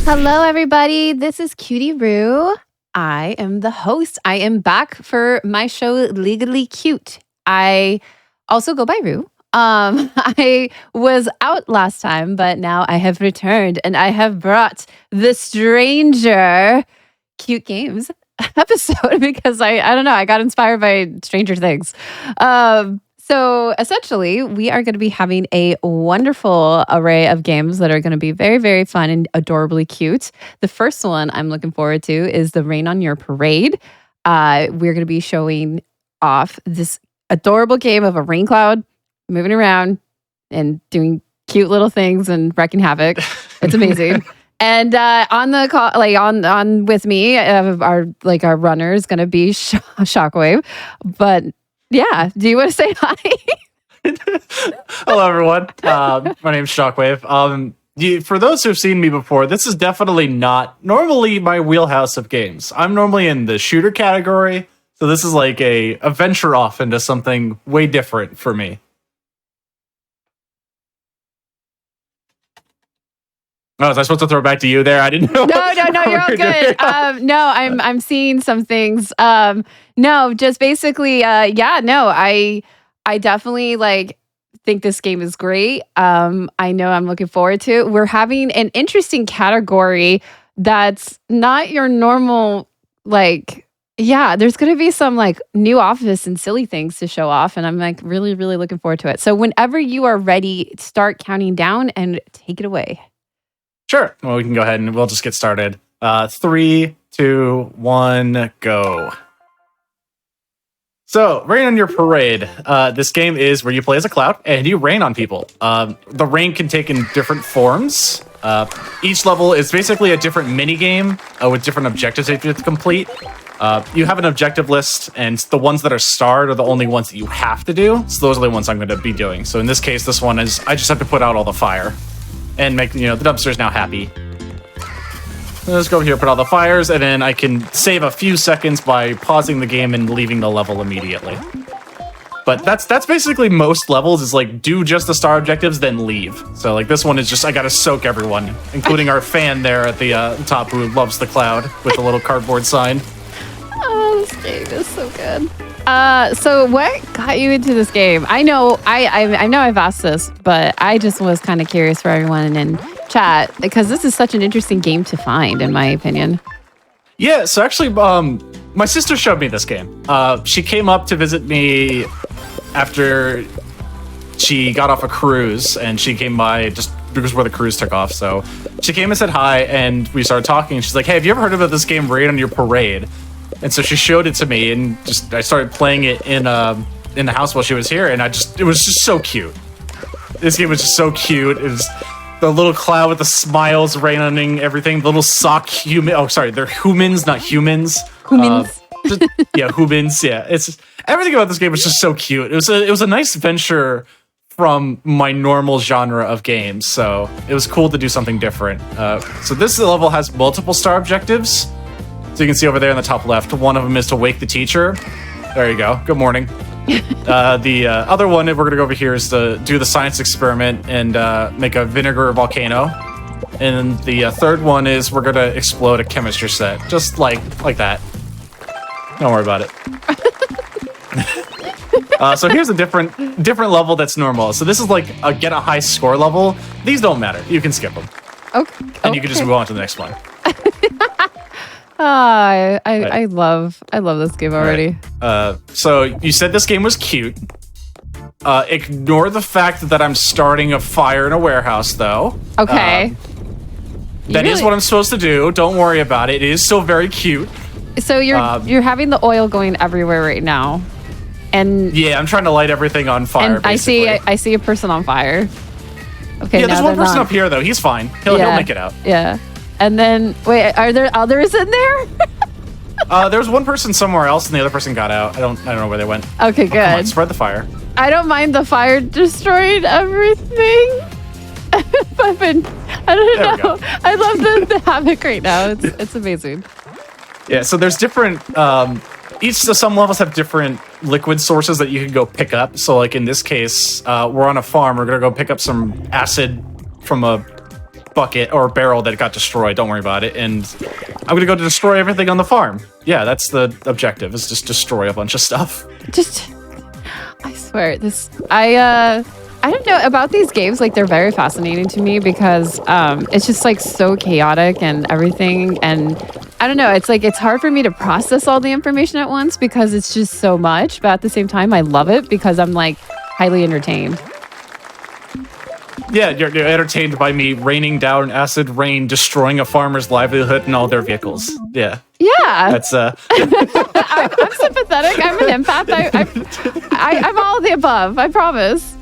Hello, everybody. This is Cutie Roo. I am the host. I am back for my show, Legally Cute. I also go by Roo. I was out last time, but now I have returned and I have brought the Stranger Cute Games episode because I don't know, I got inspired by Stranger Things. So essentially, we are going to be having a wonderful array of games that are going to be very, very fun and adorably cute. The first one I'm looking forward to is the Rain on Your Parade. We're going to be showing off this adorable game of a rain cloud moving around and doing cute little things and wrecking havoc. It's amazing. And on the call, on with me, our runner is going to be Shockwave, but. Yeah. Do you want to say hi? Hello, everyone. My name's Shockwave. For those who've seen me before, this is definitely not normally my wheelhouse of games. I'm normally in the shooter category, so this is like a venture off into something way different for me. Oh, was I supposed to throw it back to you there? I didn't know. No, you're all good. I'm seeing some things. No, just basically, I definitely think this game is great. I know I'm looking forward to it. We're having an interesting category that's not your normal, there's going to be some new office and silly things to show off. And I'm really, really looking forward to it. So whenever you are ready, start counting down and take it away. Sure. Well, we can go ahead and we'll just get started. 3, 2, 1, go. So, Rain on Your Parade. This game is where you play as a cloud and you rain on people. The rain can take in different forms. Each level is basically a different mini game with different objectives that you have to complete. You have an objective list, and the ones that are starred are the only ones that you have to do. So those are the ones I'm going to be doing. So in this case, this one is I just have to put out all the fire. And make, the dumpster's now happy. Let's go over here, put all the fires, and then I can save a few seconds by pausing the game and leaving the level immediately. But that's basically most levels, is do just the star objectives, then leave. So this one is just, I gotta soak everyone, including our fan there at the top who loves the cloud with the little cardboard sign. Oh, this game is so good. So what got you into this game? I know I've asked this, but I just was kind of curious for everyone in chat because this is such an interesting game to find, in my opinion. Yeah, so actually, my sister showed me this game. She came up to visit me after she got off a cruise, and she came by just because where the cruise took off. So she came and said hi, and we started talking. And she's like, "Hey, have you ever heard about this game, Rain on Your Parade?" And so she showed it to me, and I started playing it in the house while she was here, and it was just so cute. This game was just so cute. It was the little cloud with the smiles raining everything. The little sock human. Oh, sorry, they're humans, not humans. Humans. Humans. Yeah, it's just, everything about this game was just so cute. It was a nice venture from my normal genre of games, so it was cool to do something different. So this level has multiple star objectives. So you can see over there in the top left, one of them is to wake the teacher. There you go. Good morning. The other one, we're going to go over here, is to do the science experiment and make a vinegar volcano. And the third one is we're going to explode a chemistry set. Just like that. Don't worry about it. So here's a different level that's normal. So this is a get a high score level. These don't matter. You can skip them. Okay. And you can just move on to the next one. I love this game already. Right. So you said this game was cute. Ignore the fact that I'm starting a fire in a warehouse, though. Okay. That is what I'm supposed to do. Don't worry about it. It is still very cute. So you're having the oil going everywhere right now, and yeah, I'm trying to light everything on fire. And basically. I see a person on fire. Okay. Yeah, there's one person up here though. He's fine. He'll make it out. Yeah. And then, wait, are there others in there? There's one person somewhere else, and the other person got out. I don't know where they went. Okay, good. Come on, spread the fire. I don't mind the fire destroying everything. I don't know. I love the havoc right now. It's amazing. Yeah, so there's different. Some levels have different liquid sources that you can go pick up. So, in this case, we're on a farm. We're gonna go pick up some acid from a bucket or barrel that got destroyed. Don't worry about it. And I'm gonna go to destroy everything on the farm. Yeah, that's the objective, is just destroy a bunch of stuff. I swear, I don't know about these games. Like, they're very fascinating to me because it's just like so chaotic and everything. And I don't know, it's like it's hard for me to process all the information at once because it's just so much. But at the same time, I love it because I'm like highly entertained. Yeah, you're entertained by me raining down acid rain, destroying a farmer's livelihood and all their vehicles. Yeah. Yeah. That's I'm sympathetic. I'm an empath. I'm all of the above. I promise.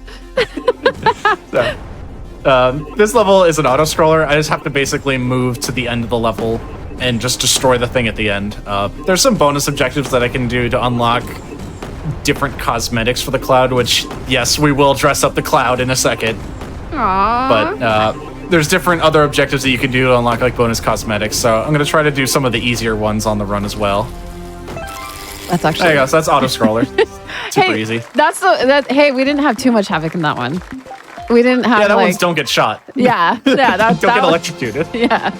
This level is an auto-scroller. I just have to basically move to the end of the level and just destroy the thing at the end. There's some bonus objectives that I can do to unlock different cosmetics for the cloud, which, yes, we will dress up the cloud in a second. Aww. But there's different other objectives that you can do to unlock like bonus cosmetics. So I'm gonna try to do some of the easier ones on the run as well. That's actually. There you go. So that's auto-scroller. Super easy. Hey, we didn't have too much havoc in that one. We didn't have. Yeah, that one's don't get shot. Yeah. Don't get electrocuted. Yeah.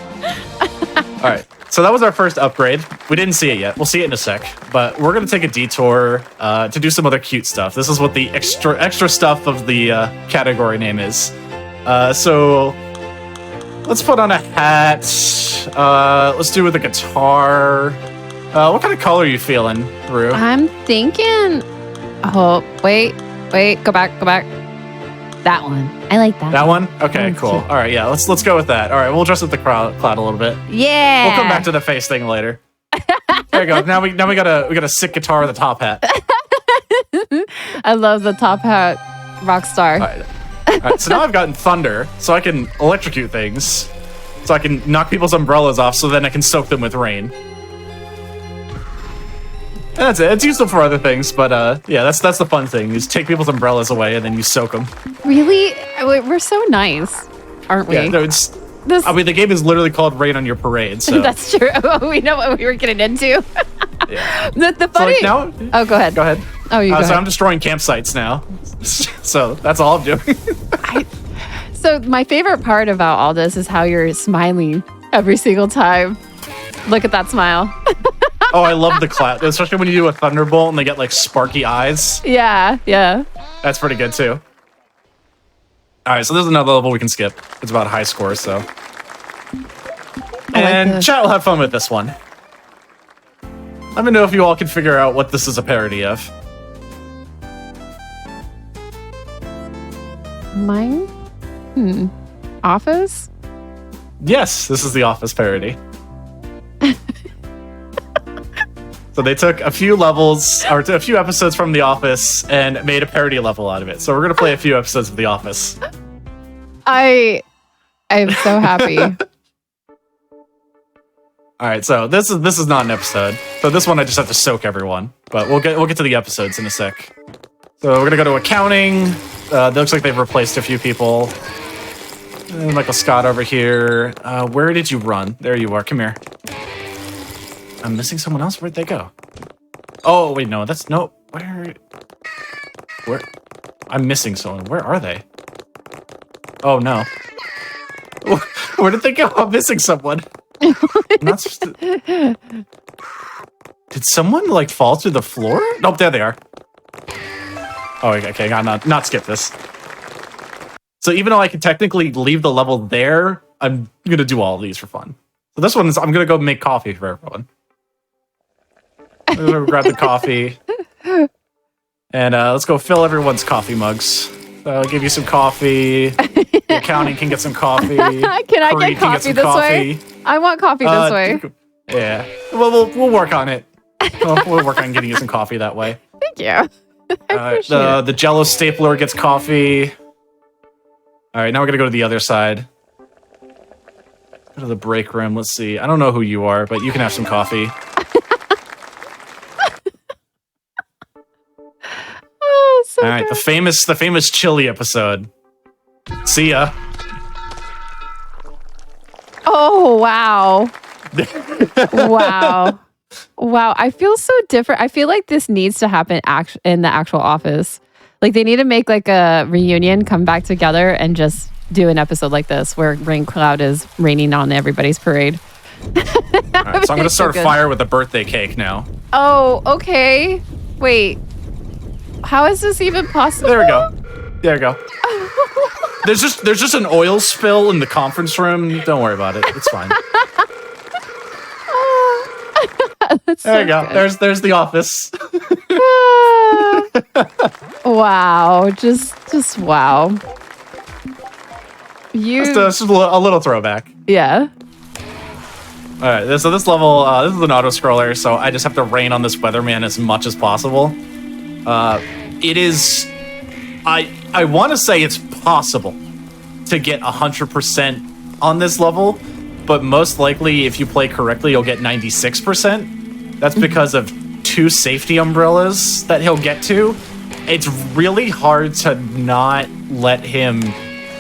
All right. So that was our first upgrade. We didn't see it yet. We'll see it in a sec. But we're gonna take a detour to do some other cute stuff. This is what the extra stuff of the category name is. So let's put on a hat. Let's do with a guitar. What kind of color are you feeling, Rue? I'm thinking. Oh, wait. Go back. That one. I like that. That one? Okay, That cool. one's cute. All right, yeah, let's go with that. All right, we'll dress up the cloud a little bit. Yeah. We'll come back to the face thing later. There you go. Now we got a sick guitar with a top hat. I love the top hat rock star. All right, so now I've gotten thunder, so I can electrocute things. So I can knock people's umbrellas off, so then I can soak them with rain. And that's it. It's useful for other things, but yeah, that's the fun thing. You just take people's umbrellas away and then you soak them. Really? We're so nice, aren't we? Yeah, no, I mean, the game is literally called Rain on Your Parade, so. That's true. We know what we were getting into. Yeah. The funny. So like now, oh, go ahead. Go ahead. Oh, you go So ahead. I'm destroying campsites now. So that's all I'm doing. So my favorite part about all this is how you're smiling every single time. Look at that smile. Oh, I love the cloud, especially when you do a thunderbolt and they get like sparky eyes. Yeah. That's pretty good too. All right, so there's another level we can skip. It's about high scores, so. And chat will have fun with this one. Let me know if you all can figure out what this is a parody of. Mine? Office? Yes, this is the Office parody. So they took a few levels, or a few episodes from The Office and made a parody level out of it. So we're going to play a few episodes of The Office. I am so happy. All right, so this is not an episode. So this one I just have to soak everyone. But we'll get to the episodes in a sec. So we're going to go to accounting. It looks like they've replaced a few people. Michael Scott over here. Where did you run? There you are. Come here. I'm missing someone else. Where'd they go? Oh, wait, no. That's no. Where? I'm missing someone. Where are they? Oh, no. Where did they go? I'm missing someone. I'm not supposed to... Did someone, like, fall through the floor? Nope, there they are. Oh, okay. I gotta not skip this. So even though I can technically leave the level there, I'm gonna do all of these for fun. So this one is, I'm gonna go make coffee for everyone. I'm gonna grab the coffee. And let's go fill everyone's coffee mugs. I'll give you some coffee. The accounting can get some coffee. Can I get coffee this way? I want coffee this way. Yeah. Well, we'll work on it. We'll work on getting you some coffee that way. Thank you. I appreciate it. The Jello stapler gets coffee. All right, now we're gonna go to the other side. Go to the break room. Let's see. I don't know who you are, but you can have some coffee. Oh, so All right, good. the famous chili episode. See ya. Oh, wow. Wow. I feel so different. I feel like this needs to happen in the actual office. Like they need to make like a reunion, come back together, and just do an episode like this where Rain Cloud is raining on everybody's parade. All right, so I'm gonna start a fire with a birthday cake now. Oh, okay. Wait. How is this even possible? There we go. There we go. There's just an oil spill in the conference room. Don't worry about it. It's fine. There you go. Good. There's the office. Wow. Just wow. Just a little throwback. Yeah. All right, so this level, this is an auto-scroller, so I just have to rain on this weatherman as much as possible. It is... I want to say it's possible to get 100% on this level, but most likely, if you play correctly, you'll get 96%. That's because of 2 safety umbrellas that he'll get to. It's really hard to not let him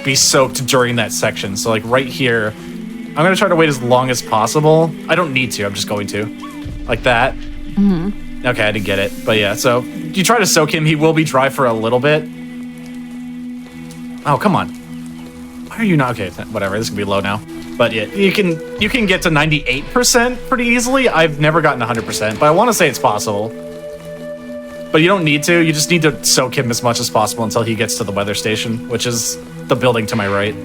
be soaked during that section. So, like, right here... I'm going to try to wait as long as possible. I don't need to. I'm just going to. Like that. Mm-hmm. Okay, I didn't get it. But yeah, so you try to soak him. He will be dry for a little bit. Oh, come on. Why are you not? Okay, whatever. This can be low now. But yeah, you can get to 98% pretty easily. I've never gotten 100%, but I want to say it's possible. But you don't need to. You just need to soak him as much as possible until he gets to the weather station, which is the building to my right.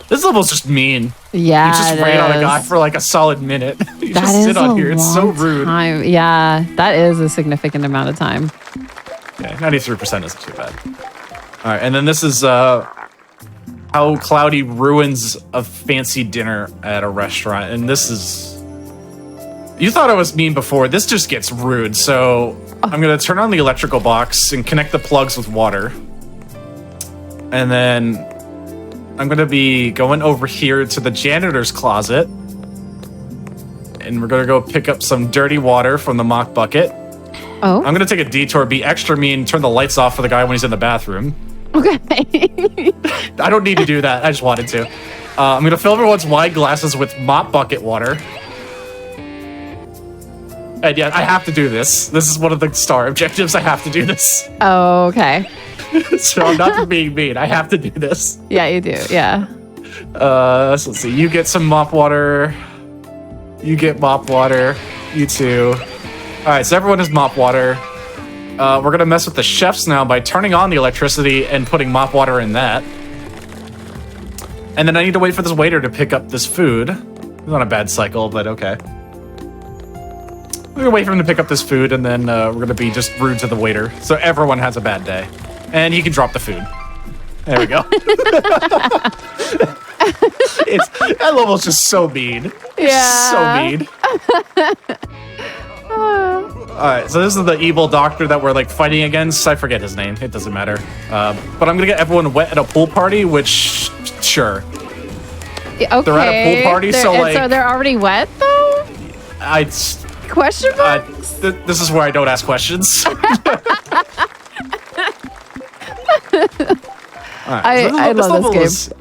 This level's just mean. Yeah, you just rain on a guy for like a solid minute. You just sit on here. It's so rude. Time. Yeah, that is a significant amount of time. Yeah, 93% isn't too bad. All right, and then this is how Cloudy ruins a fancy dinner at a restaurant. And this is... You thought I was mean before. This just gets rude. So I'm going to turn on the electrical box and connect the plugs with water. And then... I'm going to be going over here to the janitor's closet. And we're going to go pick up some dirty water from the mock bucket. Oh. I'm going to take a detour, be extra mean, turn the lights off for the guy when he's in the bathroom. Okay. I don't need to do that. I just wanted to. I'm going to fill everyone's wine glasses with mop bucket water. And yeah, I have to do this. This is one of the star objectives. I have to do this. Oh, okay. So I'm not being mean. I have to do this. Yeah, you do. Yeah. So let's see. You get some mop water. You get mop water. You too. All right, so everyone has mop water. We're going to mess with the chefs now by turning on the electricity and putting mop water in that. And then I need to wait for this waiter to pick up this food. It's not a bad cycle, but okay. We're going to wait for him to pick up this food, and then we're going to be just rude to the waiter. So everyone has a bad day. And he can drop the food. There we go. That level's just so mean. Yeah. So mean. Alright, so this is the evil doctor that we're like fighting against. I forget his name. It doesn't matter. But I'm gonna get everyone wet at a pool party, which, sure. Okay. They're at a pool party, so like... So they're already wet, though? Question marks? This is where I don't ask questions. Right, I love this game.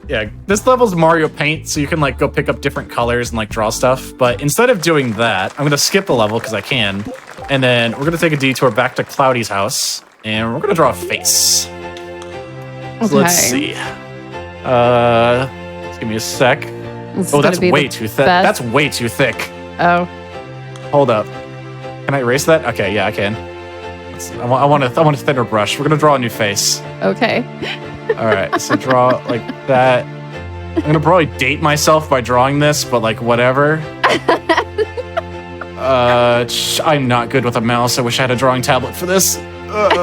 Yeah, this level's Mario Paint, so you can like go pick up different colors and like draw stuff. But instead of doing that, I'm gonna skip the level because I can, and then we're gonna take a detour back to Cloudy's house, and we're gonna draw a face. So let's see. Just give me a sec. Oh, that's way too thick. That's way too thick. Oh. Hold up. Can I erase that? Okay, yeah, I can. I want a thinner brush. We're gonna draw a new face. Okay. All right, so draw like that. I'm gonna probably date myself by drawing this, but like whatever. I'm not good with a mouse. I wish I had a drawing tablet for this. All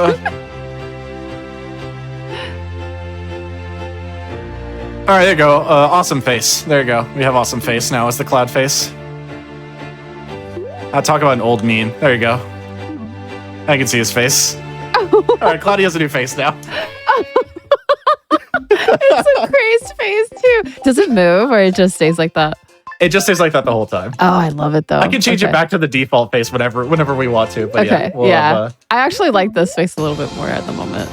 right, there you go. Awesome face. There you go. We have awesome face now as the cloud face. I'll talk about an old meme. There you go. I can see his face. All right, Cloudy has a new face now. It's a crazed face too. Does it move or it just stays like that? It just stays like that the whole time. Oh, I love it though. I can change it back to the default face whenever we want to. But okay, yeah. I actually like this face a little bit more at the moment.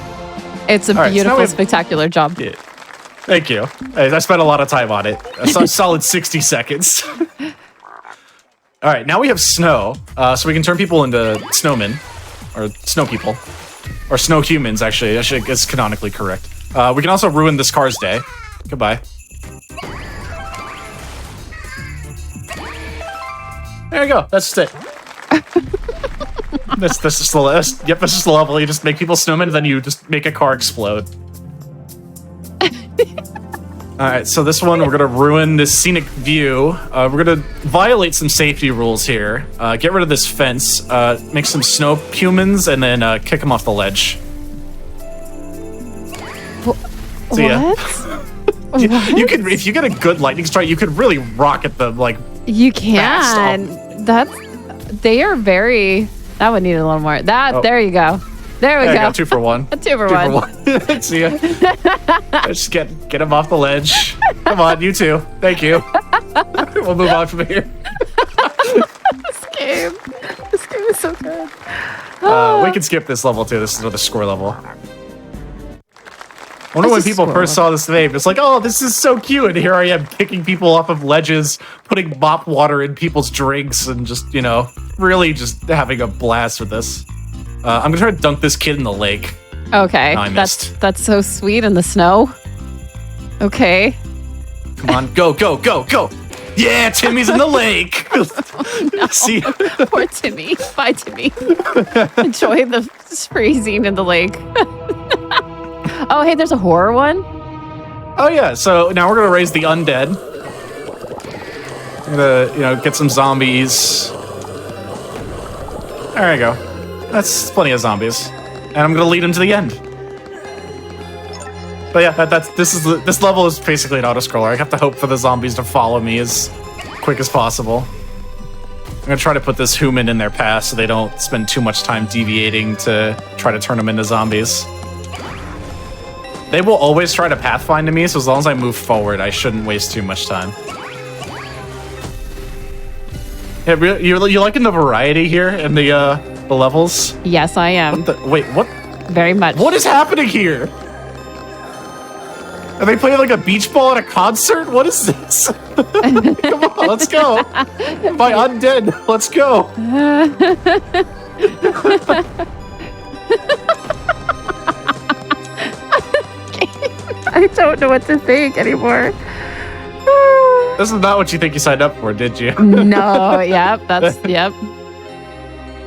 It's a beautiful, spectacular job. Yeah. Thank you. I spent a lot of time on it. A solid 60 seconds. All right, now we have snow, so we can turn people into snowmen. or snow people, or snow humans. Actually, is canonically correct. We can also ruin this car's day. Goodbye. There you go. That's just it. That's just the level. You just make people snowmen, and then you just make a car explode. All right, so this one, we're gonna ruin this scenic view. We're gonna violate some safety rules here. Get rid of this fence, make some snow humans, and then kick them off the ledge. See ya. What? You could, if you get a good lightning strike, you could really rocket them like. You can. They are very. That would need a little more. There you go. There we go. 2 for 1. 2 for 1. See ya. Just get him off the ledge. Come on, you two. Thank you. We'll move on from here. This game is so good. We can skip this level too. This is another score level. I wonder when people first saw this name, it's like, oh, this is so cute. And here I am kicking people off of ledges, putting mop water in people's drinks, and just, really just having a blast with this. I'm gonna try to dunk this kid in the lake. Okay, No, I missed. that's so sweet in the snow. Okay. Come on, go, go, go, go! Yeah, Timmy's in the lake. No. See, Poor Timmy. Bye, Timmy. Enjoy the freezing in the lake. Oh, hey, there's a horror one. oh yeah. So now we're gonna raise the undead. I'm gonna, get some zombies. There you go. That's plenty of zombies, and I'm gonna lead them to the end. But yeah, this level is basically an auto-scroller. I have to hope for the zombies to follow me as quick as possible. I'm gonna try to put this human in their path so they don't spend too much time deviating to try to turn them into zombies. They will always try to pathfind to me, so as long as I move forward, I shouldn't waste too much time. Yeah, you liking the variety here in the levels? Yes, I am. Wait, what? Very much. What is happening here? Are they playing like a beach ball at a concert? What is this? Come on, let's go. My undead, let's go. I don't know what to think anymore. This is not what you think you signed up for, did you? No, yep. All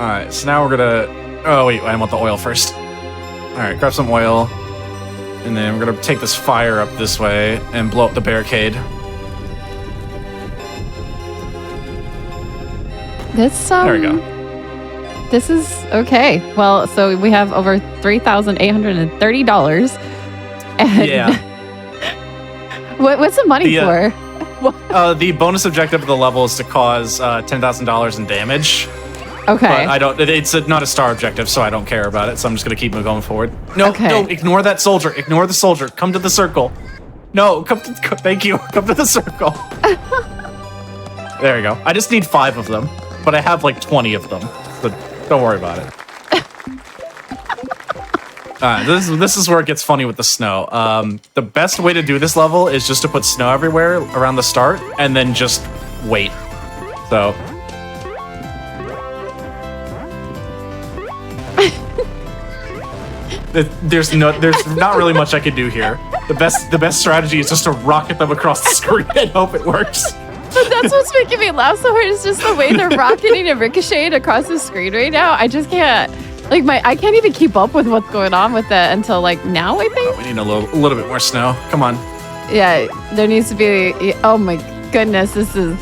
right, so now we're gonna. Oh wait, I want the oil first. All right, grab some oil, and then we're gonna take this fire up this way and blow up the barricade. There we go. This is okay. Well, so we have over $3,830. And Yeah. What's the money for? The bonus objective of the level is to cause $10,000 in damage. Okay. But it's not a star objective, so I don't care about it. So I'm just gonna keep going forward. No, Okay. no, ignore that soldier. Ignore the soldier. Come to the circle. No, thank you. Come to the circle. There we go. I just need 5 of them, but I have like 20 of them. So don't worry about it. This is where it gets funny with the snow. The best way to do this level is just to put snow everywhere around the start, and then just wait. So. There's not really much I can do here. The best strategy is just to rocket them across the screen and hope it works. But that's what's making me laugh so hard. Is just the way they're rocketing and ricocheting across the screen right now. I just can't. I can't even keep up with what's going on with that until now, I think. We need a little bit more snow. Come on. Yeah, there needs to be. Oh my goodness, this is.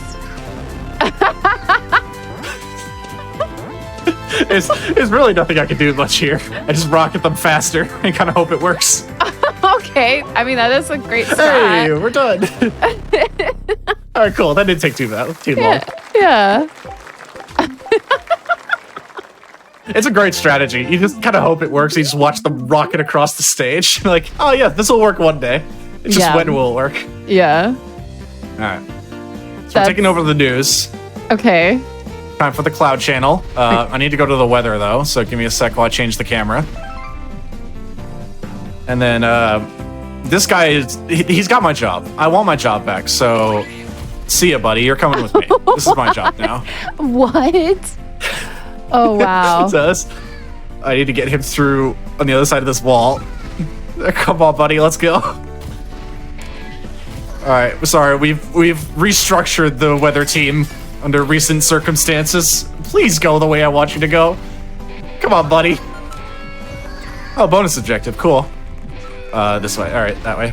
There's really nothing I can do much here. I just rocket them faster and kind of hope it works. Okay, I mean that is a great strat. Hey, we're done. All right, cool. That didn't take too long. Yeah. It's a great strategy. You just kind of hope it works. You just watch them rocket across the stage. You're like, oh yeah, this will work one day. It's just when will it work? Yeah. All right. So we're taking over the news. Okay. Time for the cloud channel. I need to go to the weather though, so give me a sec while I change the camera. And then this guy he's got my job. I want my job back. So see ya, buddy. You're coming with me. This is my job now. What? Oh wow. It says. I need to get him through on the other side of this wall. Come on, buddy, let's go. All right, sorry, we've restructured the weather team under recent circumstances. Please go the way I want you to go. Come on, buddy. Oh, bonus objective, cool. This way. All right, that way.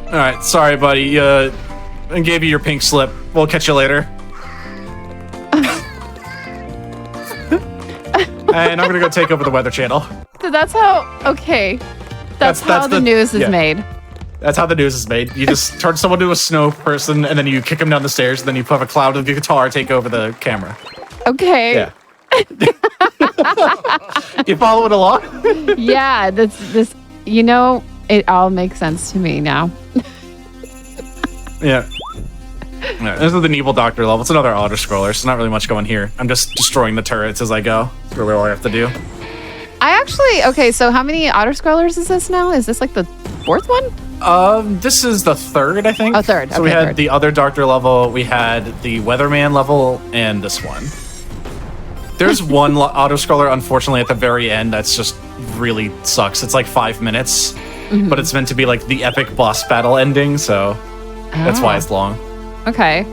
All right, sorry, buddy. I gave you your pink slip. We'll catch you later. And I'm gonna go take over the Weather Channel. So that's how. Okay, that's how the news is made. That's how the news is made. You just turn someone to a snow person, and then you kick them down the stairs, and then you have a cloud of the guitar take over the camera. Okay. Yeah. You following along? Yeah. This. You know, it all makes sense to me now. Yeah. This is the Evil Doctor level. It's another auto-scroller, so not really much going here. I'm just destroying the turrets as I go. That's really all I have to do. Okay, so how many auto-scrollers is this now? Is this like the fourth one? This is the third, I think. Oh, third. So we had the other Doctor level, we had the Weatherman level, and this one. There's one auto-scroller, unfortunately, at the very end that's just really sucks. It's like 5 minutes, but it's meant to be like the epic boss battle ending, so that's why it's long. Okay.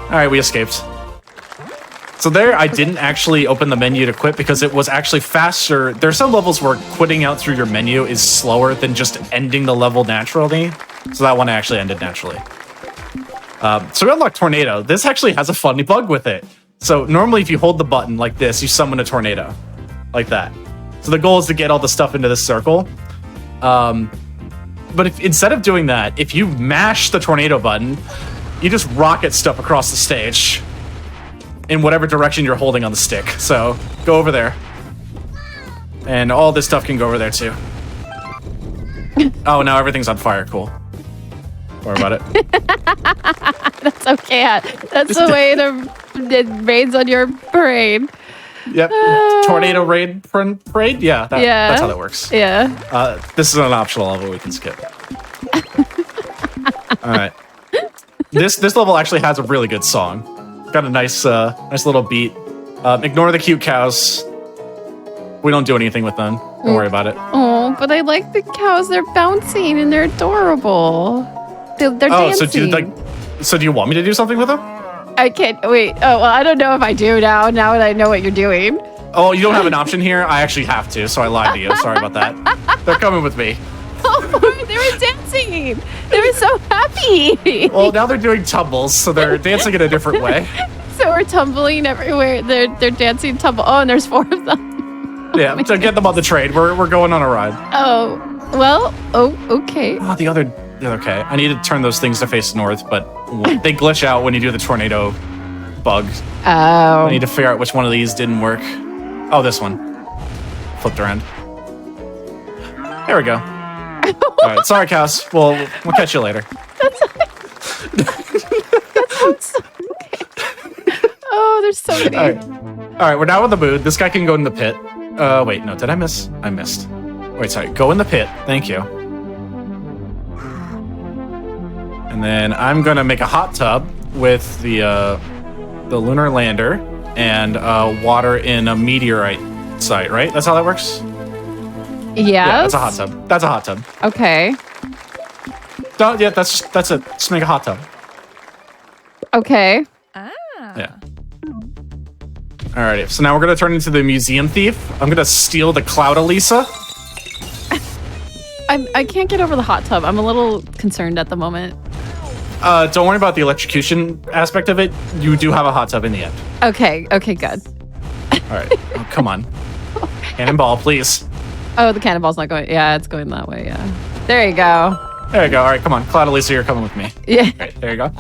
All right, we escaped. So there, I didn't actually open the menu to quit because it was actually faster. There are some levels where quitting out through your menu is slower than just ending the level naturally. So that one actually ended naturally. So we unlocked Tornado. This actually has a funny bug with it. So normally if you hold the button like this, you summon a tornado. Like that. So the goal is to get all the stuff into this circle. But instead of doing that, if you mash the tornado button, you just rocket stuff across the stage in whatever direction you're holding on the stick. So go over there. And all this stuff can go over there too. Oh, now everything's on fire. Cool. Don't worry about it. That's okay. That's the way it rains on your parade. Yep. Tornado raid parade? Yeah, that's how that works. Yeah. This is an optional level we can skip. All right. This level actually has a really good song. Got a nice little beat. Ignore the cute cows. We don't do anything with them. Don't worry about it. Oh, but I like the cows. They're bouncing and they're adorable. They're dancing. So do you want me to do something with them? I can't wait. Oh, well, I don't know if I do now that I know what you're doing. Oh, you don't have an option here? I actually have to, so I lied to you. Sorry about that. They're coming with me. Oh, they were dancing. They were so happy. Well, now they're doing tumbles, so they're dancing in a different way. So we're tumbling everywhere. They're dancing tumble. Oh, and there's 4 of them. Yeah, to get them on the train. We're going on a ride. Oh, well, okay. Oh, the other okay. I need to turn those things to face north, but they glitch out when you do the tornado bug. Oh. I need to figure out which one of these didn't work. Oh, this one. Flipped around. There we go. All right, sorry, cows. We'll catch you later. Oh, there's so many. All right, we're now in the mood. This guy can go in the pit. Wait, no, did I miss? I missed. Wait, sorry. Go in the pit. Thank you. And then I'm gonna make a hot tub with the lunar lander and water in a meteorite site. Right? That's how that works. Yeah, that's a hot tub. That's a hot tub. Okay. Yeah, that's it. Just make a hot tub. Okay. Yeah. Alrighty, so now we're gonna turn into the museum thief. I'm gonna steal the Cloud Elisa. I can't get over the hot tub. I'm a little concerned at the moment. Don't worry about the electrocution aspect of it. You do have a hot tub in the end. Okay, good. Alright, oh, come on. Cannonball, please. Oh, the cannonball's not going. Yeah, it's going that way, yeah. There you go. There you go. Alright, come on. Cloud Elisa, you're coming with me. Yeah. Alright, there you go.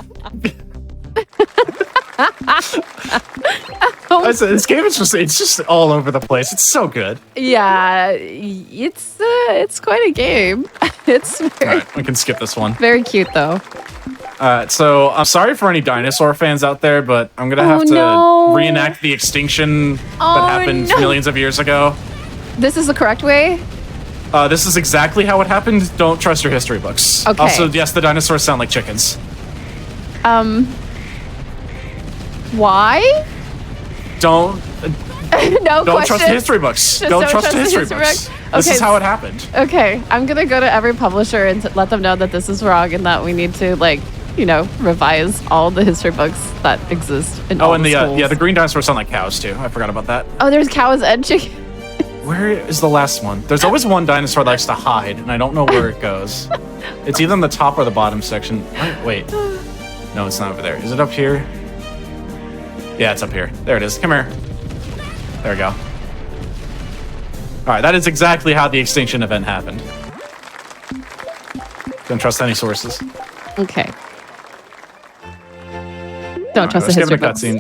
This game is just all over the place. It's so good. Yeah, it's quite a game. It's very, Alright, we can skip this one. Very cute though. So I'm sorry for any dinosaur fans out there, but I'm gonna have to reenact the extinction that happened millions of years ago. This is the correct way? This is exactly how it happened. Don't trust your history books. Okay. Also, yes, the dinosaurs sound like chickens. Why? Don't No Don't trust the questions. history books. Just Don't trust the history books. This Okay, is how it happened. Okay, I'm gonna go to every publisher and let them know that this is wrong and that we need to revise all the history books that exist in all and the schools. the green dinosaurs sound like cows too. I forgot about that. Oh, there's cows and chickens. Where is the last one? There's always one dinosaur that likes to hide, and I don't know where it goes. It's either in the top or the bottom section. Wait. No, it's not over there. Is it up here? Yeah, it's up here. There it is. Come here. There we go. All right, that is exactly how the extinction event happened. Don't trust any sources. Okay. Don't trust the history books. Cutscene.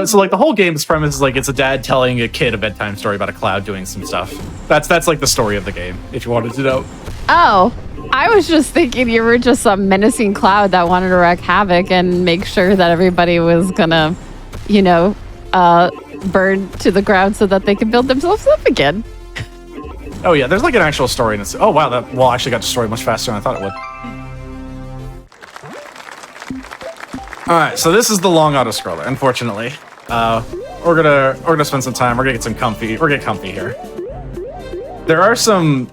So like the whole game's premise is like it's a dad telling a kid a bedtime story about a cloud doing some stuff. That's like the story of the game, if you wanted to know. Oh, I was just thinking you were just some menacing cloud that wanted to wreak havoc and make sure that everybody was gonna, burn to the ground so that they can build themselves up again. Oh yeah, there's like an actual story in this. Oh wow, that wall actually got destroyed much faster than I thought it would. All right, so this is the long auto scroller. Unfortunately, we're gonna spend some time. We're gonna get some comfy. We're gonna get comfy here. There are some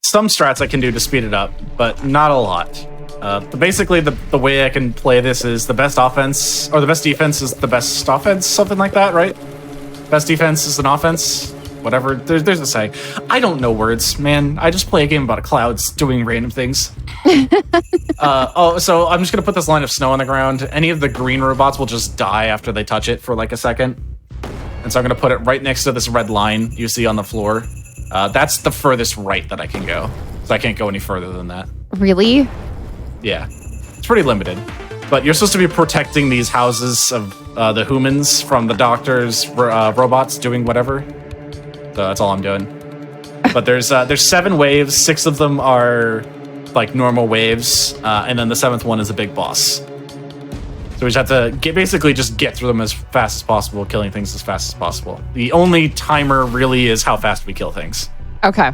strats I can do to speed it up, but not a lot. Basically, the way I can play this is the best offense or the best defense is the best offense, something like that, right? Best defense is an offense. Whatever. There's a saying. I don't know words, man. I just play a game about clouds doing random things. So I'm just gonna put this line of snow on the ground. Any of the green robots will just die after they touch it for like a second. And so I'm gonna put it right next to this red line you see on the floor. That's the furthest right that I can go. So I can't go any further than that. Really? Yeah. It's pretty limited. But you're supposed to be protecting these houses of the humans from the doctor's robots doing whatever. So that's all I'm doing. But there's 7 waves. 6 of them are like normal waves, and then the 7th one is a big boss. So we just have to basically just get through them as fast as possible, killing things as fast as possible. The only timer really is how fast we kill things. Okay.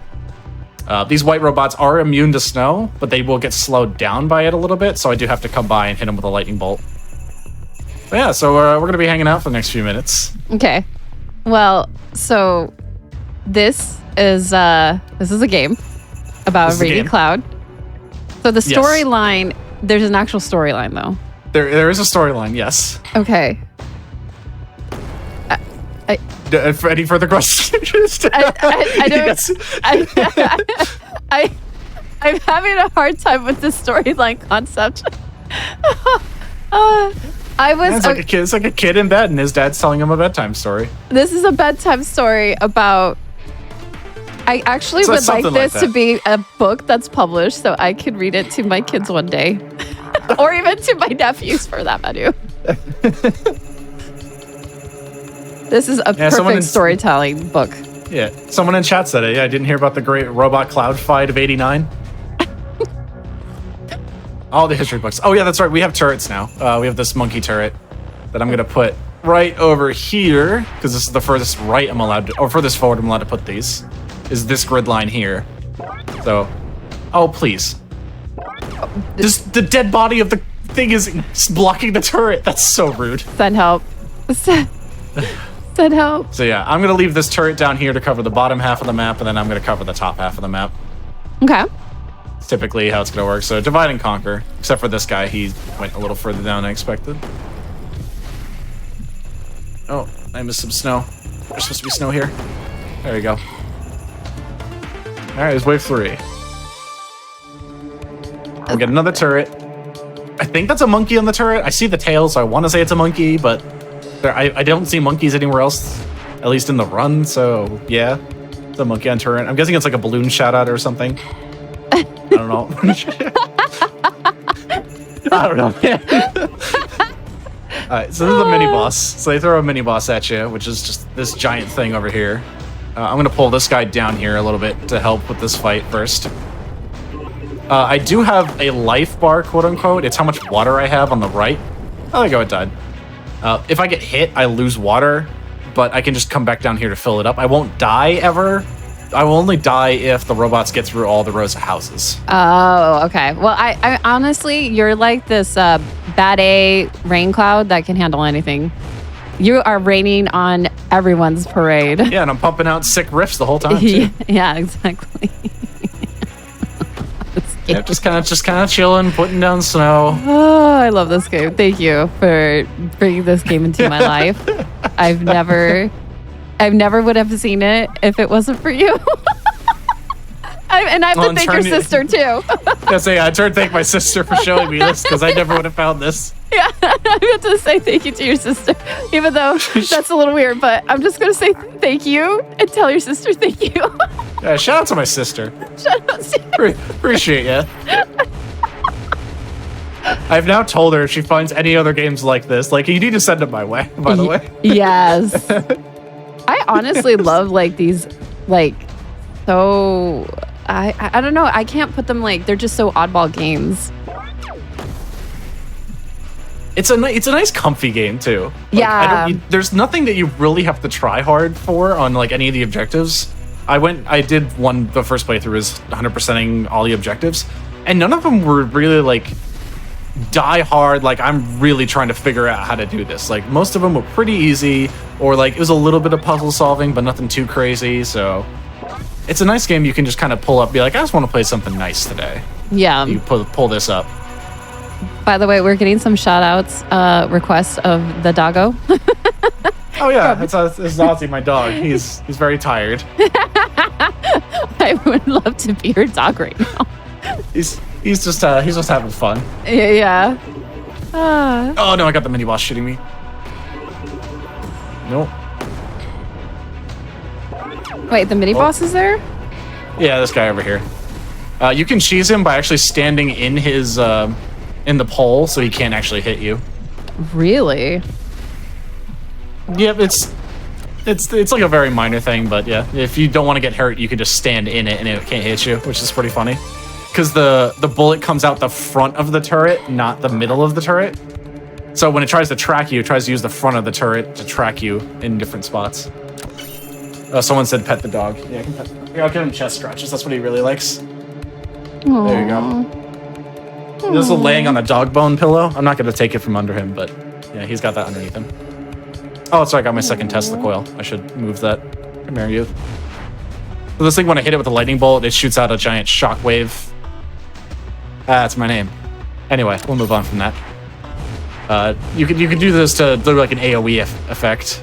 These white robots are immune to snow, but they will get slowed down by it a little bit, so I do have to come by and hit them with a lightning bolt. But yeah, so we're going to be hanging out for the next few minutes. Okay. Well, so this is a game about a rainy cloud. So the storyline, there's an actual storyline though. There is a storyline, yes. Okay. Any further questions? I don't. I'm having a hard time with the storyline concept. It's like a kid in bed, and his dad's telling him a bedtime story. This is a bedtime story about. I actually would like this to be a book that's published, so I could read it to my kids one day, or even to my nephews, for that matter. This is a perfect storytelling book. Yeah, someone in chat said it. Yeah, I didn't hear about the great robot cloud fight of '89. All the history books. Oh yeah, that's right. We have turrets now. We have this monkey turret that I'm gonna put right over here because this is the furthest right I'm allowed to, or furthest forward I'm allowed to put these. Is this grid line here? So, oh please. Just the dead body of the thing is blocking the turret. That's so rude. Send help. Send help. So yeah, I'm gonna leave this turret down here to cover the bottom half of the map, and then I'm gonna cover the top half of the map. Okay. It's typically how it's gonna work. So divide and conquer. Except for this guy, he went a little further down than I expected. Oh, I missed some snow. There's supposed to be snow here. There we go. All right, it's wave 3. We'll get another turret. I think that's a monkey on the turret. I see the tail, so I want to say it's a monkey, but I don't see monkeys anywhere else, at least in the run. So yeah, it's a monkey on turret. I'm guessing it's like a balloon shout out or something. I don't know. I don't know. All right, so this is the mini boss. So they throw a mini boss at you, which is just this giant thing over here. I'm gonna pull this guy down here a little bit to help with this fight first. I do have a life bar, quote unquote. It's how much water I have on the right. Oh, there you go, it died. If I get hit, I lose water, but I can just come back down here to fill it up. I won't die ever. I will only die if the robots get through all the rows of houses. Oh, okay. Well, I honestly, you're like this bad A rain cloud that can handle anything. You are raining on everyone's parade. Yeah, and I'm pumping out sick riffs the whole time too. Yeah, exactly. Yeah, just kind of chilling, putting down snow. Oh, I love this game. Thank you for bringing this game into my life. I've never would have seen it if it wasn't for you. And I have to thank your sister too. I turn thank my sister for showing me this because I never would have found this. Yeah, I have to say thank you to your sister, even though that's a little weird. But I'm just gonna say thank you and tell your sister thank you. Yeah, shout out to my sister. Shout out to Appreciate ya. I've now told her if she finds any other games like this, like you need to send them my way. By the way. Yes. I honestly love like these, like so. I don't know. I can't put them like they're just so oddball games. It's a nice comfy game too. Like, Yeah. There's nothing that you really have to try hard for on like any of the objectives. I did the first playthrough is 100%ing all the objectives, and none of them were really like die hard. Like I'm really trying to figure out how to do this. Like most of them were pretty easy, or like it was a little bit of puzzle solving, but nothing too crazy. So it's a nice game you can just kind of pull up, be like, I just want to play something nice today. Yeah. You pull this up. By the way, we're getting some shout outs, requests of the doggo. Oh yeah, it's Ozzy, my dog. He's very tired. I would love to be your dog right now. He's just having fun. Yeah. Oh no, I got the mini boss shooting me. Nope. Wait, the mini boss is there? Yeah, this guy over here. You can cheese him by actually standing in his in the pole, so he can't actually hit you. Really? Yep, it's like a very minor thing, but yeah, if you don't want to get hurt, you can just stand in it and it can't hit you, which is pretty funny. Because the bullet comes out the front of the turret, not the middle of the turret. So when it tries to track you, it tries to use the front of the turret to track you in different spots. Oh, someone said pet the dog. Yeah, I can pet the dog. Here, I'll give him chest scratches. That's what he really likes. Aww. There you go. He's also laying on a dog bone pillow. I'm not going to take it from under him, but yeah, he's got that underneath him. Oh, sorry, I got my second Tesla coil. I should move that. Come here, you. So this thing, when I hit it with a lightning bolt, it shoots out a giant shockwave. That's my name. Anyway, we'll move on from that. You can do this to do like an AoE effect.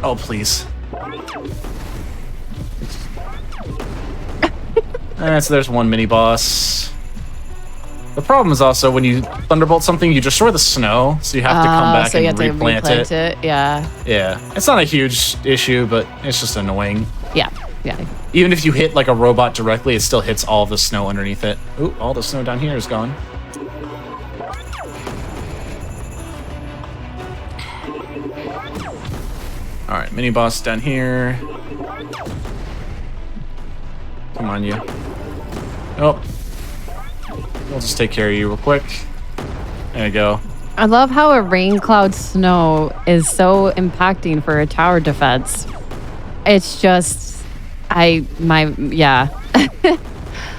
Oh, please. So there's one mini boss. The problem is also when you thunderbolt something, you destroy the snow, so you have to come back and replant it. Yeah. Yeah. It's not a huge issue, but it's just annoying. Yeah. Yeah. Even if you hit like a robot directly, it still hits all the snow underneath it. Ooh, all the snow down here is gone. All right, mini boss down here. Come on, you. Oh. We'll just take care of you real quick. There you go. I love how a rain cloud snow is so impacting for a tower defense. It's just, yeah.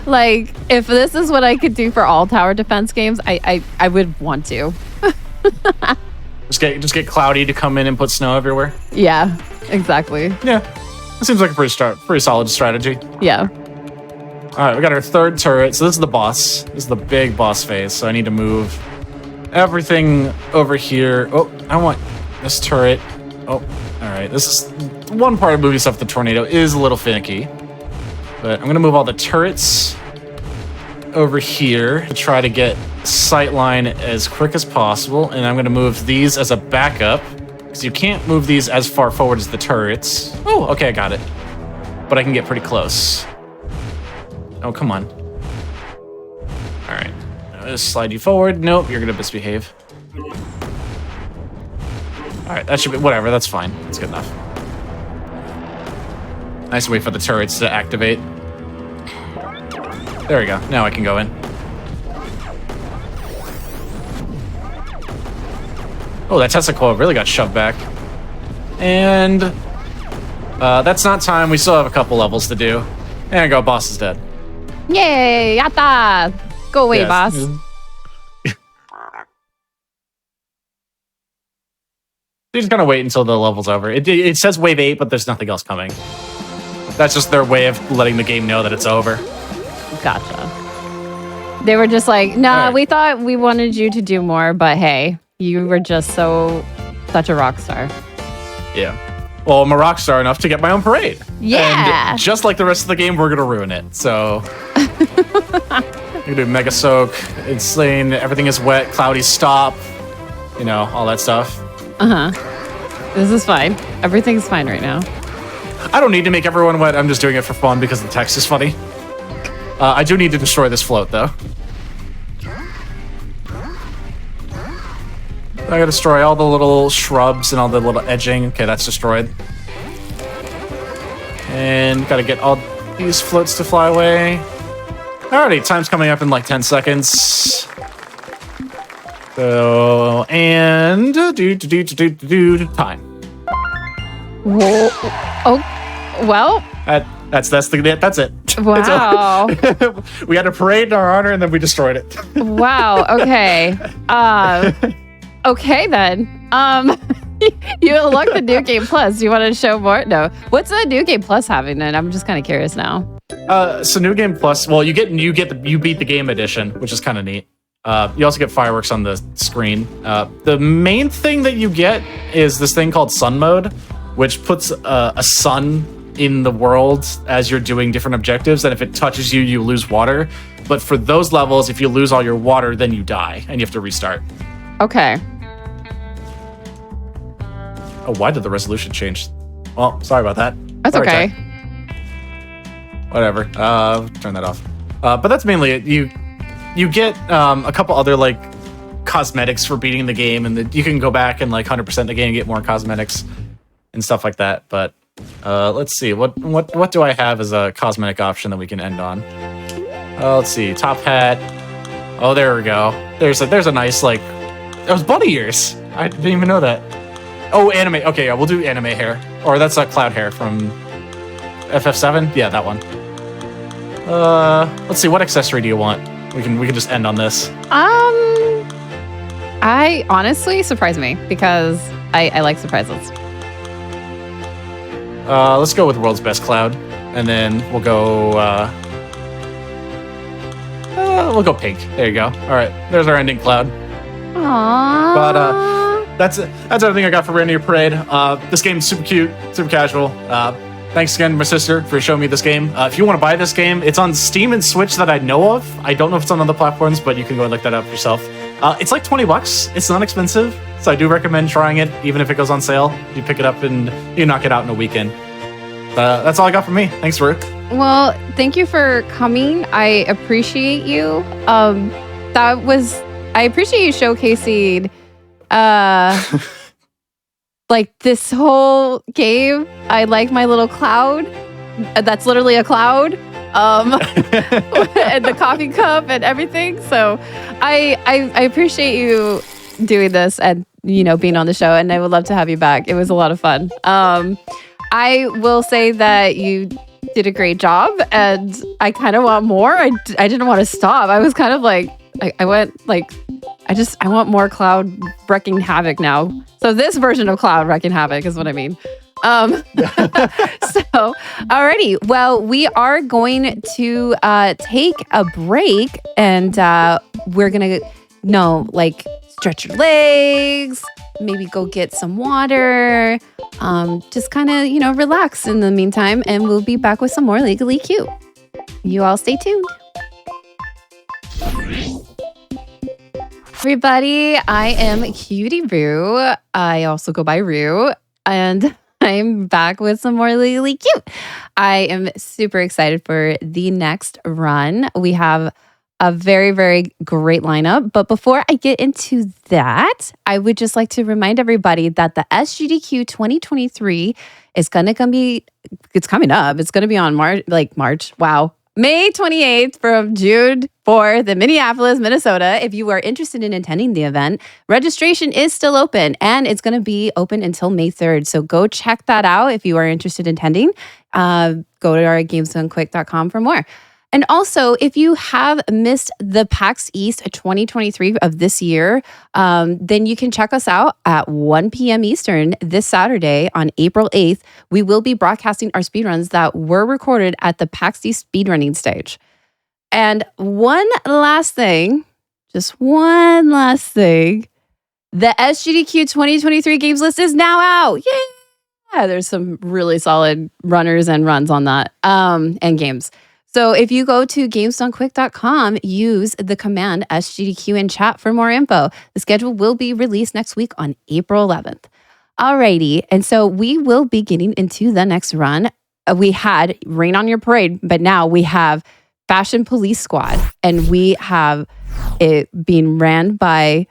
Like, if this is what I could do for all tower defense games, I would want to. Just get Cloudy to come in and put snow everywhere. Yeah, exactly. Yeah, it seems like a pretty solid strategy. Yeah. All right, we got our third turret. So this is the boss. This is the big boss phase. So I need to move everything over here. Oh, I want this turret. Oh, all right. This is one part of moving stuff. The tornado is a little finicky, but I'm gonna move all the turrets over here to try to get sightline as quick as possible. And I'm gonna move these as a backup because you can't move these as far forward as the turrets. Oh, okay, I got it. But I can get pretty close. Oh, come on. All right. Just slide you forward. Nope, you're going to misbehave. All right, that should be... Whatever, that's fine. That's good enough. Nice to wait for the turrets to activate. There we go. Now I can go in. Oh, that Tesla coil really got shoved back. And... that's not time. We still have a couple levels to do. There you go. Boss is dead. Yay! Yatta! Go away, Yes. boss. You just gotta wait until the level's over. It says wave 8, but there's nothing else coming. That's just their way of letting the game know that it's over. Gotcha. They were just like, nah, we thought we wanted you to do more, but hey, you were just such a rock star. Yeah. Well, I'm a rock star enough to get my own parade. Yeah. And just like the rest of the game, we're going to ruin it. So, we're going to do Mega Soak, Insane, everything is wet, Cloudy Stop, all that stuff. This is fine. Everything's fine right now. I don't need to make everyone wet. I'm just doing it for fun because the text is funny. I do need to destroy this float, though. I gotta destroy all the little shrubs and all the little edging. Okay, that's destroyed. And gotta get all these floats to fly away. Alrighty, time's coming up in like 10 seconds. So, and time. Whoa. Oh, well. That's it. Wow. We had a parade in our honor and then we destroyed it. Wow. Okay. Okay then. You unlocked the New Game Plus. Do you want to show more? No. What's the New Game Plus having then? I'm just kind of curious now. So New Game Plus. Well, you beat the game edition, which is kind of neat. You also get fireworks on the screen. The main thing that you get is this thing called Sun Mode, which puts a sun in the world as you're doing different objectives, and if it touches you, you lose water. But for those levels, if you lose all your water, then you die, and you have to restart. Okay. Oh, why did the resolution change? Well, sorry about that. That's sorry, okay. Tech. Whatever. Turn that off. But that's mainly it. You get a couple other like cosmetics for beating the game, and you can go back and like 100% the game and get more cosmetics and stuff like that. But let's see, what do I have as a cosmetic option that we can end on? Let's see, top hat. Oh, there we go. There's a nice like, that was bunny ears. I didn't even know that. Oh, anime. Okay, yeah, we'll do anime hair, or that's cloud hair from FF7. Yeah, that one. Let's see, what accessory do you want? We can just end on this. I honestly surprise me because I like surprises. Let's go with World's Best Cloud, and then we'll go pink. There you go. All right, there's our ending cloud. Aww. But that's everything I got for Random Parade. This game's super cute, super casual. Thanks again to my sister for showing me this game. If you want to buy this game, it's on Steam and Switch that I know of. I don't know if it's on other platforms, but you can go and look that up yourself. It's like $20. It's not expensive, so I do recommend trying it, even if it goes on sale. You pick it up and you knock it out in a weekend. That's all I got from me. Thanks, Ruth. Well, thank you for coming. I appreciate you. I appreciate you showcasing like this whole game. I like my little cloud. That's literally a cloud. And the coffee cup and everything. So I appreciate you doing this and being on the show, and I would love to have you back. It was a lot of fun. I will say that you did a great job, and I kind of want more. I didn't want to stop. I was kind of like, I went like, I want more Cloud wrecking havoc now. So this version of Cloud wrecking havoc is what I mean. So, alrighty. Well, we are going to take a break, and we're gonna stretch your legs, maybe go get some water, just kind of relax in the meantime, and we'll be back with some more Legally Cute. You all stay tuned. Everybody, I am Cutie Rue. I also go by Rue, and I'm back with some more Legally Cute. I am super excited for the next run. We have a very, very great lineup. But before I get into that, I would just like to remind everybody that the SGDQ 2023 is it's coming up. It's going to be on March. Wow. May 28th from June 4th in Minneapolis, Minnesota. If you are interested in attending the event, registration is still open, and it's going to be open until May 3rd. So go check that out if you are interested in attending. Go to our gamesdonequick.com for more. And also, if you have missed the PAX East 2023 of this year, then you can check us out at 1 p.m. Eastern this Saturday on April 8th. We will be broadcasting our speedruns that were recorded at the PAX East speedrunning stage. And one last thing, just one last thing. The SGDQ 2023 games list is now out. Yeah, there's some really solid runners and runs on that and games. So if you go to gamesdonequick.com, use the command SGDQ in chat for more info. The schedule will be released next week on April 11th. Alrighty, and so we will be getting into the next run. We had Rain on Your Parade, but now we have Fashion Police Squad, and we have it being ran by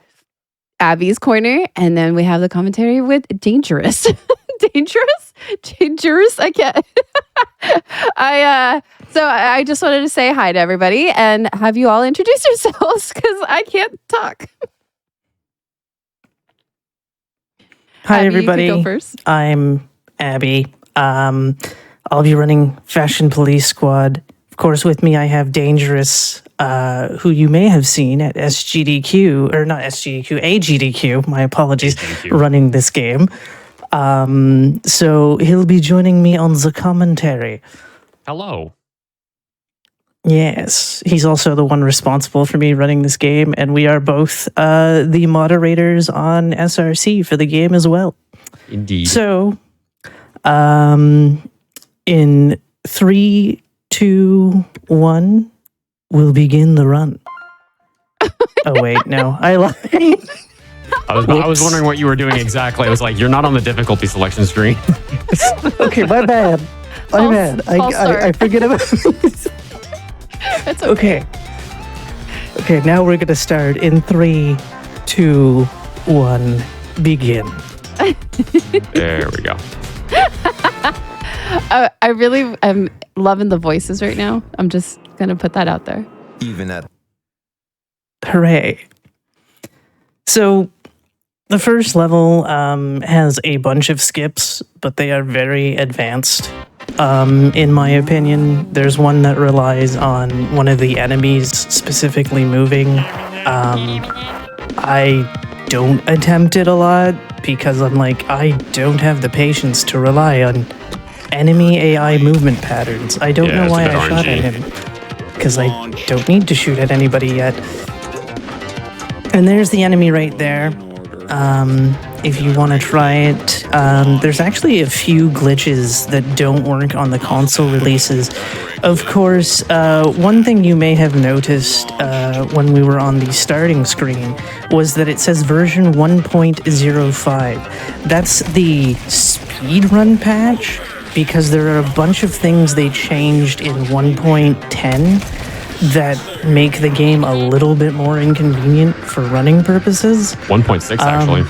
Abby's Corner, and then we have the commentary with Dangerous. Dangerous. I can't. So I just wanted to say hi to everybody and have you all introduce yourselves because I can't talk. Hi, Abby, everybody. you can go first. I'm Abby. I'll be running Fashion Police Squad. Of course, with me, I have Dangerous, who you may have seen at SGDQ, or not SGDQ, AGDQ, my apologies, running this game. So he'll be joining me on the commentary. Hello. Yes, he's also the one responsible for me running this game, and we are both the moderators on SRC for the game as well. Indeed. So, in 3, 2, 1, we'll begin the run. Oh wait, no, I lied. I was wondering what you were doing exactly. I was like, you're not on the difficulty selection screen. Okay, my bad. My bad. I forget about this. It's okay. Okay, now we're gonna start in 3, 2, 1, begin. There we go. I really am loving the voices right now. I'm just going to put that out there. Even at Hooray. So, the first level has a bunch of skips, but they are very advanced. In my opinion, there's one that relies on one of the enemies specifically moving. I don't attempt it a lot because I'm like, I don't have the patience to rely on enemy AI movement patterns. I don't know why I shot at him because I don't need to shoot at anybody yet. And there's the enemy right there. If you want to try it, there's actually a few glitches that don't work on the console releases. Of course, one thing you may have noticed when we were on the starting screen was that it says version 1.05. That's the speedrun patch, because there are a bunch of things they changed in 1.10 that make the game a little bit more inconvenient for running purposes. 1.6 actually.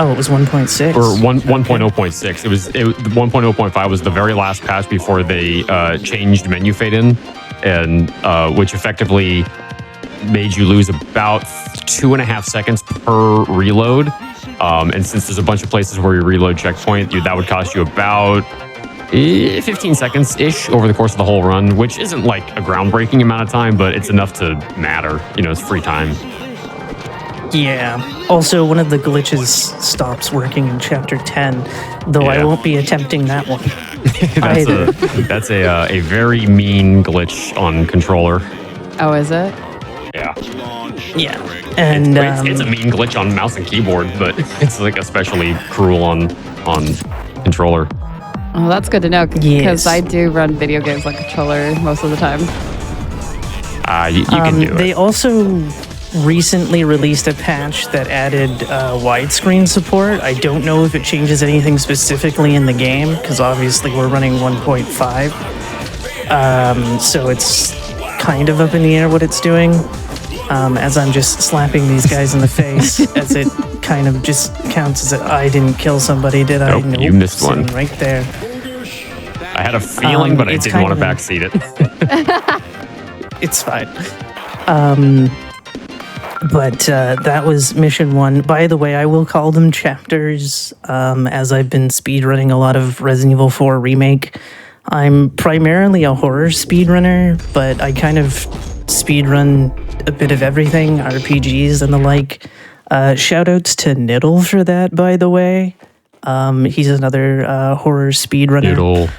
Oh, it was 1.6? Or 1.0.6. It was 1.0.5 was the very last patch before they changed menu fade in, and which effectively made you lose about 2.5 seconds per reload. And since there's a bunch of places where you reload checkpoint, that would cost you about 15 seconds-ish over the course of the whole run, which isn't like a groundbreaking amount of time, but it's enough to matter. It's free time. Yeah. Also, one of the glitches stops working in Chapter 10, though I won't be attempting that one. That's a very mean glitch on controller. Oh, is it? Yeah. Yeah. And it's a mean glitch on mouse and keyboard, but it's like especially cruel on controller. Oh, that's good to know because Yes. I do run video games on controller most of the time. You can do it. They also recently released a patch that added widescreen support. I don't know if it changes anything specifically in the game, because obviously we're running 1.5. So it's kind of up in the air what it's doing. As I'm just slapping these guys in the face, as it kind of just counts as I didn't kill somebody, did I? Nope, you missed one. Right there. I had a feeling, but I didn't want to backseat it. It's fine. But that was mission 1. By the way, I will call them chapters, as I've been speedrunning a lot of Resident Evil 4 Remake. I'm primarily a horror speedrunner, but I kind of speedrun a bit of everything, RPGs and the like. Shoutouts to Niddle for that, by the way. He's another horror speedrunner. Niddle.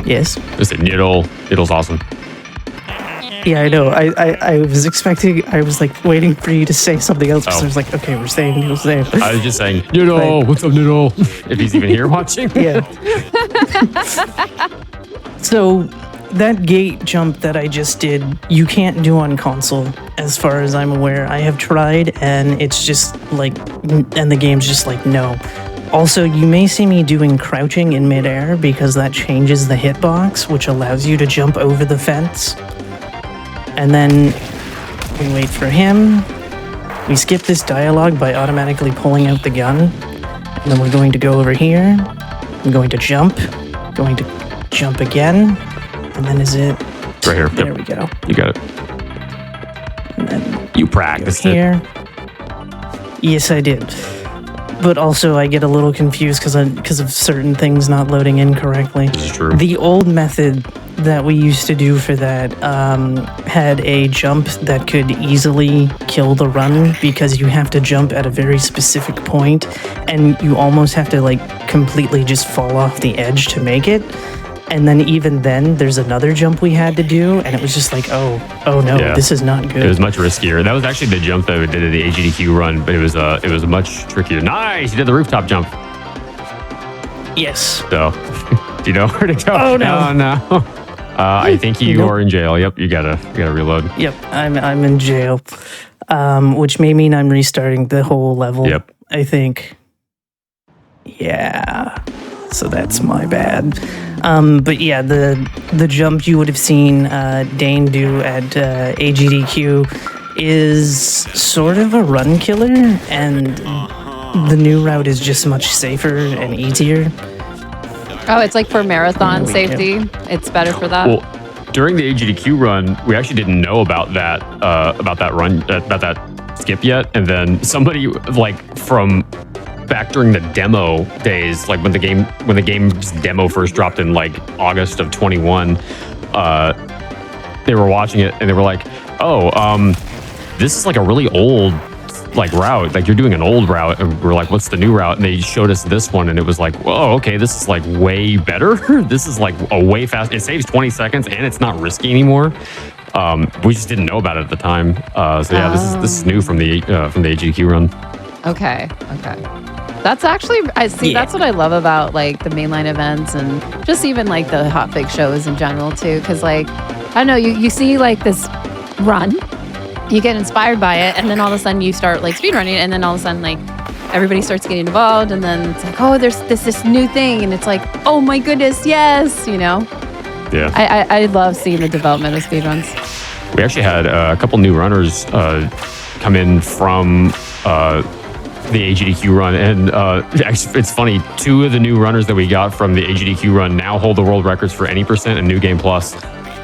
Yes. I said Niddle. Niddle's awesome. Yeah, I know. I was expecting, I was like waiting for you to say something else because I was like, okay, we're saying Niddle's name. I was just saying, Niddle, what's up, Niddle? If he's even here watching. Yeah. So that gate jump that I just did, you can't do on console, as far as I'm aware. I have tried, and it's just like, and the game's just like, no. Also, you may see me doing crouching in midair because that changes the hitbox, which allows you to jump over the fence. And then we wait for him. We skip this dialogue by automatically pulling out the gun. And then we're going to go over here. I'm going to jump. Going to jump again. And then is it? Right here. There we go. You got it. And then You practiced here. Yes, I did. But also, I get a little confused because of certain things not loading in correctly. This is true. The old method that we used to do for that had a jump that could easily kill the run because you have to jump at a very specific point, and you almost have to like completely just fall off the edge to make it. And then even then, there's another jump we had to do, and it was just like, oh no, Yeah. this is not good. It was much riskier. That was actually the jump that we did at the AGDQ run, but it was much trickier. Nice! You did the rooftop jump. Yes. So, do you know where to go? Oh, no. Oh, no. I think you Nope. are in jail. Yep, you gotta reload. Yep, I'm in jail, which may mean I'm restarting the whole level. Yep. I think. Yeah, so that's my bad. But yeah, the jump you would have seen Dane do at AGDQ is sort of a run killer, and the new route is just much safer and easier. Oh, it's like for marathon There we safety. It's better for that. Well, during the AGDQ run, we actually didn't know about that run, about that skip yet, and then somebody like from back during the demo days, like when the game's demo first dropped in like August of 21, they were watching it and they were like, this is like a really old like route, like you're doing an old route, and we're like, what's the new route? And they showed us this one, and it was like, whoa, okay, this is like way better. This is like a way fast. It saves 20 seconds and it's not risky anymore. We just didn't know about it at the time. So yeah, this is new from the AGQ run. Okay. That's actually, that's what I love about like the mainline events and just even like the hotfix shows in general too. Cause like, I don't know, you see like this run, you get inspired by it, and then all of a sudden you start like speedrunning, and then all of a sudden like everybody starts getting involved, and then it's like, oh, there's this new thing, and it's like, oh my goodness, yes, you know? Yeah. I love seeing the development of speedruns. We actually had a couple new runners come in from the AGDQ run, and actually, it's funny, 2 of the new runners that we got from the AGDQ run now hold the world records for any percent in New Game Plus.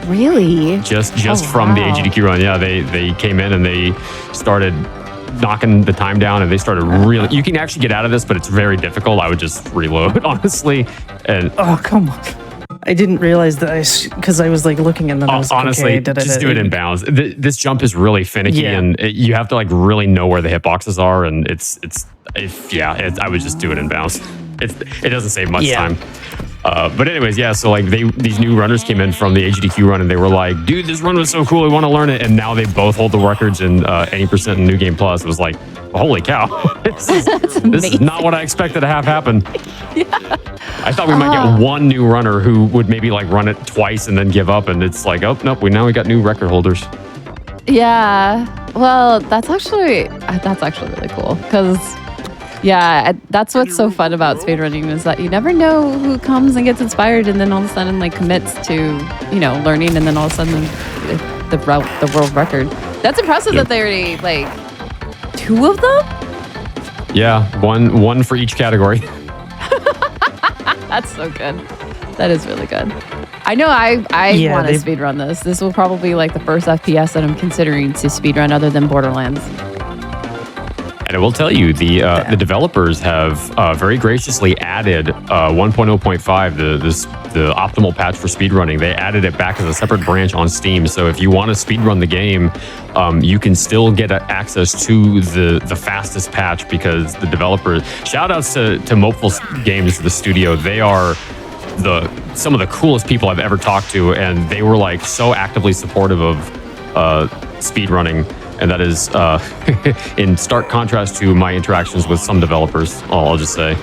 Really? Just from the AGDQ run. Yeah, they came in and they started knocking the time down, and they started really, you can actually get out of this, but it's very difficult. I would just reload, honestly. And Oh, come on. I didn't realize that because I was like looking and then I was like, honestly, okay, just do it in bounds. This jump is really finicky, Yeah. and you have to like really know where the hitboxes are, and I would just do it in bounds. It doesn't save much time. But anyways, yeah, so like these new runners came in from the AGDQ run, and they were like, dude, this run was so cool, we want to learn it. And now they both hold the records in any percent in New Game Plus. It was like, holy cow. This is not what I expected to have happen. Yeah. I thought we might get one new runner who would maybe like run it twice and then give up, and it's like, oh, nope, we got new record holders. Yeah. Well, that's actually really cool because, yeah, that's what's so fun about speedrunning is that you never know who comes and gets inspired and then all of a sudden like commits to, learning, and then all of a sudden the world record. That's impressive that they already like 2 of them? Yeah, one for each category. That's so good. That is really good. I know I want to speedrun this. This will probably be like the first FPS that I'm considering to speedrun other than Borderlands. And I will tell you, the developers have very graciously added 1.0.5, the optimal patch for speedrunning. They added it back as a separate branch on Steam. So if you want to speedrun the game, you can still get access to the fastest patch because the developers. Shoutouts to Mopeful Games, the studio. They are some of the coolest people I've ever talked to, and they were like so actively supportive of speedrunning. And that is in stark contrast to my interactions with some developers, I'll just say.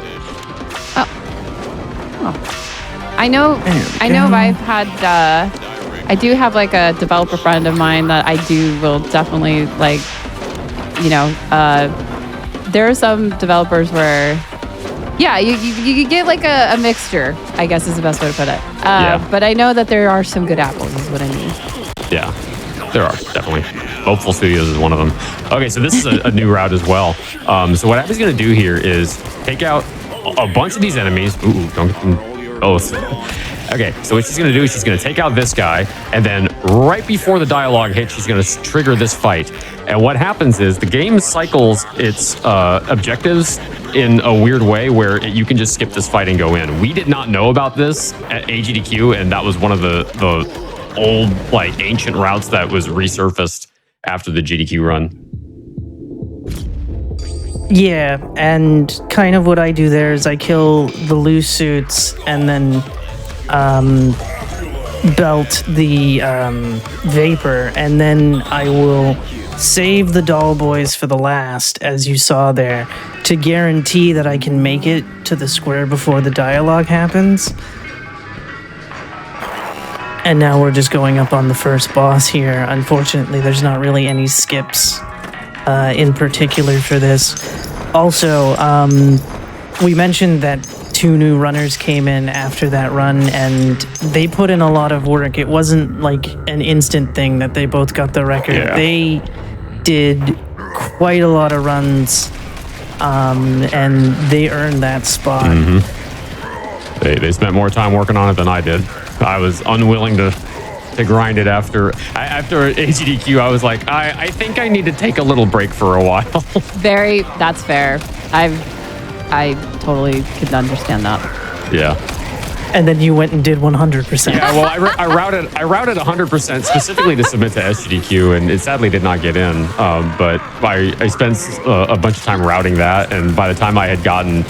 I know I've had, I do have like a developer friend of mine that I will definitely like, there are some developers where, yeah, you get like a mixture, I guess is the best way to put it. But I know that there are some good apples is what I mean. Yeah, there are, definitely. Hopeful Studios is one of them. Okay, so this is a new route as well. So what Abby's going to do here is take out a bunch of these enemies. Ooh, don't get them both. Okay, so what she's going to do is she's going to take out this guy, and then right before the dialogue hits, she's going to trigger this fight. And what happens is the game cycles its objectives in a weird way where you can just skip this fight and go in. We did not know about this at AGDQ, and that was one of the old, like, ancient routes that was resurfaced after the GDQ run. Yeah, and kind of what I do there is I kill the loose suits and then belt the vapor, and then I will save the doll boys for the last, as you saw there, to guarantee that I can make it to the square before the dialogue happens. And now we're just going up on the first boss here. Unfortunately, there's not really any skips in particular for this. Also, we mentioned that 2 new runners came in after that run, and they put in a lot of work. It wasn't like an instant thing that they both got the record. Yeah. They did quite a lot of runs, and they earned that spot. Mm-hmm. They spent more time working on it than I did. I was unwilling to grind it after AGDQ. I was like, I think I need to take a little break for a while. That's fair. I totally could understand that. Yeah. And then you went and did 100%. Yeah, well, I routed 100% specifically to submit to SGDQ, and it sadly did not get in. But I spent a bunch of time routing that, and by the time I had gotten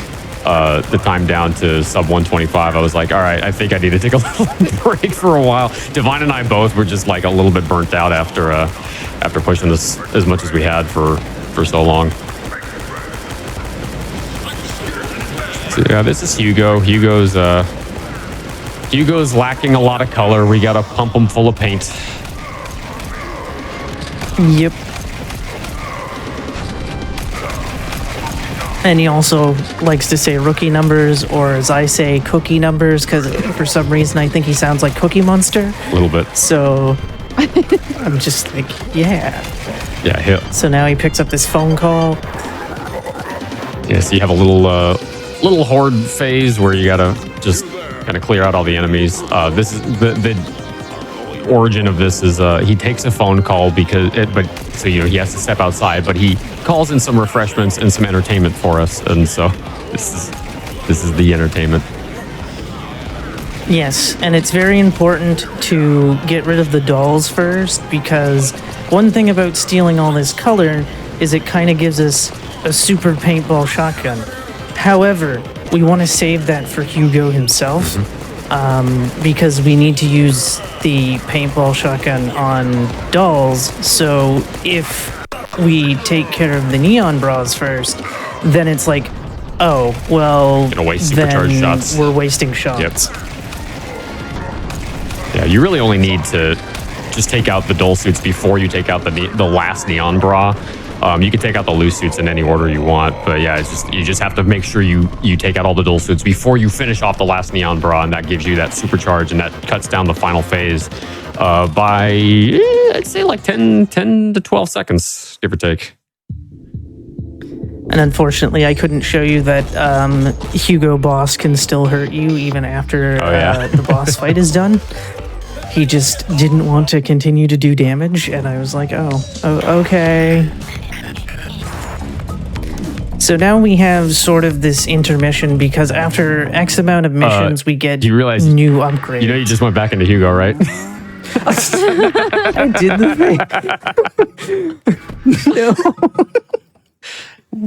the time down to sub 125, I was like, all right, I think I need to take a little break for a while. Divine and I both were just like a little bit burnt out after pushing this as much as we had for so long. So yeah, this is Hugo. Hugo's lacking a lot of color. We gotta pump him full of paint. Yep. And he also likes to say rookie numbers, or as I say, cookie numbers, because for some reason I think he sounds like Cookie Monster. A little bit. So I'm just like, yeah. Yeah, hit. So now he picks up this phone call. Yeah, so you have a little horde phase where you gotta just kind of clear out all the enemies. This is the origin of this is he takes a phone call he has to step outside, but he calls in some refreshments and some entertainment for us, and so this is the entertainment. Yes, and it's very important to get rid of the dolls first, because one thing about stealing all this color is it kind of gives us a super paintball shotgun. However, we want to save that for Hugo himself, because we need to use the paintball shotgun on dolls. So if we take care of the neon bras first, then it's like, oh, well, gonna waste supercharged shots. We're wasting shots. Yep. Yeah, you really only need to just take out the dull suits before you take out the last neon bra. You can take out the loose suits in any order you want, but yeah, you just have to make sure you take out all the dull suits before you finish off the last neon bra, and that gives you that supercharge, and that cuts down the final phase by I'd say like 10 to 12 seconds, give or take. And unfortunately, I couldn't show you that Hugo Boss can still hurt you even after the boss fight is done. He just didn't want to continue to do damage, and I was like, oh okay. So now we have sort of this intermission because after X amount of missions, we get you realize new upgrades. You know, you just went back into Hugo, right? I did the thing. No.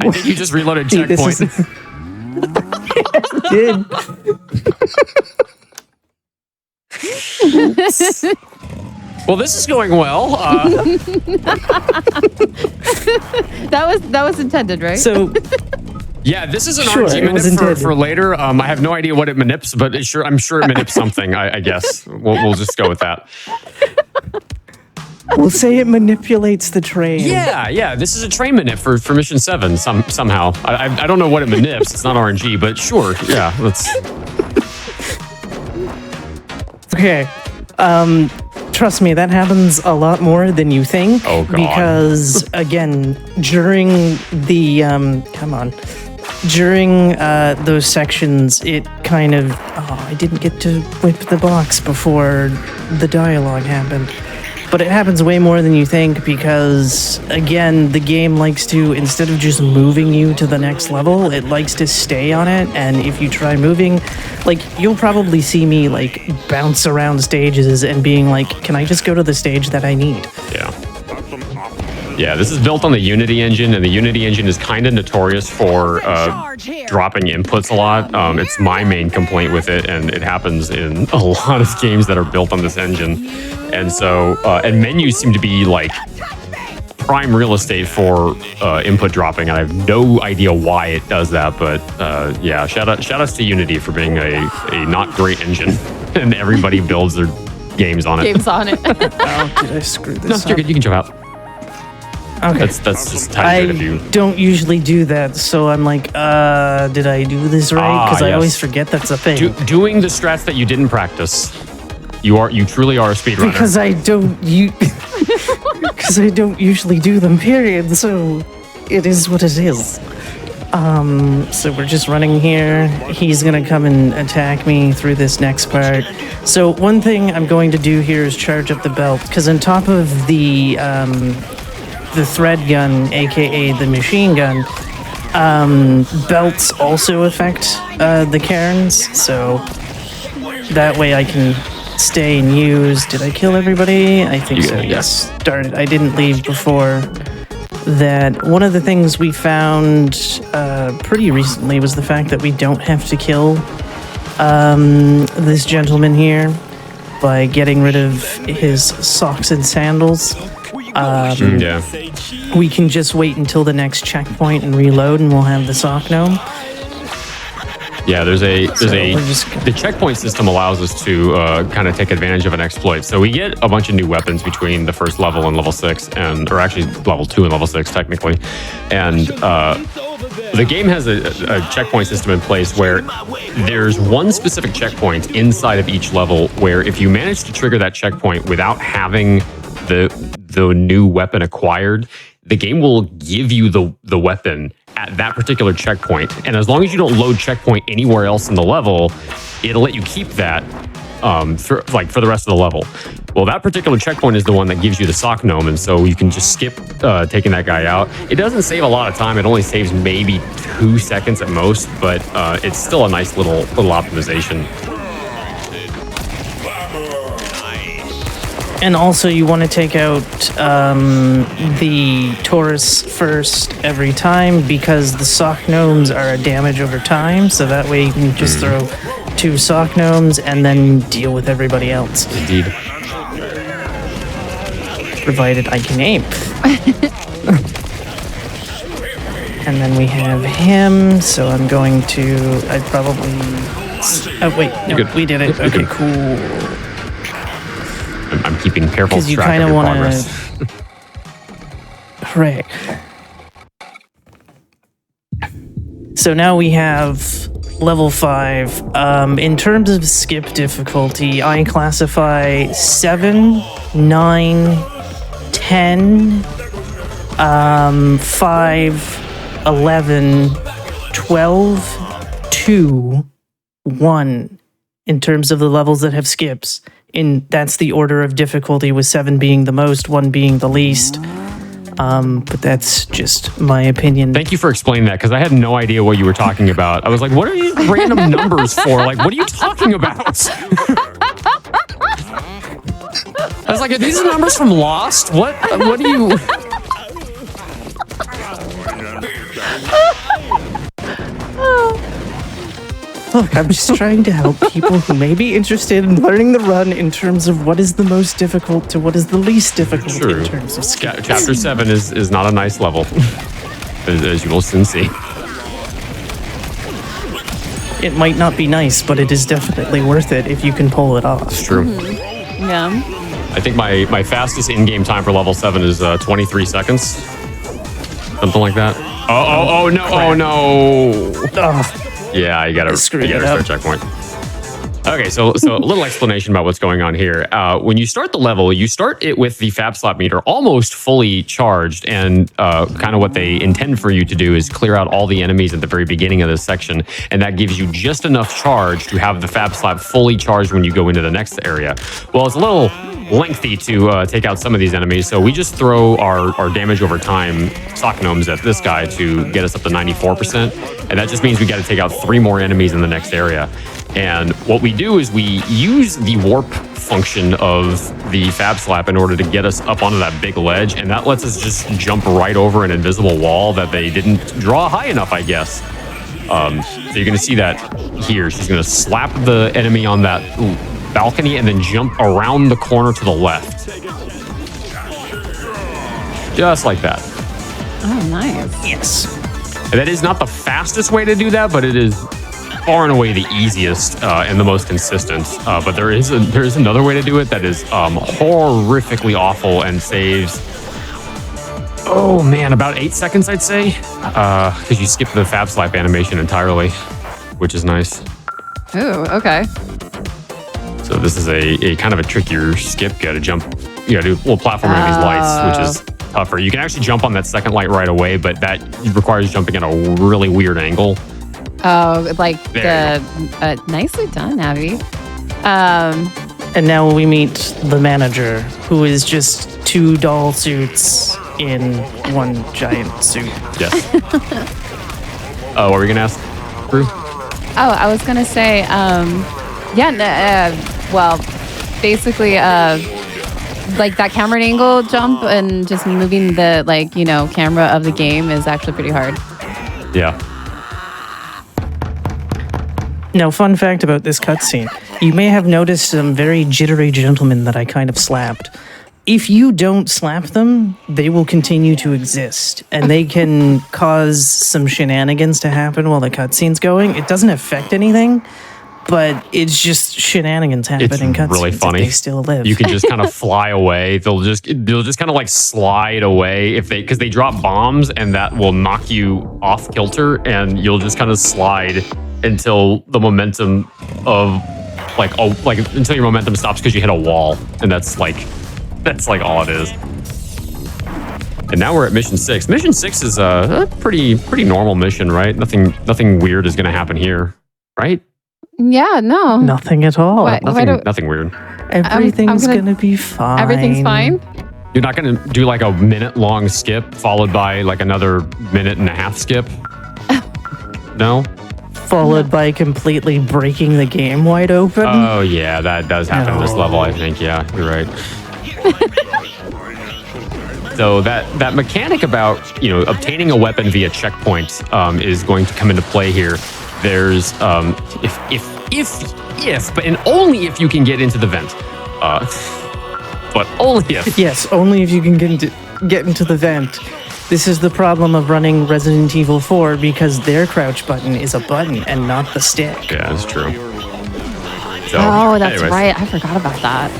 I think you just reloaded checkpoint. Did. Well, this is going well. That was intended, right? So Yeah, this is an Sure, RNG it was manip intended. for later. I have no idea what it manips, but I'm sure it manips something. I guess we'll just go with that. we'll say it manipulates the train. Yeah. This is a train manip for mission 7. Somehow I don't know what it manips. It's not RNG, but sure. Yeah, let's. Okay. Trust me, that happens a lot more than you think. Oh, God. Because again, during the during those sections, it kind of I didn't get to whip the box before the dialogue happened. But it happens way more than you think because, again, the game likes to, instead of just moving you to the next level, it likes to stay on it. And if you try moving, like, you'll probably see me, like, bounce around stages and being like, can I just go to the stage that I need? Yeah, this is built on the Unity engine, and the Unity engine is kind of notorious for dropping inputs a lot. It's my main complaint with it, and it happens in a lot of games that are built on this engine. And so, and menus seem to be like prime real estate for input dropping, and I have no idea why it does that. But yeah, shout outs to Unity for being a not great engine, and everybody builds their games on it. Oh, Did I screw this No, up? you're good. You can jump out. Okay. That's just how good of you. don't usually do that, so I'm like, did I do this right? Because I yes. always forget that's a thing. Doing the strats that you didn't practice. You truly are a speedrunner. Because I don't usually do them, period. So it is what it is. So we're just running here. He's gonna come and attack me through this next part. So one thing I'm going to do here is charge up the belt, because on top of the thread gun, aka the machine gun, belts also affect the cairns. So that way I can stay and use. Did I kill everybody? I think so. Yes. Started. I didn't leave before that. One of the things we found pretty recently was the fact that we don't have to kill this gentleman here by getting rid of his socks and sandals. Yeah. We can just wait until the next checkpoint and reload, and we'll have the sock gnome. Yeah, we're just gonna- the checkpoint system allows us to kind of take advantage of an exploit. So we get a bunch of new weapons between the first level and level 6, or actually level 2 and level 6 technically. And the game has a checkpoint system in place where there's one specific checkpoint inside of each level where if you manage to trigger that checkpoint without having the new weapon acquired, the game will give you the weapon at that particular checkpoint. And as long as you don't load checkpoint anywhere else in the level, it'll let you keep that for the rest of the level. Well, that particular checkpoint is the one that gives you the sock gnome, and so you can just skip taking that guy out. It doesn't save a lot of time. It only saves maybe 2 seconds at most, but it's still a nice little optimization. And also, you want to take out the Taurus first every time, because the sock gnomes are a damage over time. So that way you can just throw 2 sock gnomes and then deal with everybody else. Indeed. Provided I can aim. And then we have him. So I'm going to. I'd probably. Oh wait, no, You're good. we did it. You're Okay, good. cool. I'm keeping careful Because you track kind of of your want progress. to. Right. So now we have level 5. In terms of skip difficulty, I classify 7, 9, 10, 5, 11, 12, 2, 1 in terms of the levels that have skips. That's the order of difficulty, with 7 being the most, 1 being the least. But that's just my opinion. Thank you for explaining that, because I had no idea what you were talking about. I was like, what are these random numbers for? Like, what are you talking about? I was like, are these numbers from Lost? What do you... Look, I'm just trying to help people who may be interested in learning the run in terms of what is the most difficult to what is the least difficult in terms of skills. Chapter 7 is not a nice level, as you will soon see. It might not be nice, but it is definitely worth it if you can pull it off. It's true. Yeah. I think my fastest in-game time for level 7 is 23 seconds. Something like that. Oh no, oh no. Ugh. Yeah, you gotta Screwed it restart up. checkpoint. Okay, so a little explanation about what's going on here. When you start the level, you start it with the Fab Slap meter almost fully charged, and kind of what they intend for you to do is clear out all the enemies at the very beginning of this section, and that gives you just enough charge to have the Fab Slap fully charged when you go into the next area. Well, it's a little lengthy to take out some of these enemies, so we just throw our damage over time sock gnomes at this guy to get us up to 94%, and that just means we got to take out 3 more enemies in the next area. And what we do is we use the warp function of the Fab Slap in order to get us up onto that big ledge, and that lets us just jump right over an invisible wall that they didn't draw high enough, I guess. So you're going to see that here. She's going to slap the enemy on that balcony and then jump around the corner to the left. Just like that. Oh, nice. Yes. And that is not the fastest way to do that, but it is far and away the easiest and the most consistent. But there is another way to do it that is horrifically awful and saves, oh man, about 8 seconds, I'd say, because you skip the Fab Slap animation entirely, which is nice. Ooh, okay. So this is a kind of a trickier skip. You got to jump, you got to do a little platforming of these lights, which is tougher. You can actually jump on that second light right away, but that requires jumping at a really weird angle. Oh, like nicely done, Abby. And now we meet the manager, who is just 2 doll suits in 1 giant suit. Yes. What were you gonna ask, Drew? Oh, I was gonna say, well, basically, like that camera angle jump and just moving the camera of the game is actually pretty hard. Yeah. Now, fun fact about this cutscene. You may have noticed some very jittery gentlemen that I kind of slapped. If you don't slap them, they will continue to exist, and they can cause some shenanigans to happen while the cutscene's going. It doesn't affect anything, but it's just shenanigans happen in cutscenes. Really funny. If they still live. You can just kind of fly away. They'll just kind of like slide away because they drop bombs, and that will knock you off kilter, and you'll just kind of slide until the momentum of until your momentum stops because you hit a wall, and that's like all it is. And now we're at mission 6. Mission 6 is a pretty normal mission, right? Nothing weird is going to happen here, right? Yeah, no. Nothing at all. Nothing weird. Everything's gonna be fine. Everything's fine? You're not going to do like a minute-long skip followed by like another 1.5-minute skip? No? Followed by completely breaking the game wide open. Oh yeah, that does happen in this level, I think. Yeah, you're right. So that mechanic about obtaining a weapon via checkpoint is going to come into play here. There's if but and only if you can get into the vent. But only if. Yes, only if you can get into the vent. This is the problem of running Resident Evil 4 because their crouch button is a button and not the stick. Yeah, that's true. So, that's right. I forgot about that.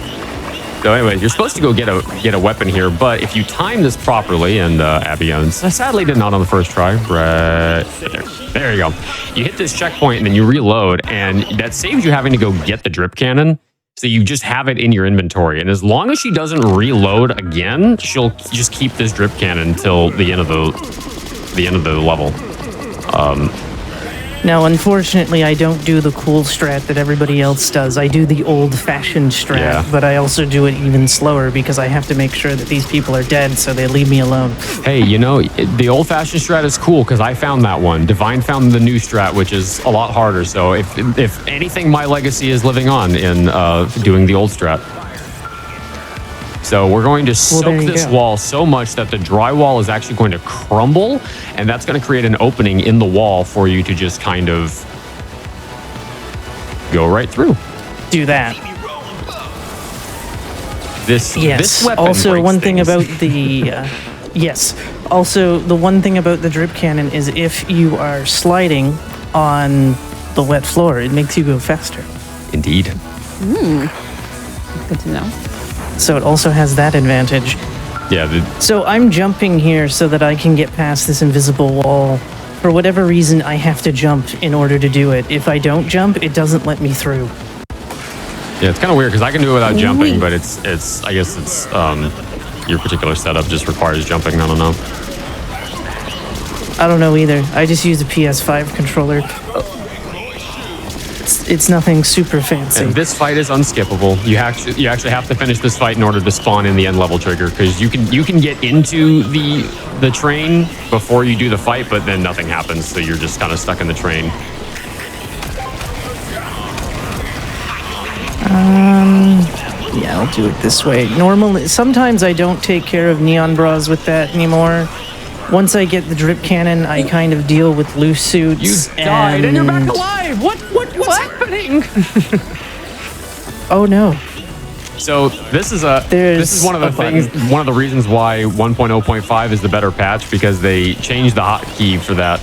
So anyways, you're supposed to go get a weapon here, but if you time this properly, and Abby sadly did not on the first try, right there you go. You hit this checkpoint and then you reload, and that saves you having to go get the drip cannon. So you just have it in your inventory, and as long as she doesn't reload again, she'll just keep this drip cannon until the end of the level. Now, unfortunately, I don't do the cool strat that everybody else does. I do the old-fashioned strat, but I also do it even slower because I have to make sure that these people are dead so they leave me alone. Hey, the old-fashioned strat is cool because I found that one. Divine found the new strat, which is a lot harder. So if anything, my legacy is living on in doing the old strat. So we're going to soak this wall so much that the drywall is actually going to crumble, and that's going to create an opening in the wall for you to just kind of go right through. Do that. This weapon also, breaks one thing things. about the Also, the one thing about the drip cannon is if you are sliding on the wet floor, it makes you go faster. Indeed. Good to know. So it also has that advantage. Yeah. So I'm jumping here so that I can get past this invisible wall. For whatever reason, I have to jump in order to do it. If I don't jump, it doesn't let me through. Yeah, it's kind of weird because I can do it without jumping, but it's I guess it's your particular setup just requires jumping. I don't know. I don't know either. I just use a PS5 controller. It's nothing super fancy. And this fight is unskippable. You actually have to finish this fight in order to spawn in the end level trigger because you can get into the train before you do the fight, but then nothing happens, so you're just kind of stuck in the train. Yeah, I'll do it this way. Normally, sometimes I don't take care of neon bras with that anymore. Once I get the drip cannon, I kind of deal with loose suits. You died and you're back alive. What's happening? Oh no. So this is one of the things, one of the reasons why 1.0.5 is the better patch, because they changed the hotkey for that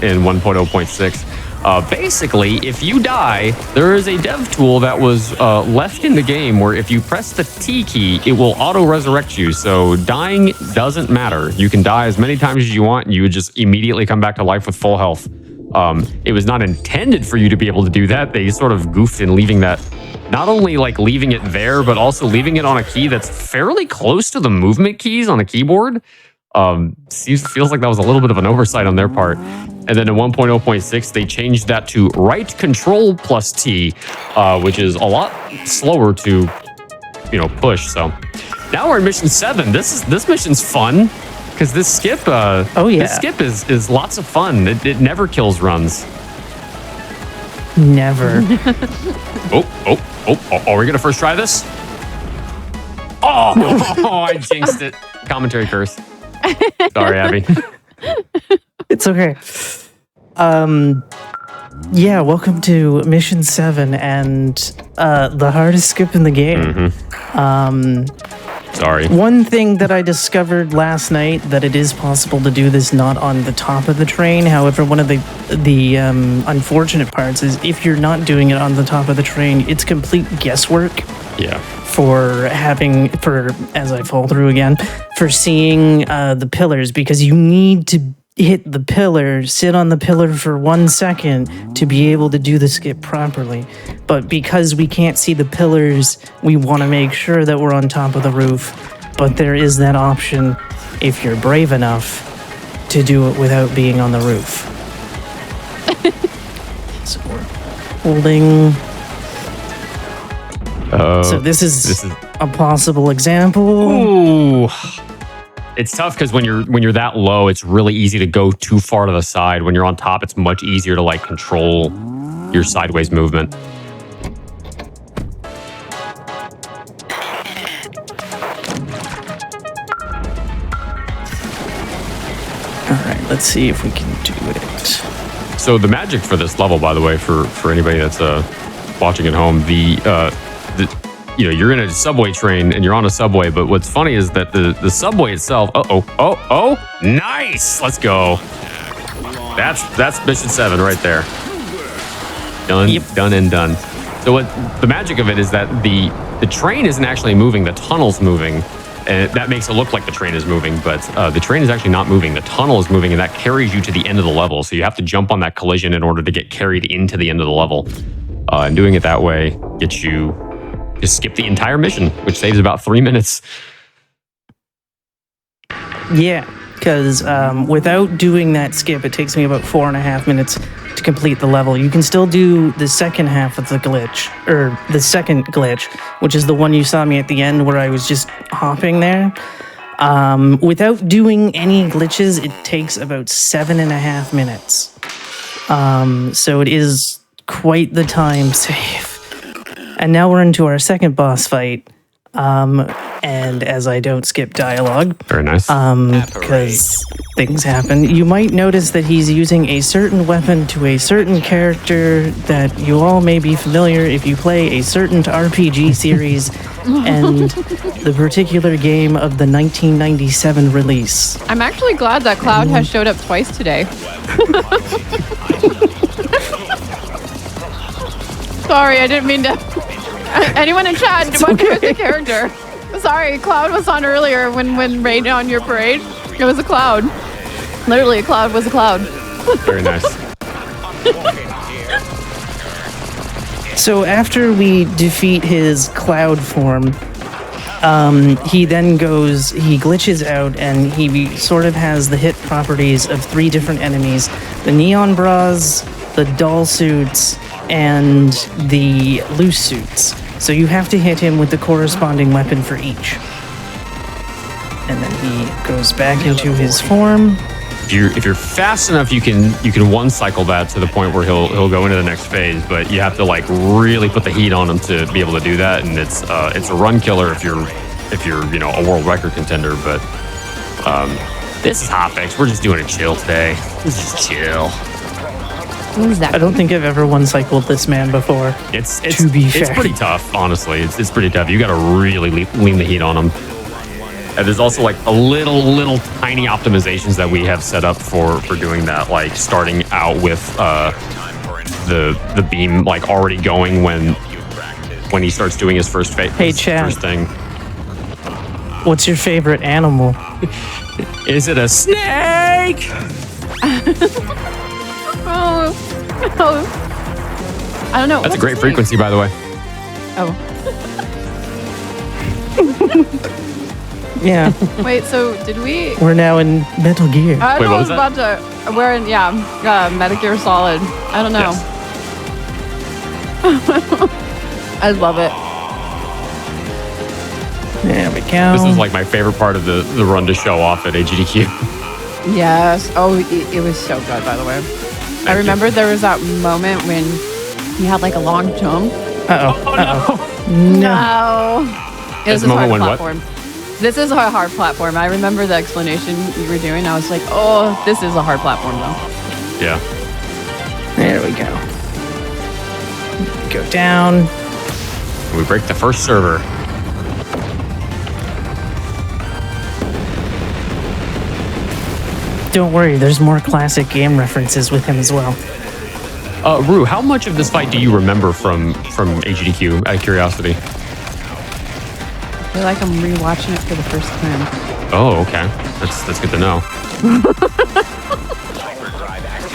in 1.0.6. Basically, if you die, there is a dev tool that was left in the game where if you press the T key, it will auto-resurrect you. So dying doesn't matter. You can die as many times as you want, and you would just immediately come back to life with full health. It was not intended for you to be able to do that. They sort of goofed in leaving that, not only like leaving it there, but also leaving it on a key that's fairly close to the movement keys on a keyboard. Feels like that was a little bit of an oversight on their part. And then in 1.0.6, they changed that to right control plus T, which is a lot slower to, push. So now we're in mission 7. This mission's fun because this skip, this skip is lots of fun. It never kills runs. Never. Are we gonna first try this? Oh, I jinxed it. Commentary curse. Sorry, Abby. It's okay. Yeah, welcome to Mission 7 and the hardest skip in the game. Sorry. One thing that I discovered last night, that it is possible to do this not on the top of the train. However, one of the unfortunate parts is if you're not doing it on the top of the train, it's complete guesswork. Yeah. As I fall through again, for seeing the pillars, because you need to hit the pillar, sit on the pillar for 1 second to be able to do the skip properly. But because we can't see the pillars, we want to make sure that we're on top of the roof. But there is that option if you're brave enough to do it without being on the roof. So we're holding. So this is a possible example. Ooh. It's tough because when you're that low, it's really easy to go too far to the side. When you're on top, it's much easier to control your sideways movement. All right, let's see if we can do it. So the magic for this level, by the way, for anybody that's watching at home, you're in a subway train and you're on a subway, but what's funny is that the subway itself, nice, let's go. That's mission 7 right there. Done and done. So what the magic of it is that the train isn't actually moving, the tunnel's moving, and that makes it look like the train is moving, but the train is actually not moving, the tunnel is moving, and that carries you to the end of the level, so you have to jump on that collision in order to get carried into the end of the level. And doing it that way gets you to skip the entire mission, which saves about 3 minutes. Yeah, because without doing that skip, it takes me about 4.5 minutes to complete the level. You can still do the second half of the glitch, or the second glitch, which is the one you saw me at the end where I was just hopping there. Without doing any glitches, it takes about 7.5 minutes. So it is quite the time save. And now we're into our second boss fight. And as I don't skip dialogue, Very nice. because things happen, you might notice that he's using a certain weapon to a certain character that you all may be familiar if you play a certain RPG series and the particular game of the 1997 release. I'm actually glad that Cloud has showed up twice today. Sorry, I didn't mean to. Anyone in chat, what is the character? Sorry, Cloud was on earlier when rained on your parade. It was a cloud. Literally, a cloud was a cloud. Very nice. So after we defeat his cloud form, he then he glitches out and he sort of has the hit properties of 3 different enemies: the neon bras, the doll suits, and the loose suits. So you have to hit him with the corresponding weapon for each. And then he goes back into his form. If you're fast enough, you can one cycle that to the point where he'll go into the next phase. But you have to like really put the heat on him to be able to do that. And it's a run killer if you're a world record contender. But this is Hotfix. We're just doing a chill today. This is just chill. I don't think I've ever one-cycled this man before. It's fair. pretty tough, honestly. It's pretty tough. You got to really lean the heat on him. And there's also like a little tiny optimizations that we have set up for doing that, like starting out with the beam like already going when he starts doing his first phase. Hey, Chad. First thing. What's your favorite animal? Is it a snake? Oh, no. I don't know. That's a great frequency, by the way. Oh. Yeah, Wait, so did we? we're now in Metal Gear. I Wait, don't know, what was I was about to. We're in, Metal Gear Solid. I don't know. Yes. I love it. There we go. This is like my favorite part of the run to show off at AGDQ. Yes. Oh, it was so good, by the way. I remember there was that moment when you had like a long jump. Uh-oh. No. It was This a hard moment when what? platform. This is a hard platform. I remember the explanation you were doing. I was like, oh, this is a hard platform, though. Yeah. There we go. Go down. And we break the first server. Don't worry, there's more classic game references with him as well. Rue, how much of this fight do you remember from AGDQ, out of curiosity? I feel like I'm rewatching it for the first time. Oh, okay. That's good to know.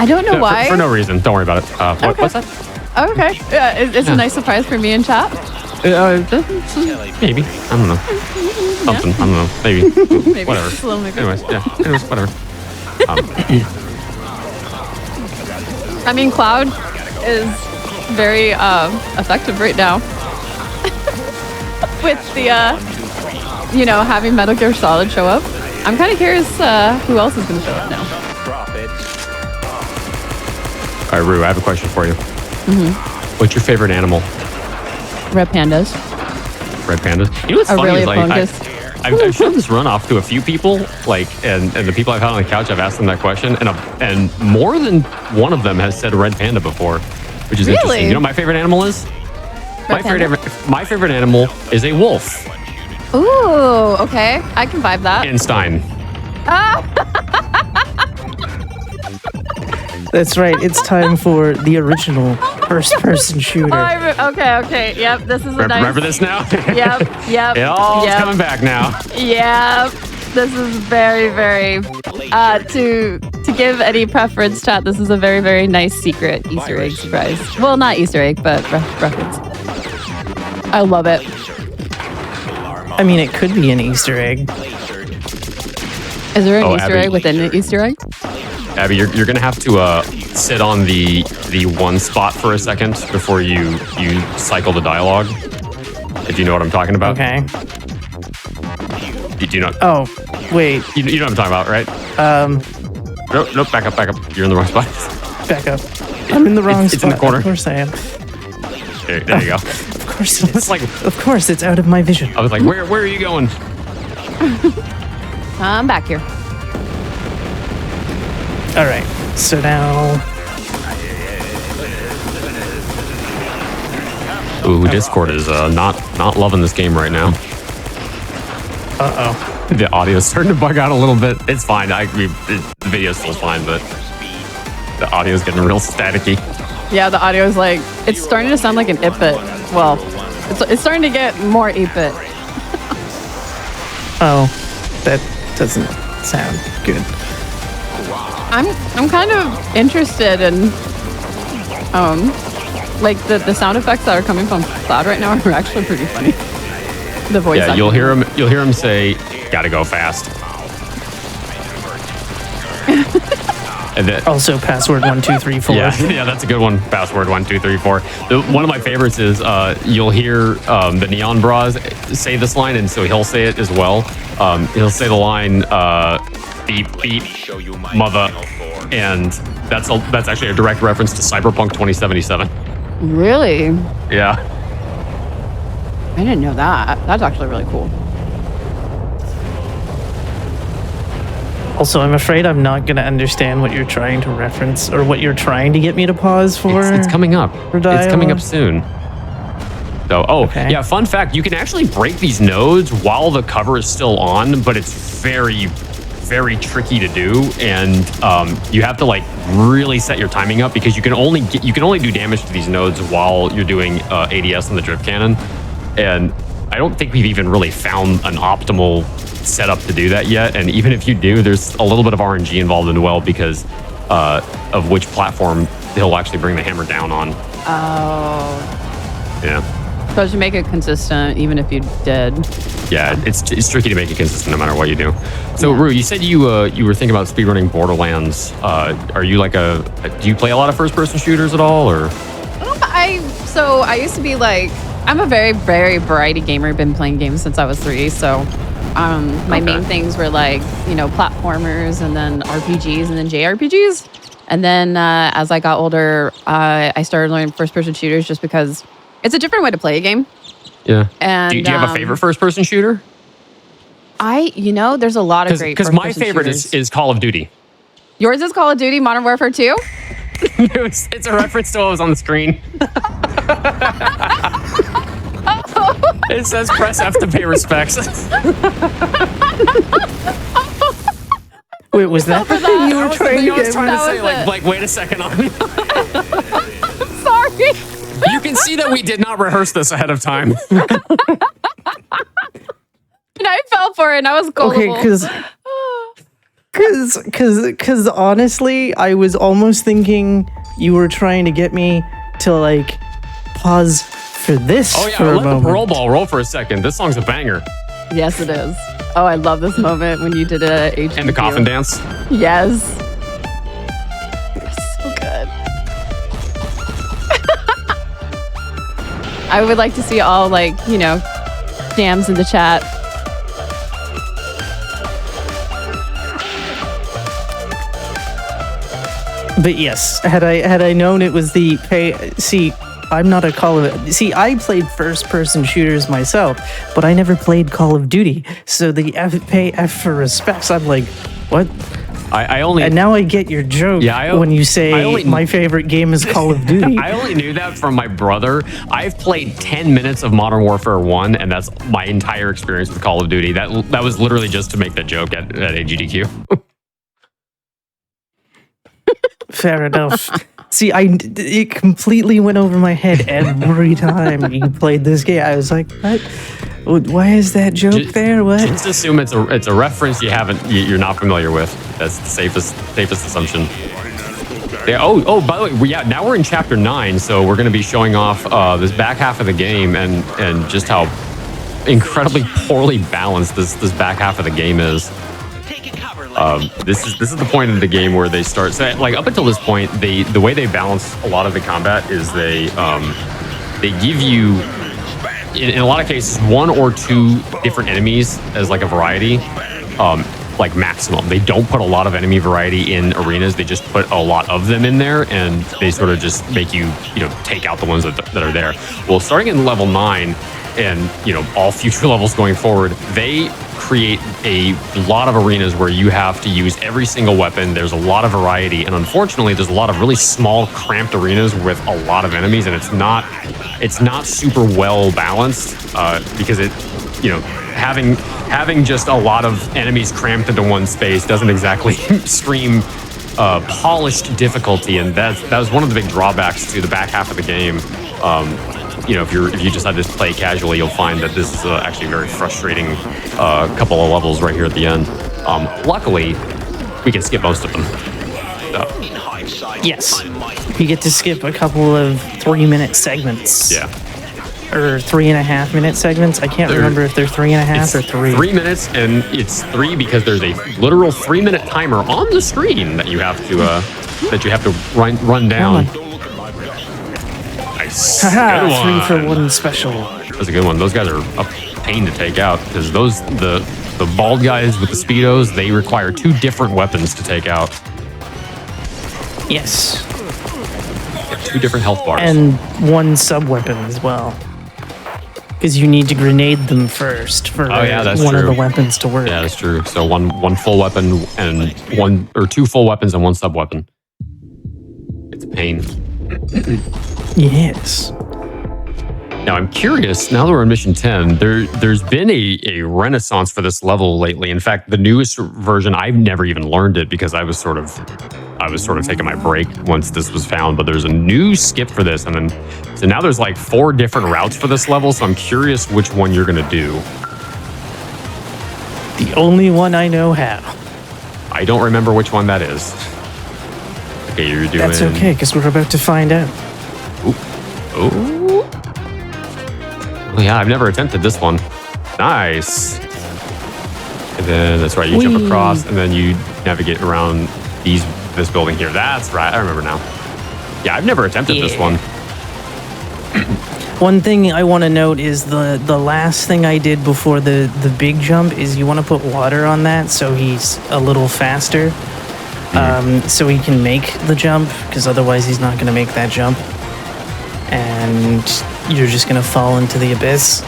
I don't know why. For no reason. Don't worry about it. Okay. What's that? Oh, okay. Yeah, it's a nice surprise for me in chat. Maybe. I don't know. Something. I don't know. Maybe. Maybe Whatever. just a little maybe. Anyways, whatever. I mean, Cloud is very effective right now. With the, having Metal Gear Solid show up. I'm kind of curious who else is going to show up now. All right, Rue, I have a question for you. Mm-hmm. What's your favorite animal? Red pandas. Red pandas? You know what's funny Aurelia is like, fungus. I've shown this run off to a few people, like, and the people I've had on the couch, I've asked them that question, and more than one of them has said red panda before, which is interesting. You know what my favorite animal is? My favorite animal is a wolf. Ooh, okay. I can vibe that. And Stein. That's right, it's time for the original first-person shooter. Okay. Yep, this is a nice... Remember this now? Yep. It all's coming back now. Yep. This is very, very... to give any preference, chat, this is a very, very nice secret Easter egg surprise. Well, not Easter egg, but reference. I love it. I mean, it could be an Easter egg. Is there an Easter Abby. egg within an Easter egg? Abby, you're going to have to sit on the one spot for a second before you cycle the dialogue. If you know what I'm talking about. Okay. You do not. Oh, wait. You know what I'm talking about, right? Nope. Back up. You're in the wrong spot. Back up. I'm in the wrong spot. It's in the corner. Of course I am. There you go. Of course it is. It's like, of course, it's out of my vision. I was like, where are you going? I'm back here. All right. So now. Ooh, Discord is not loving this game right now. Uh-oh. The audio's starting to bug out a little bit. It's fine. The video's still fine, but the audio's getting real staticky. Yeah, the audio is like, it's starting to sound like an 8-bit. Well, it's starting to get more 8-bit. Oh, that doesn't sound good. I'm kind of interested in like the sound effects that are coming from Cloud right now are actually pretty funny. The voice. Yeah, you'll hear him say, "Gotta go fast." And then, Also, password 1234. yeah, that's a good one. Password 1234. One of my favorites is you'll hear the Neon Bras say this line, and so he'll say it as well. He'll say the line, "Beep beep, mother," and that's actually a direct reference to Cyberpunk 2077. Really? Yeah. I didn't know that. That's actually really cool. Also, I'm afraid I'm not going to understand what you're trying to reference or what you're trying to get me to pause for. It's coming up. It's coming up soon. So, Okay. yeah, fun fact, you can actually break these nodes while the cover is still on, but it's very, very tricky to do. And you have to like really set your timing up because you can only do damage to these nodes while you're doing ADS and the drift cannon. And I don't think we've even really found an optimal setup to do that yet. And even if you do, there's a little bit of RNG involved as well because of which platform he'll actually bring the hammer down on. Oh. Yeah. So to make it consistent, even if you did. Yeah, it's tricky to make it consistent no matter what you do. So, Rue, you said you were thinking about speedrunning Borderlands. Are you do you play a lot of first-person shooters at all, or? I used to be like, I'm a very, very variety gamer. Been playing games since I was 3. So my main things were like, platformers and then RPGs and then JRPGs. And then as I got older, I started learning first-person shooters just because it's a different way to play a game. Yeah. And do you have a favorite first-person shooter? There's a lot of great. Because my favorite is Call of Duty. Yours is Call of Duty Modern Warfare 2? It's a reference to what was on the screen. It says press F to pay respects. Wait, was that the thing you were trying to get? I was trying to say, like, wait a second on me. Sorry. You can see that we did not rehearse this ahead of time. And I fell for it and I was gullible. Okay, because honestly, I was almost thinking you were trying to get me to like pause for this for a let moment. the parole ball roll for a second. This song's a banger. Yes, it is. Oh, I love this moment when you did a HQ. And the coffin dance. Yes. So good. I would like to see all jams in the chat. But yes, had I known it was the pay. See, I'm not a Call of. See, I played first-person shooters myself, but I never played Call of Duty. So the pay F for respects. I'm like, what? I only. And now I get your joke when you say my favorite game is Call of Duty. I only knew that from my brother. I've played 10 minutes of Modern Warfare 1, and that's my entire experience with Call of Duty. That was literally just to make that joke at AGDQ. Fair enough. See, it completely went over my head every time you played this game. I was like, what? Why is that joke there? What? Just assume it's a reference you're not familiar with. That's the safest assumption. Yeah, by the way, now we're in chapter 9, so we're going to be showing off this back half of the game and just how incredibly poorly balanced this back half of the game is. This is the point of the game where they start. So, like up until this point, the way they balance a lot of the combat is they give you in a lot of cases 1 or 2 different enemies as like a variety. Like maximum. They don't put a lot of enemy variety in arenas. They just put a lot of them in there, and they sort of just make you take out the ones that are there. Well, starting in level 9 and all future levels going forward, they create a lot of arenas where you have to use every single weapon. There's a lot of variety, and unfortunately there's a lot of really small cramped arenas with a lot of enemies, and it's not super well balanced because it having just a lot of enemies cramped into one space doesn't exactly scream polished difficulty, and that was one of the big drawbacks to the back half of the game. If you decide to play casually, you'll find that this is actually a very frustrating couple of levels right here at the end. Luckily, we can skip most of them. Yes, you get to skip a couple of 3-minute segments. Yeah. Or 3.5-minute segments. I can't remember if they're 3.5 or 3. 3 minutes, and it's 3 because there's a literal 3-minute timer on the screen that you have to run down. Nice. Haha, 3 for 1 special. That's a good one. Those guys are a pain to take out because the bald guys with the speedos, they require 2 different weapons to take out. Yes. 2 different health bars. And 1 sub-weapon as well. Because you need to grenade them first for one of the weapons to work. Yeah, that's true. So one full weapon and 1 or 2 full weapons and 1 sub-weapon. It's a pain. Yes. Now, I'm curious, now that we're in Mission 10, there's been a renaissance for this level lately. In fact, the newest version, I've never even learned it because I was sort of taking my break once this was found, but there's a new skip for this, and then so now there's like 4 different routes for this level, so I'm curious which one you're going to do. The only one I know how. I don't remember which one that is. Okay, you're doing... That's okay, because we're about to find out. Oh, yeah, I've never attempted this one. Nice. And then, that's right, you jump across, and then you navigate around this building here. That's right, I remember now. Yeah, I've never attempted this one. One thing I want to note is the last thing I did before the big jump is you want to put water on that so he's a little faster. So he can make the jump, because otherwise he's not going to make that jump. And you're just going to fall into the abyss.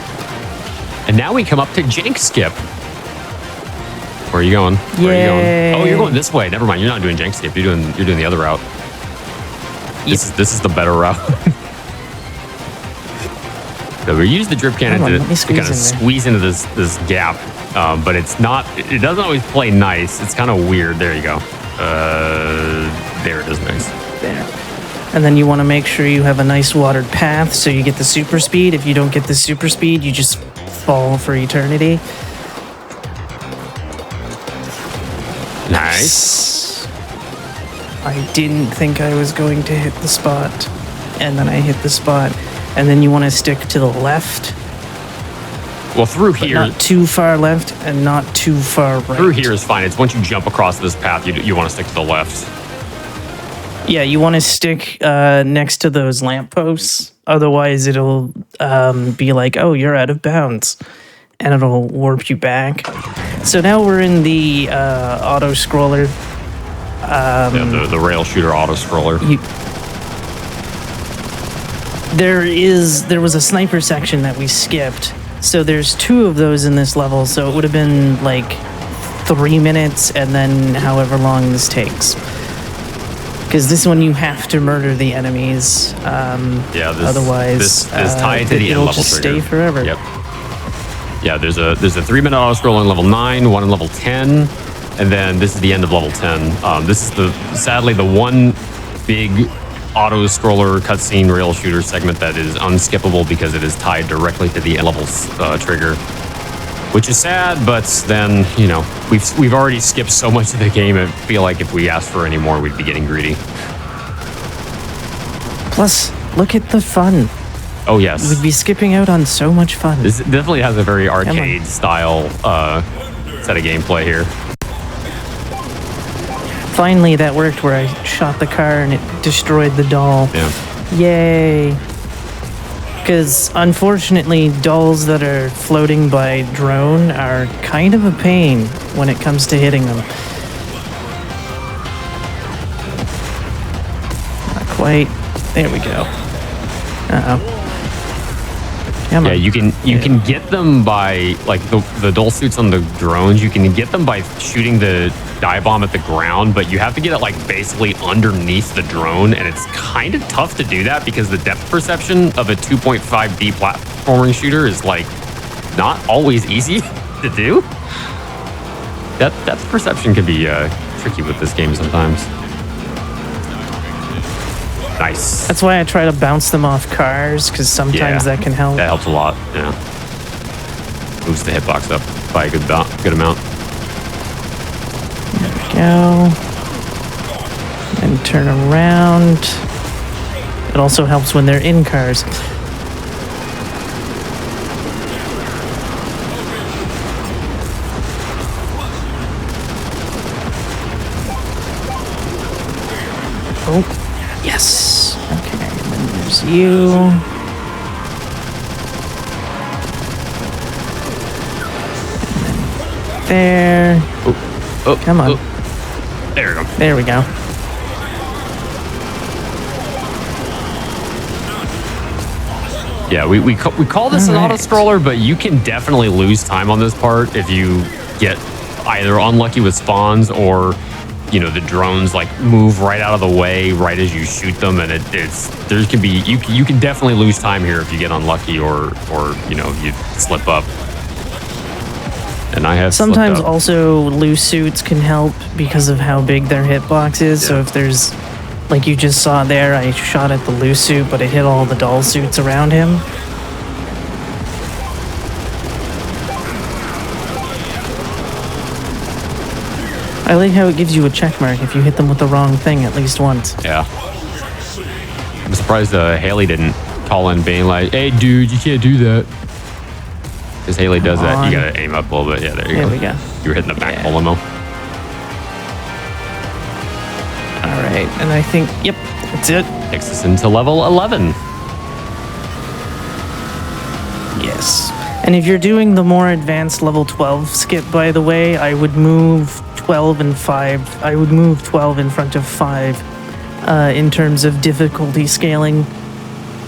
And now we come up to Jank Skip. Where are you going? Where are you going? Oh, you're going this way. Never mind. You're not doing Jank Skip. You're doing the other route. This is the better route. So we use the drip cannon to kind of squeeze into this gap, but it doesn't always play nice. It's kind of weird. There you go. There it is. Nice. There. And then you want to make sure you have a nice watered path so you get the super speed. If you don't get the super speed, you just fall for eternity. Nice. I didn't think I was going to hit the spot. And then I hit the spot. And then you want to stick to the left. Well, through here... Not too far left and not too far right. Through here is fine. It's once you jump across this path, you want to stick to the left. Yeah, you want to stick next to those lampposts. Otherwise, it'll be like, oh, you're out of bounds. And it'll warp you back. So now we're in the auto-scroller. The rail shooter auto-scroller. There was a sniper section that we skipped. So there's 2 of those in this level. So it would have been like 3 minutes and then however long this takes. Because this one you have to murder the enemies. Otherwise, this is tied to the end level just trigger. Stay forever. Yep. Yeah, there's a 3-minute auto scroll in level 9, 1 in level 10, and then this is the end of level 10. This is sadly the one big auto scroller cutscene rail shooter segment that is unskippable because it is tied directly to the end level's trigger, which is sad. But then we've already skipped so much of the game. I feel like if we asked for any more, we'd be getting greedy. Plus, look at the fun. Oh, yes. We'd be skipping out on so much fun. This definitely has a very arcade-style set of gameplay here. Finally, that worked where I shot the car and it destroyed the doll. Yeah. Yay. Because unfortunately, dolls that are floating by drone are kind of a pain when it comes to hitting them. Not quite. There we go. Uh-oh. Come Yeah, on. you can get them by like the dull suits on the drones. You can get them by shooting the dive bomb at the ground, but you have to get it like basically underneath the drone, and it's kind of tough to do that because the depth perception of a 2.5D platforming shooter is like not always easy to do. That depth perception can be tricky with this game sometimes. Nice. That's why I try to bounce them off cars, because sometimes that can help. That helps a lot. Yeah. Moves the hitbox up by a good amount. There we go. And turn around. It also helps when they're in cars. Oh, yes. Okay, and then there's you. And then there. Oh, Come on. oh. There we go. There we go. Yeah, we call this an auto scroller, but you can definitely lose time on this part if you get either unlucky with spawns or the drones like move right out of the way right as you shoot them, and you can definitely lose time here if you get unlucky or you slip up. And I have Sometimes slipped up. also loose suits can help because of how big their hitbox is. So if there's, like you just saw there, I shot at the loose suit, but it hit all the doll suits around him. I like how it gives you a check mark if you hit them with the wrong thing at least once. Yeah. I'm surprised Haley didn't call in being like, hey, dude, you can't do that. Because Haley does that. You got to aim up a little bit. Yeah, there you go. There we go. You were hitting the back of the limo. All right. And I think, yep, that's it. Takes us into level 11. Yes. And if you're doing the more advanced level 12 skip, by the way, I would move 12 and 5. I would move 12 in front of 5 in terms of difficulty scaling.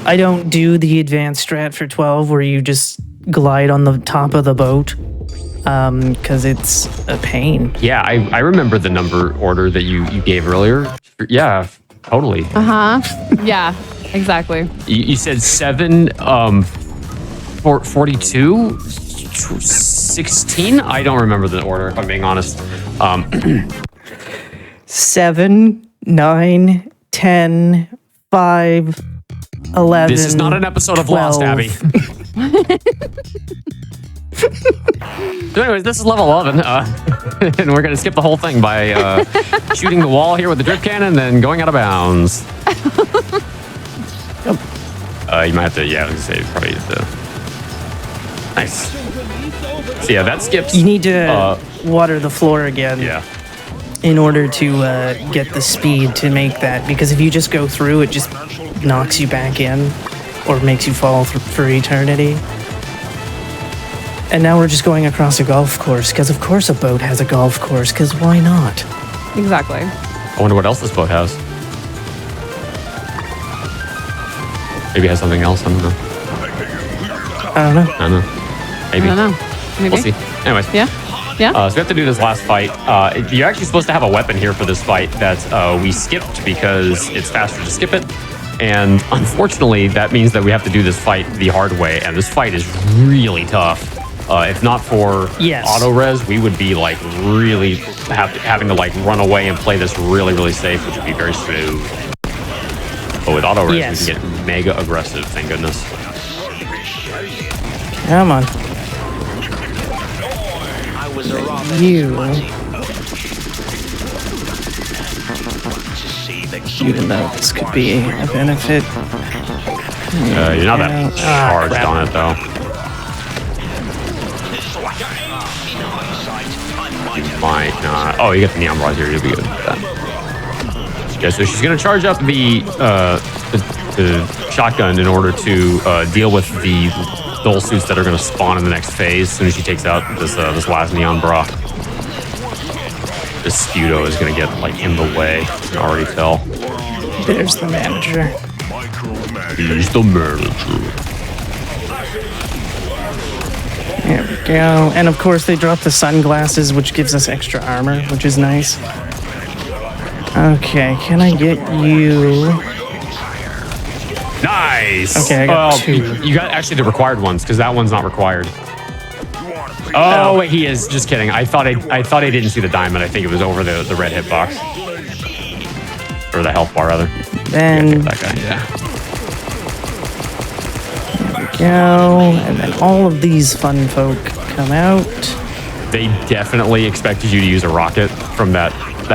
I don't do the advanced strat for 12 where you just glide on the top of the boat because it's a pain. Yeah, I remember the number order that you gave earlier. Yeah, totally. Yeah, exactly. You said 7, 42, 16? I don't remember the order, if I'm being honest. 7, 9, 10, 5, 11. This is not an episode of 12. Lost, Abby. So anyways, this is level 11, and we're going to skip the whole thing by shooting the wall here with the drip cannon and then going out of bounds. You might have to, I was going to say, probably have to. Nice. So yeah, that skips. You need to water the floor again. Yeah. In order to get the speed to make that, because if you just go through, it just knocks you back in or makes you fall for eternity. And now we're just going across a golf course, because of course a boat has a golf course, because why not? Exactly. I wonder what else this boat has. Maybe it has something else. I don't know. I don't know. I don't know. Maybe. I don't know. Maybe. We'll see. Anyways. Yeah. Yeah. So we have to do this last fight. You're actually supposed to have a weapon here for this fight that we skipped because it's faster to skip it. And unfortunately, that means that we have to do this fight the hard way. And this fight is really tough. If not for auto res, we would be like really having to like run away and play this really, really safe, which would be very smooth. But with auto res, we can get mega aggressive. Thank goodness. Come on. You. Even though this could be a benefit. You're not that charged on it though. You might not. Oh, you got the neon bars here. You'll be good with that. Yeah, so she's going to charge up the shotgun in order to deal with the dull suits that are going to spawn in the next phase as soon as she takes out this last neon bra. This Sputo is going to get like in the way. I can already tell. There's the manager. He's the manager. There we go. And of course, they dropped the sunglasses, which gives us extra armor, which is nice. Okay, can I get you? Nice. Okay, I got two. You got actually the required ones because that one's not required. Oh, wait, he is. Just kidding. I thought I didn't see the diamond. I think it was over the red hitbox. Or the health bar, rather. Then that guy. Yeah. there we go. And then all of these fun folk come out. They definitely expected you to use a rocket from that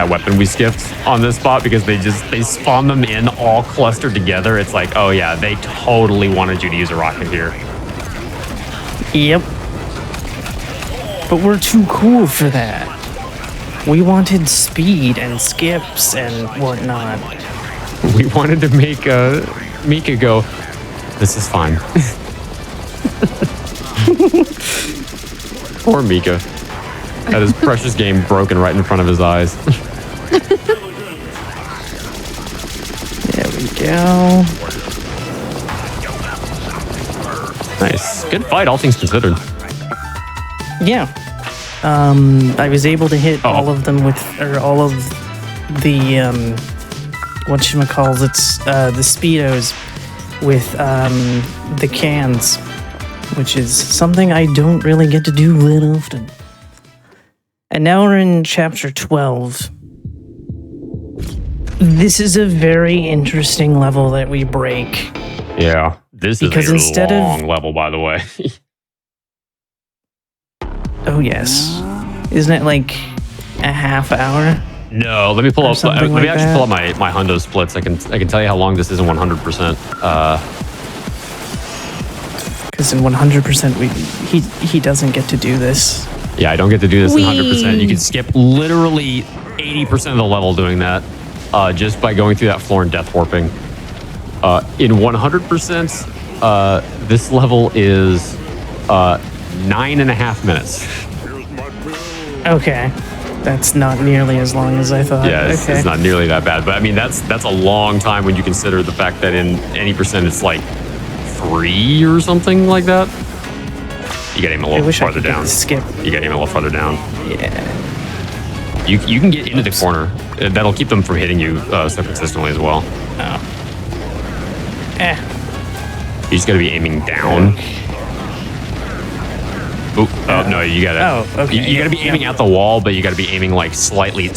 weapon we skipped on this spot because they spawn them in all clustered together. It's like, oh yeah, they totally wanted you to use a rocket here. Yep. But we're too cool for that. We wanted speed and skips and whatnot. We wanted to make Mika go, this is fine. Poor Mika. Had his precious game broken right in front of his eyes. There we go. Nice. Good fight, all things considered. Yeah. I was able to hit all of them with, or all of the, whatchamacallits, the Speedos with, the cans, which is something I don't really get to do that often. And now we're in chapter 12. This is a very interesting level that we break. Yeah. This Because is a instead long of- level, by the way. Oh, yes. Isn't it like a half hour? No, let me pull Or up. Let something me like actually that. pull up my hundo splits. I can tell you how long this is in 100%. Because in 100%, he doesnn't get to do this. Yeah, I don't get to do this in 100%. You Whee! can skip literally 80% of the level doing that just by going through that floor and death warping. In 100%, this level is 9.5 minutes. Okay. That's not nearly as long as I thought. Yeah, okay. it's not nearly that bad. But I mean, that's a long time when you consider the fact that in any percent it's like 3 or something like that. You got to aim a I little wish I farther could get down. the skip. You got to aim a little farther down. Yeah. You can get into the corner. That'll keep them from hitting you so consistently as well. Oh. Eh. You just got to be aiming down. Oh no, you got to. Oh, okay. You got to be aiming at the wall, but you got to be aiming like slightly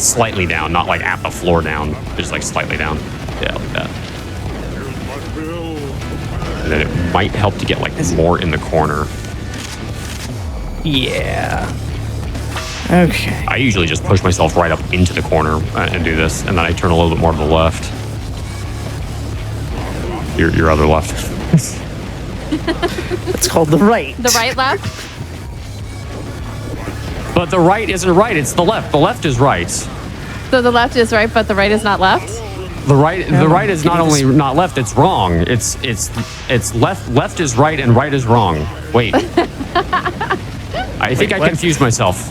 down, not like at the floor down. Just like slightly down. Yeah, like that. And then it might help to get like more in the corner. Yeah. Okay. I usually just push myself right up into the corner and do this, and then I turn a little bit more to the left. Your other left. It's called the right. The right, left? But the right isn't right, it's the left. The left is right. So the left is right, but the right is not left? The right is not only not left, it's wrong. It's left is right and right is wrong. Wait. I think I what? confused myself.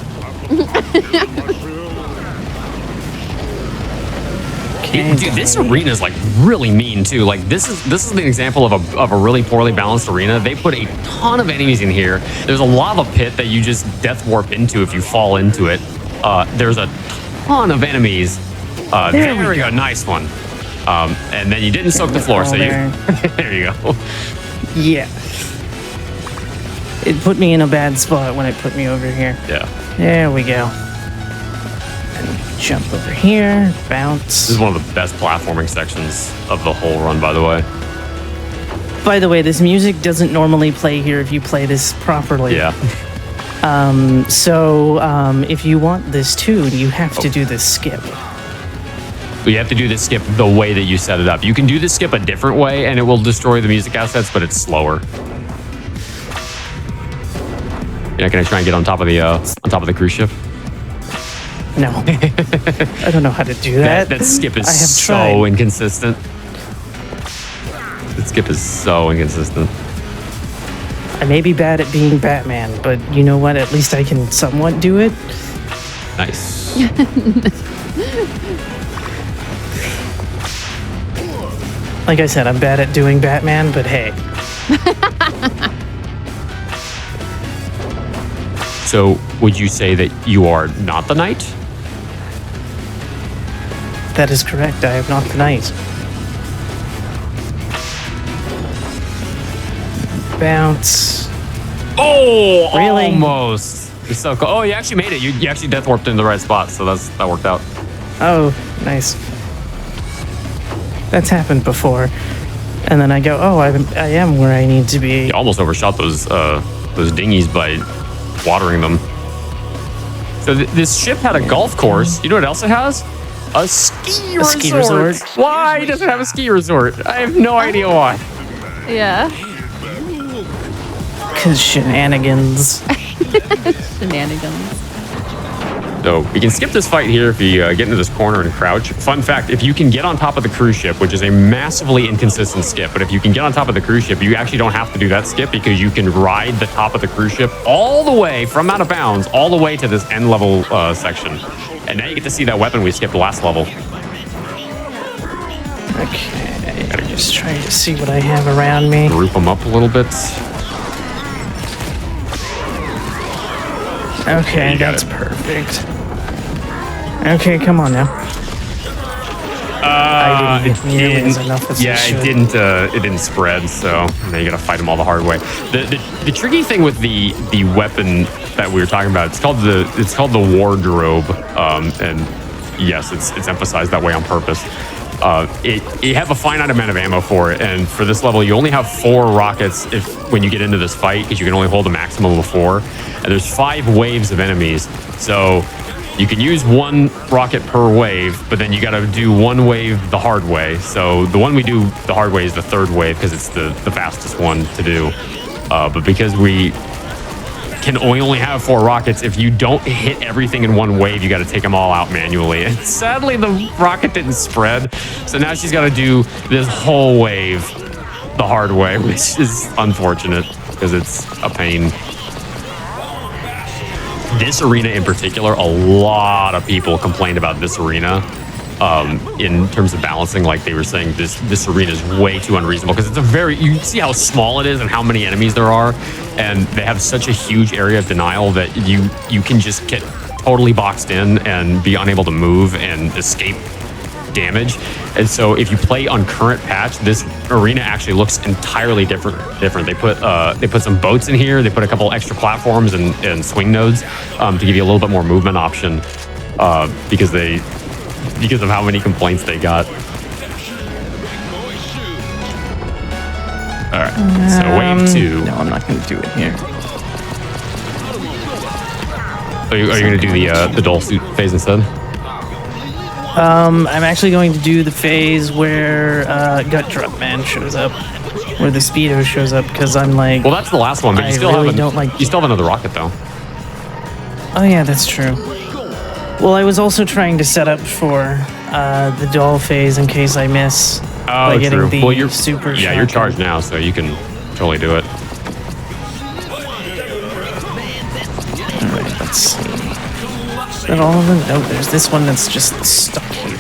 Okay, Dude, this arena is like really mean too. Like this is an example of a really poorly balanced arena. They put a ton of enemies in here. There's a lava pit that you just death warp into if you fall into it. There's a ton of enemies. There we go, nice one. And then you didn't soak the floor, so you there you go. Yeah. It put me in a bad spot when it put me over here. Yeah. There we go. And jump over here, bounce. This is one of the best platforming sections of the whole run, by the way. By the way, this music doesn't normally play here if you play this properly. Yeah. So if you want this tune, you have to do this skip. But you have to do this skip the way that you set it up. You can do this skip a different way, and it will destroy the music assets, but it's slower. Yeah, can I try and get on top of the cruise ship? No. I don't know how to do that. That skip is I have so tried. inconsistent. That skip is so inconsistent. I may be bad at being Batman, but you know what? At least I can somewhat do it. Nice. Like I said, I'm bad at doing Batman, but hey. So, would you say that you are not the knight? That is correct. I am not the knight. Bounce. Oh, Really? almost. You're so cool. Oh, you actually made it. You actually death warped in the right spot, so that worked out. Oh, nice. That's happened before. And then I go, oh, I am where I need to be. You almost overshot those dinghies by watering them. So this ship had a golf course. You know what else it has? A ski resort. ski resort? Why does it have a ski resort? I have no idea why. Yeah. Because shenanigans. Shenanigans. So we can skip this fight here if you get into this corner and crouch. Fun fact, if you can get on top of the cruise ship, which is a massively inconsistent skip, but if you can get on top of the cruise ship, you actually don't have to do that skip because you can ride the top of the cruise ship all the way from out of bounds, all the way to this end level section. And now you get to see that weapon we skipped last level. Okay, I'm just trying to see what I have around me. Group them up a little bit. Okay, you got that's it. perfect. Okay, come on now. I didn't get nearly as enough as I should. It didn't spread, so now you gotta fight them all the hard way. The tricky thing with the weapon that we were talking about, it's called the wardrobe, and yes, it's emphasized that way on purpose. You have a finite amount of ammo for it, and for this level, you only have 4 rockets when you get into this fight, because you can only hold a maximum of 4. And there's 5 waves of enemies, so you can use 1 rocket per wave, but then you got to do 1 wave the hard way. So the one we do the hard way is the 3rd wave because it's the fastest one to do. But because we only have 4 rockets, if you don't hit everything in 1 wave, you got to take them all out manually. And sadly, the rocket didn't spread, so now she's got to do this whole wave the hard way, which is unfortunate because it's a pain. This arena in particular, a lot of people complained about this arena in terms of balancing. Like they were saying, this arena is way too unreasonable because you see how small it is and how many enemies there are, and they have such a huge area of denial that you can just get totally boxed in and be unable to move and escape damage. And so if you play on current patch, this arena actually looks entirely different. They put some boats in here. They put a couple extra platforms and swing nodes to give you a little bit more movement option because of how many complaints they got. All right, so wave 2. No, I'm not going to do it here. Are you going to do the dull suit phase instead? I'm actually going to do the phase where Gut Drop Man shows up, where the Speedo shows up, because I'm like... Well, that's the last one, but you still you still have another rocket, though. Oh, yeah, that's true. Well, I was also trying to set up for the doll phase in case I miss by getting true. the Well, you're super you're shotgun. charged now, so you can totally do it. All right, let's see. Is that all of them? No, there's this one that's just stuck here.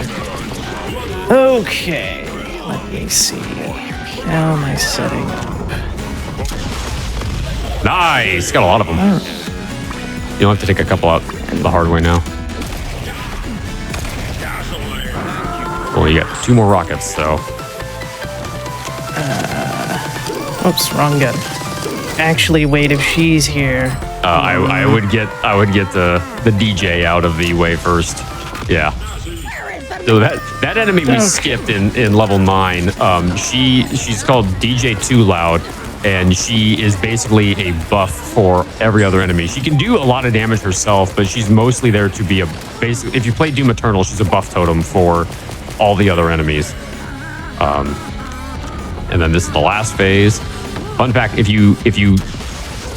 Okay, let me see. How am I setting up? Nice! Got a lot of them. All right. You'll have to take a couple out the hard way now. Well, you got 2 more rockets, so... Oops, wrong gun. Actually, wait, if she's here... I would get the DJ out of the way first. Yeah. So that enemy we skipped in level 9, she's called DJ Too Loud, and she is basically a buff for every other enemy. She can do a lot of damage herself, but she's mostly there to be if you play Doom Eternal, she's a buff totem for all the other enemies. And then this is the last phase. Fun fact, if you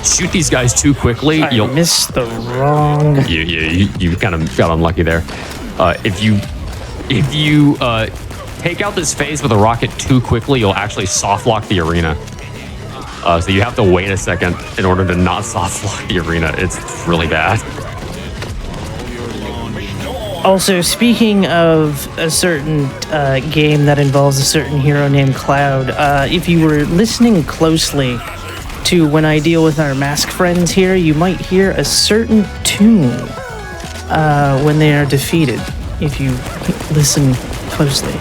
shoot these guys too quickly, I you'll missed the wrong. you kind of got unlucky there. If you take out this phase with a rocket too quickly, you'll actually soft lock the arena. So you have to wait a second in order to not soft lock the arena. It's really bad. Also, speaking of a certain game that involves a certain hero named Cloud, if you were listening closely to when I deal with our mask friends here, you might hear a certain tune when they are defeated, if you listen closely.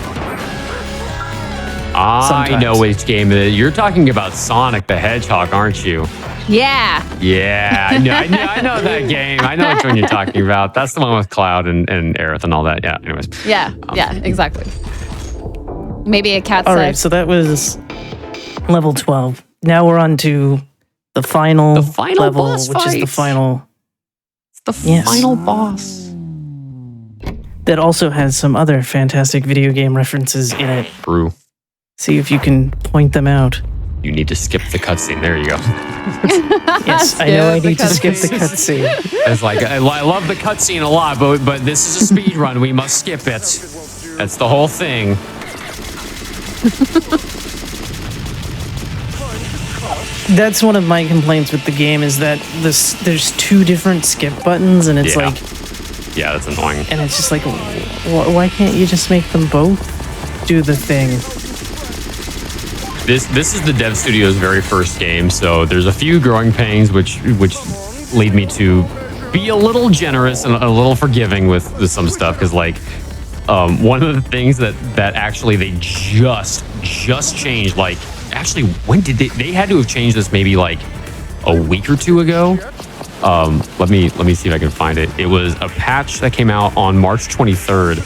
I know which game it is. You're talking about Sonic the Hedgehog, aren't you? Yeah. Yeah, I know that game. I know which one you're talking about. That's the one with Cloud and Aerith and all that. Yeah, anyways. Yeah, exactly. Maybe a cat All right, so that was level 12. Now we're on to the final level, boss which is the fight. final. The final boss. That also has some other fantastic video game references in it. True. See if you can point them out. You need to skip the cutscene. There you go. Yes, I know I need to skip the cutscene. It's like I love the cutscene a lot, but this is a speed run. We must skip it. That's the whole thing. That's one of my complaints with the game is that there's two different skip buttons, and it's like, yeah, that's annoying. and it's just like, why can't you just make them both do the thing? This is the dev studio's very first game, so there's a few growing pains which lead me to be a little generous and a little forgiving with some stuff, because like one of the things that actually they just changed, like actually when did they had to have changed this maybe like a week or two ago. Let me see if I can find it. It was a patch that came out on March 23rd.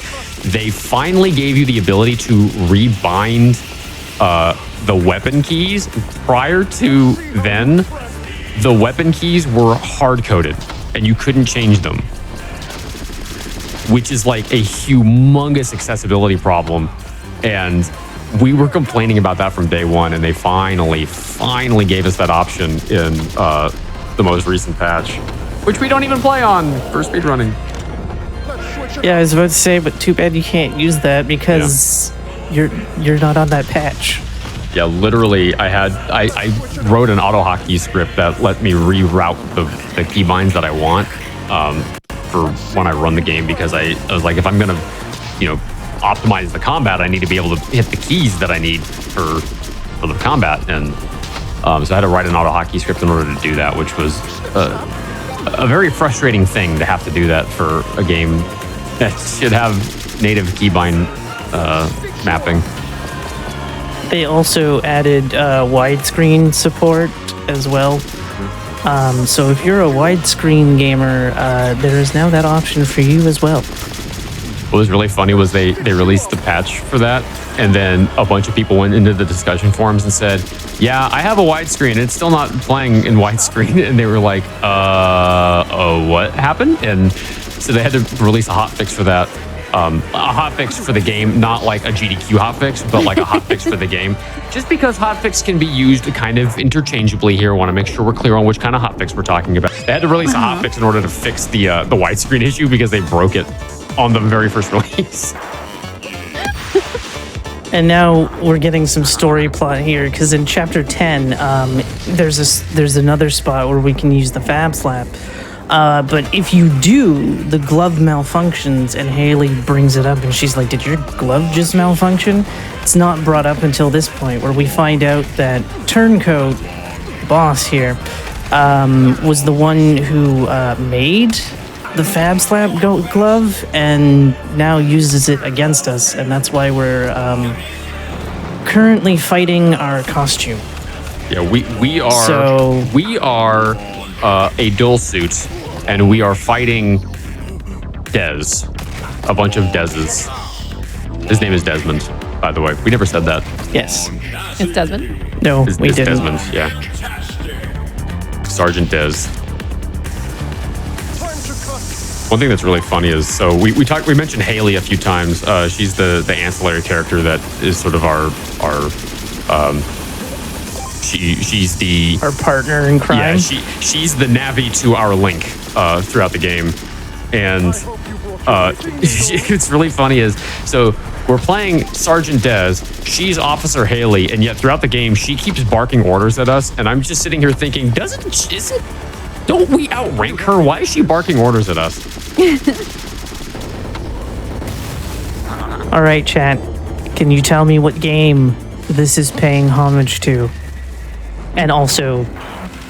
They finally gave you the ability to rebind the weapon keys. Prior to then, the weapon keys were hard-coded and you couldn't change them, which is like a humongous accessibility problem. And we were complaining about that from day one, and they finally gave us that option in the most recent patch, which we don't even play on for speedrunning. Yeah, I was about to say, but too bad you can't use that because you're not on that patch. Yeah, literally, I wrote an auto hotkey script that let me reroute the keybinds that I want for when I run the game, because I was like, if I'm gonna, optimize the combat, I need to be able to hit the keys that I need for the combat, and so I had to write an auto hotkey script in order to do that, which was a very frustrating thing to have to do that for a game that should have native keybind mapping. They also added widescreen support as well. So if you're a widescreen gamer, there is now that option for you as well. What was really funny was they released the patch for that, and then a bunch of people went into the discussion forums and said, yeah, I have a widescreen, it's still not playing in widescreen. And they were like, oh, what happened? And so they had to release a hotfix for that. A hotfix for the game, not like a GDQ hotfix, but like a hotfix for the game. Just because hotfix can be used kind of interchangeably here, I want to make sure we're clear on which kind of hotfix we're talking about. They had to release a hotfix in order to fix the widescreen issue because they broke it on the very first release. And now we're getting some story plot here, because in chapter 10, there's another spot where we can use the Fab Slap. But if you do, the glove malfunctions, and Haley brings it up, and she's like, did your glove just malfunction? It's not brought up until this point, where we find out that Turncoat, boss here, was the one who made the Fab Slap glove, and now uses it against us, and that's why we're currently fighting our costume. Yeah, we are a dual suit, and we are fighting Dez, a bunch of Dezes. His name is Desmond, by the way. We never said that. Yes. It's Desmond. No, we it's didn't. Desmond, yeah. Sergeant Dez. One thing that's really funny is, so we mentioned Haley a few times. She's the ancillary character that is sort of our She's the Our partner in crime. Yeah, she's the Navi to our Link throughout the game. And it's really funny is, so we're playing Sergeant Dez, she's Officer Haley, and yet throughout the game, she keeps barking orders at us, and I'm just sitting here thinking, don't we outrank her? Why is she barking orders at us? All right, chat. Can you tell me what game this is paying homage to? And also,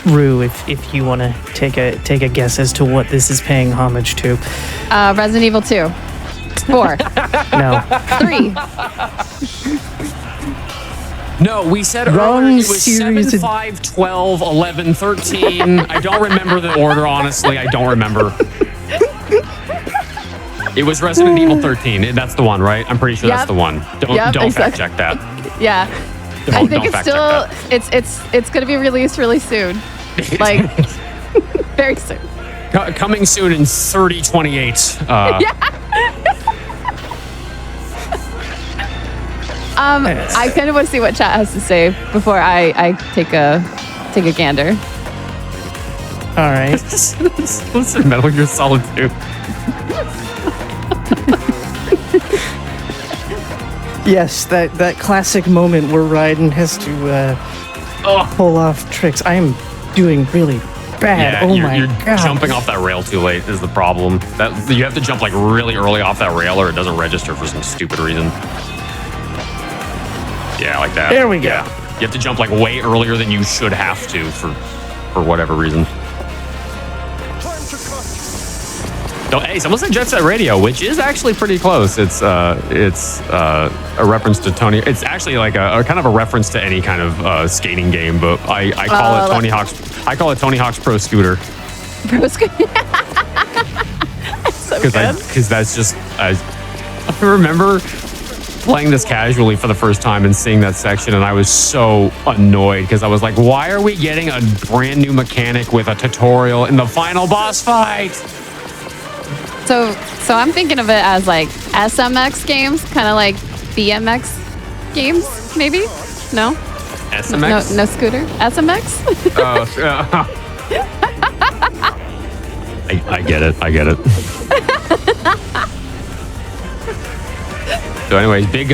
Rue, if you want to take a guess as to what this is paying homage to. Resident Evil 2. 4. No. 3. No, we said Wrong earlier it was 7, series 5, 12, 11, 13. I don't remember the order, honestly. I don't remember. It was Resident Evil 13. That's the one, right? I'm pretty sure that's the one. Don't fact check that. Yeah. I think it's still it's going to be released really soon. Like very soon. Coming soon in 3028. I kind of want to see what chat has to say before I take a gander. All right. Listen, Metal Gear Solid 2. Yes, that classic moment where Raiden has to pull off tricks. I am doing really bad. Yeah, you're God. Jumping off that rail too late is the problem. You have to jump like really early off that rail or it doesn't register for some stupid reason. Yeah, like that. There we go. Yeah. You have to jump like way earlier than you should have to for whatever reason. So, hey, someone said Jet Set Radio, which is actually pretty close. It's a reference to Tony. It's actually like a kind of a reference to any kind of skating game, but I call it Tony Hawk's. I call it Tony Hawk's Pro Scooter. Pro Scooter. So Because that's just I remember playing this casually for the first time and seeing that section, and I was so annoyed because I was like, why are we getting a brand new mechanic with a tutorial in the final boss fight? So I'm thinking of it as like SMX games, kind of like BMX games, maybe? No? SMX? No scooter? SMX? I get it. So anyways, big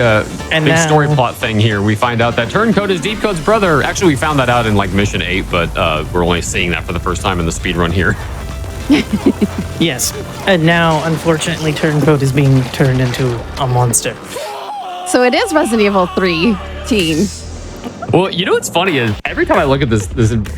story plot thing here. We find out that Turncoat is Deepcoat's brother. Actually, we found that out in like mission 8, but we're only seeing that for the first time in the speedrun here. Yes, and now unfortunately Turncoat is being turned into a monster. So it is Resident Evil 3 teen. Well, you know what's funny is every time I look at this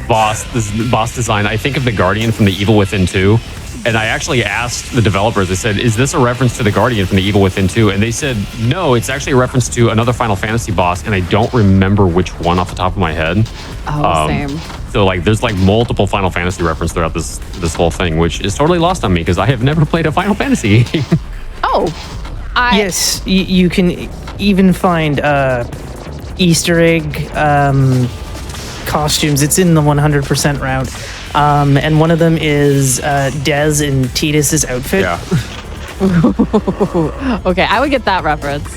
boss design, I think of the Guardian from the Evil Within 2. And I actually asked the developers, I said, is this a reference to the Guardian from the Evil Within 2? And they said, no, it's actually a reference to another Final Fantasy boss, and I don't remember which one off the top of my head. Oh, same. So like, there's like multiple Final Fantasy reference throughout this whole thing, which is totally lost on me because I have never played a Final Fantasy game. Oh, Yes, you can even find Easter egg costumes. It's in the 100% route. And one of them is Dez in Tidus's outfit. Yeah. Okay, I would get that reference.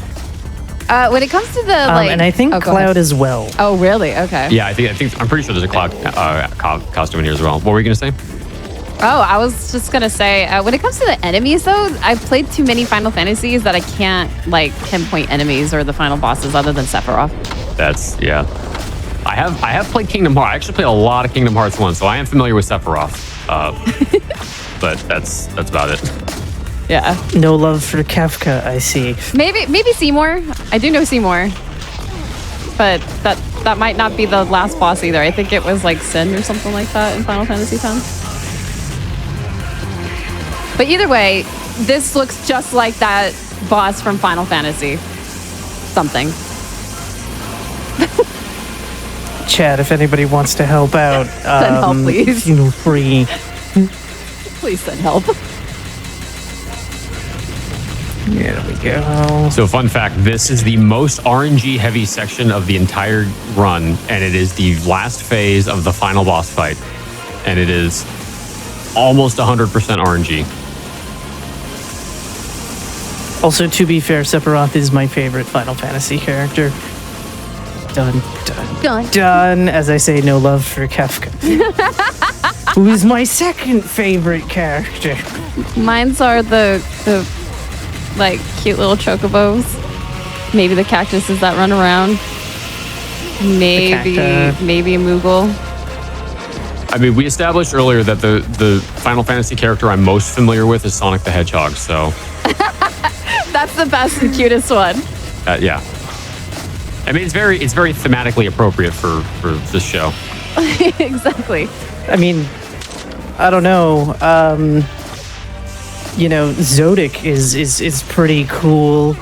When it comes to the and I think Cloud as well. Oh, really? Okay. Yeah, I'm pretty sure there's a Cloud costume in here as well. What were you gonna say? Oh, I was just gonna say, when it comes to the enemies, though, I've played too many Final Fantasies that I can't like pinpoint enemies or the final bosses other than Sephiroth. I have played Kingdom Hearts. I actually played a lot of Kingdom Hearts 1, so I am familiar with Sephiroth. But that's about it. Yeah. No love for Kefka, I see. Maybe Seymour. I do know Seymour, but that might not be the last boss either. I think it was like Sin or something like that in Final Fantasy X. But either way, this looks just like that boss from Final Fantasy something. Chad, if anybody wants to help out, send help, please. Feel free. Please send help. There we go. So fun fact, this is the most RNG heavy section of the entire run, and it is the last phase of the final boss fight. And it is almost 100% RNG. Also, to be fair, Sephiroth is my favorite Final Fantasy character. Dun, dun, dun. As I say, no love for Kefka. Who is my second favorite character? Mine's are the like cute little chocobos. Maybe the cactuses that run around. Maybe a Moogle. I mean, we established earlier that the Final Fantasy character I'm most familiar with is Sonic the Hedgehog, so... That's the best and cutest one. Yeah. I mean, it's very thematically appropriate for this show. Exactly. I mean, I don't know. Zodic is pretty cool.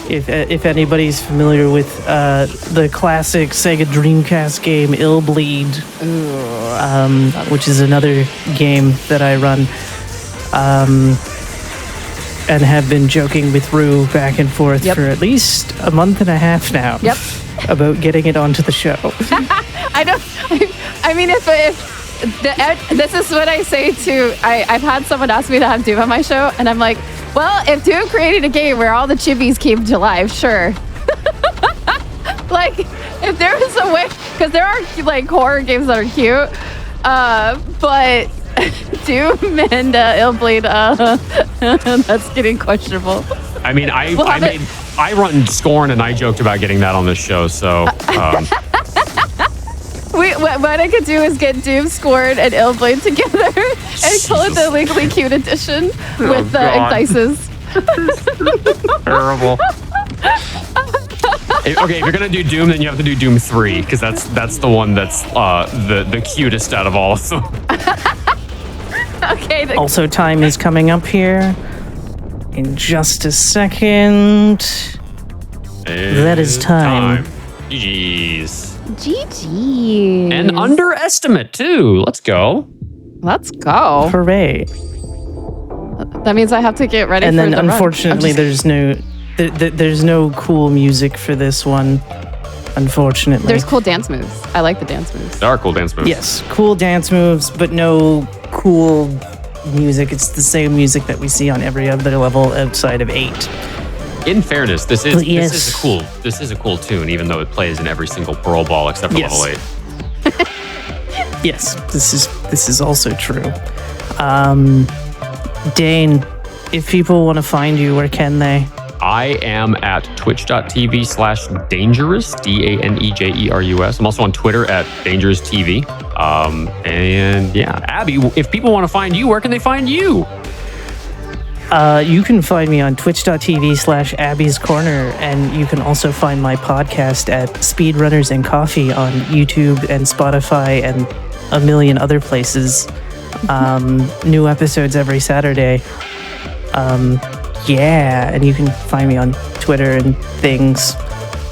If anybody's familiar with the classic Sega Dreamcast game Illbleed, which is another game that I run, and have been joking with Rue back and forth for at least a month and a half now. Yep. About getting it onto the show. I mean, this is what I say to. I've had someone ask me to have Doom on my show, and I'm like, well, if Doom created a game where all the chibis came to life, sure. Like, if there was a way, because there are like horror games that are cute, but Doom and Illbleed, that's getting questionable. I mean, I run Scorn, and I joked about getting that on this show, so... What I could do is get Doom, Scorn, and Illbleed together and call it the Legally Cute edition with Entices. Terrible. Okay, if you're gonna do Doom, then you have to do Doom 3, because that's the one that's the cutest out of all of them. Okay. Also, time is coming up here in just a second. That is time. GG's. GG. And underestimate, too. Let's go. Let's go. Hooray. That means I have to get ready and for then, the unfortunately, there's no cool music for this one. Unfortunately. There's cool dance moves. I like the dance moves. There are cool dance moves. Yes, cool dance moves, but no cool music. It's the same music that we see on every other level outside of 8. In fairness, this is a cool tune, even though it plays in every single Brawl Ball except for level 8. Yes, this is also true. Dane, if people want to find you, where can they? I am at twitch.tv/dangerous, DANEJERUS. I'm also on Twitter at dangeroustv. And yeah, Abby, if people want to find you, where can they find you? You can find me on twitch.tv/Abby's Corner, and you can also find my podcast at Speedrunners and Coffee on YouTube and Spotify and a million other places. New episodes every Saturday. And you can find me on Twitter and things.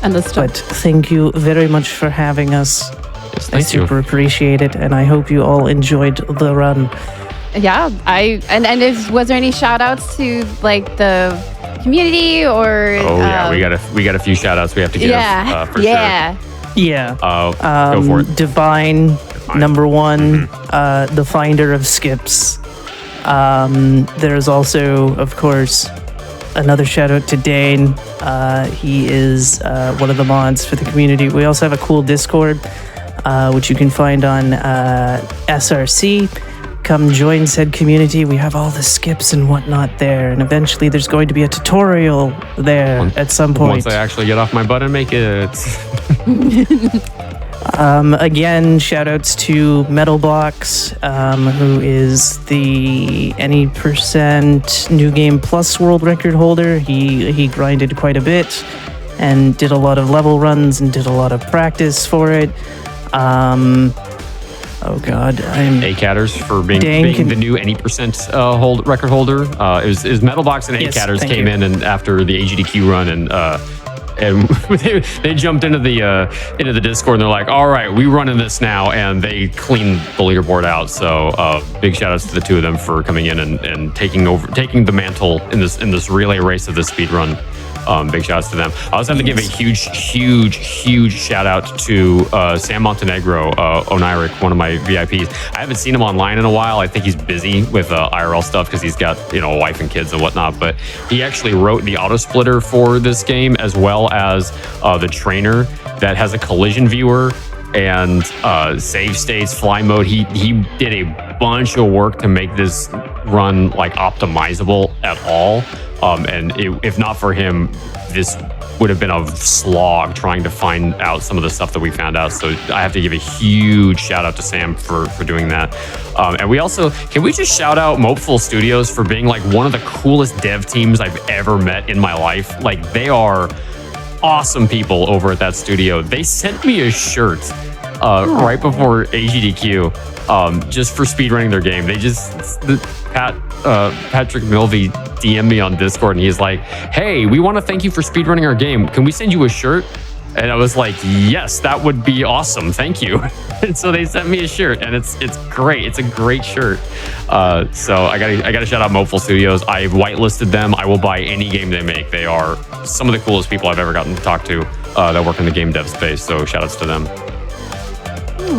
And the stuff. But thank you very much for having us. Yes, I super appreciate it, and I hope you all enjoyed the run. Yeah, was there any shout outs to like the community or? Oh yeah, we got a few shout outs we have to give. For sure. Yeah. Go for it. Divine. Number 1, the finder of skips. There's also, of course, another shout out to Dane. He is one of the mods for the community. We also have a cool Discord, which you can find on SRC. Come join said community. We have all the skips and whatnot there, and eventually there's going to be a tutorial there at some point. Once I actually get off my butt and make it. Again, shoutouts to Metalbox, who is the any% New Game Plus world record holder. He grinded quite a bit and did a lot of level runs and did a lot of practice for it. Oh God, I'm A-Catters for being the new any% record holder. It was Metalbox and A-Catters came in and after the AGDQ run and they jumped into the Discord and they're like, all right, we running this now, and they cleaned the leaderboard out. So big shout outs to the two of them for coming in and taking the mantle in this relay race of this speed run. Big shout outs to them. I also have to give a huge shout out to Sam Montenegro, Oniric, one of my VIPs. I haven't seen him online in a while. I think he's busy with IRL stuff because he's got a wife and kids and whatnot. But he actually wrote the auto splitter for this game, as well as the trainer that has a collision viewer and save states, fly mode. He did a bunch of work to make this run like optimizable at all. If not for him, this would have been a slog trying to find out some of the stuff that we found out. So I have to give a huge shout out to Sam for doing that. And we also, can we just shout out Mopeful Studios for being like one of the coolest dev teams I've ever met in my life. Like, they are awesome people over at that studio. They sent me a shirt right before AGDQ just for speedrunning their game. Patrick Milvey DM'd me on Discord and he's like, hey, we want to thank you for speedrunning our game. Can we send you a shirt? And I was like, yes, that would be awesome. Thank you. And so they sent me a shirt, and it's great. It's a great shirt. So I gotta shout out Mopeful Studios. I've whitelisted them. I will buy any game they make. They are some of the coolest people I've ever gotten to talk to that work in the game dev space. So shout outs to them.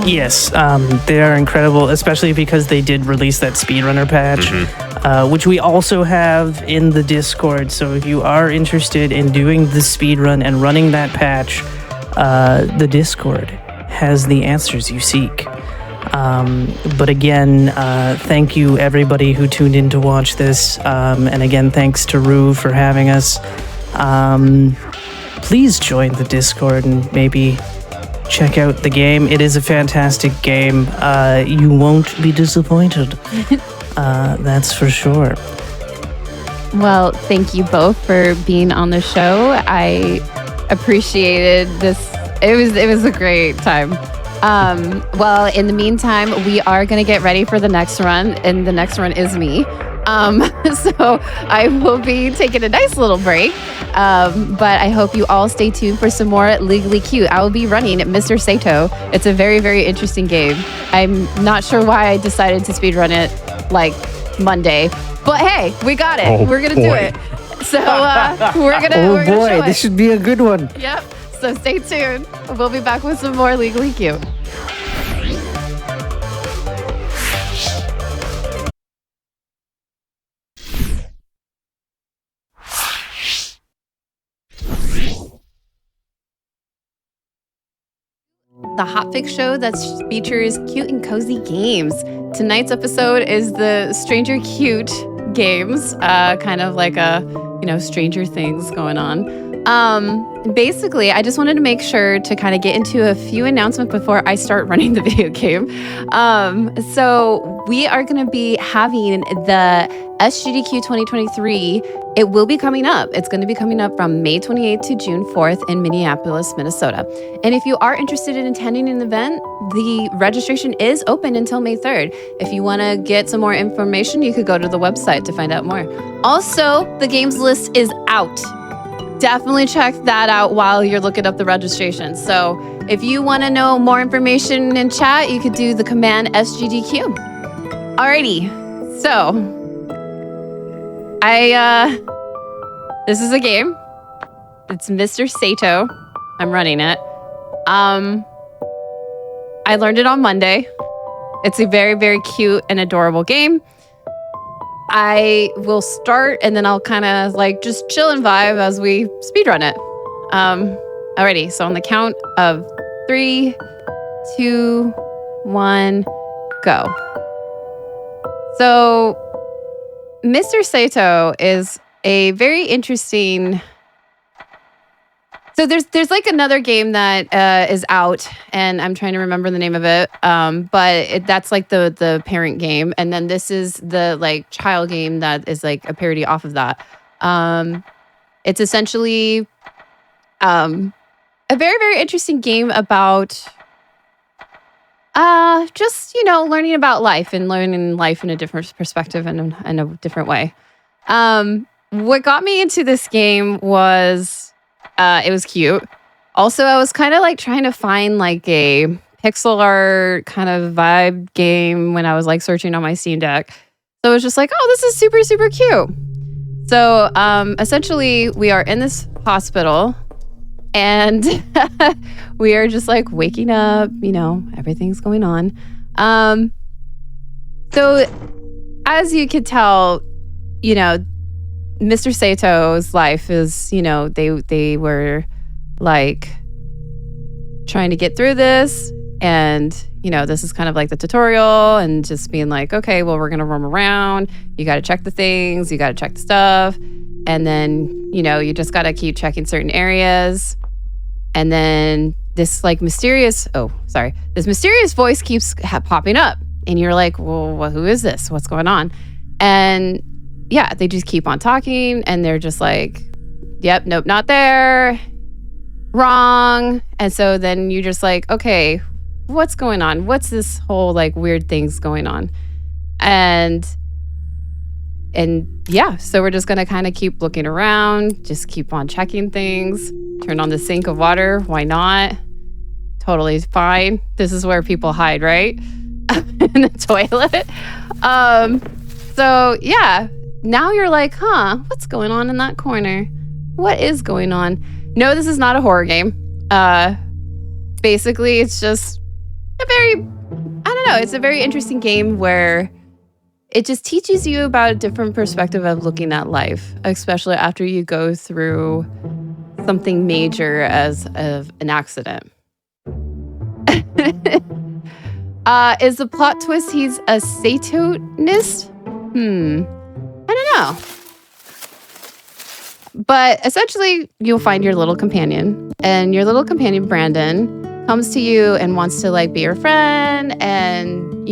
Yes, they are incredible, especially because they did release that speedrunner patch, which we also have in the Discord. So if you are interested in doing the speedrun and running that patch, the Discord has the answers you seek. But again, thank you everybody who tuned in to watch this. And again, thanks to Rue for having us. Please join the Discord and maybe check out the game. It is a fantastic game. You won't be disappointed. That's for sure. Well, thank you both for being on the show. I appreciated this. It was a great time. Well, in the meantime, we are going to get ready for the next run, and the next run is me. So I will be taking a nice little break. But I hope you all stay tuned for some more Legally Cute. I will be running Mr. Saitou. It's a very, very interesting game. I'm not sure why I decided to speedrun it like Monday, but hey, we got it. We're going to do it. So we're going to show this should be a good one. Yep. So stay tuned. We'll be back with some more Legally Cute. The Hotfix show that features cute and cozy games. Tonight's episode is the Stranger Cute games, kind of like a, Stranger Things going on. Basically, I just wanted to make sure to kind of get into a few announcements before I start running the video game. So we are going to be having the SGDQ 2023. It will be coming up. It's going to be coming up from May 28th to June 4th in Minneapolis, Minnesota. And if you are interested in attending an event, the registration is open until May 3rd. If you want to get some more information, you could go to the website to find out more. Also, the games list is out. Definitely check that out while you're looking up the registration. So if you want to know more information in chat, you could do the command SGDQ. Alrighty, so this is a game. It's Mr. Saitou. I'm running it. I learned it on Monday. It's a very, very cute and adorable game. I will start and then I'll kind of just chill and vibe as we speedrun it. Alrighty, so on the count of 3, 2, 1, go. So Mr. Saitou is a very interesting. So there's another game that is out, and I'm trying to remember the name of it. But that's the parent game, and then this is the child game that is a parody off of that. It's essentially a very, very interesting game about just learning about life and learning life in a different perspective and in a different way. What got me into this game was. It was cute. Also, I was kind of trying to find a pixel art kind of vibe game when I was searching on my Steam Deck. So it was just oh, this is super, super cute. So essentially, we are in this hospital, and we are just like waking up, everything's going on. So as you could tell, Mr. Saito's life is, they were like trying to get through this, and this is kind of like the tutorial, and just being like, okay, well, we're gonna roam around, you got to check the things, you got to check the stuff, and then you just got to keep checking certain areas, and then this mysterious voice keeps popping up, and you're like, well, who is this, what's going on? And yeah, they just keep on talking, and they're just like, yep, nope, not there, wrong. And so then you just like, okay, what's going on? What's this whole weird things going on? And yeah, so we're just gonna kind of keep looking around, just keep on checking things, turn on the sink of water, why not? Totally fine. This is where people hide, right? In the toilet. So yeah, now you're like, what's going on in that corner? What is going on? No, this is not a horror game. Basically, it's just it's a very interesting game where it just teaches you about a different perspective of looking at life, especially after you go through something major as of an accident. Is the plot twist he's a Saitonist? I don't know. But essentially, you'll find your little companion, and your little companion, Brandon, comes to you and wants to be your friend, and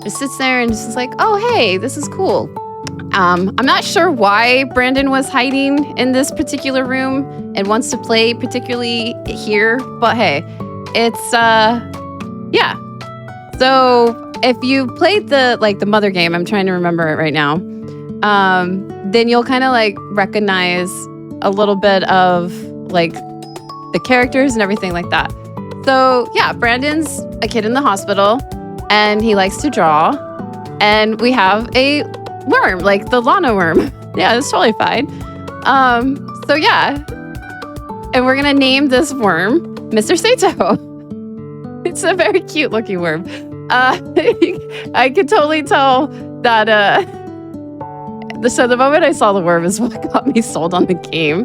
just sits there and just is like, oh, hey, this is cool. I'm not sure why Brandon was hiding in this particular room and wants to play particularly here, but hey, it's yeah. So if you played the mother game, I'm trying to remember it right now, then you'll kind of recognize a little bit of the characters and everything like that. So yeah, Brandon's a kid in the hospital, and he likes to draw, and we have a worm, the Lana worm. Yeah, it's totally fine. So yeah, and we're gonna name this worm Mr. Saitou. It's a very cute looking worm. I could totally tell that so the moment I saw the worm is what got me sold on the game.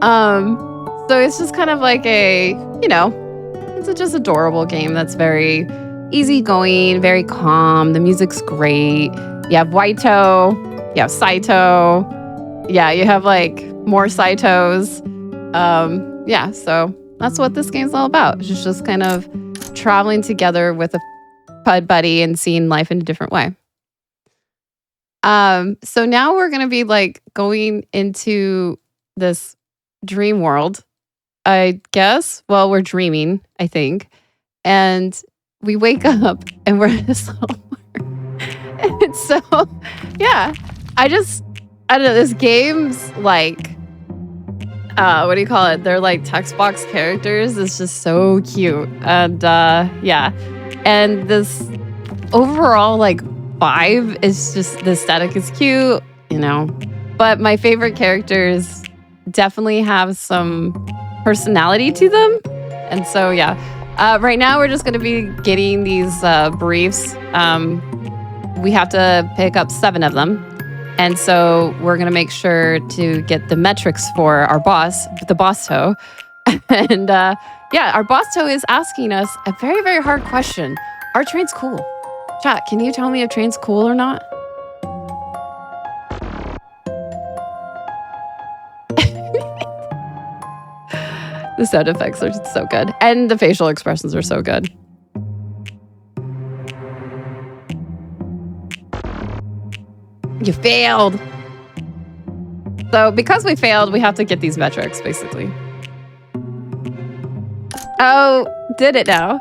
So it's just kind of it's just adorable game that's very easygoing, very calm. The music's great. You have Waito, you have Saitou. Yeah, you have more Saitous. Yeah, so that's what this game's all about. It's just kind of traveling together with a pud buddy and seeing life in a different way. So now we're gonna be going into this dream world, I guess. Well, we're dreaming, I think. And we wake up and we're in this little worm. And so, yeah, I don't know, this game's what do you call it? They're text box characters. It's just so cute. And yeah. And this overall vibe is just, the aesthetic is cute, But my favorite characters definitely have some personality to them. And so, yeah. Right now, we're just going to be getting these briefs. We have to pick up 7 of them. And so we're going to make sure to get the metrics for our boss, the boss toe. And yeah, our boss toe is asking us a very, very hard question. Are trains cool? Chat, can you tell me if trains cool or not? The sound effects are so good. And the facial expressions are so good. You failed. So because we failed, we have to get these metrics, basically. Oh, did it now?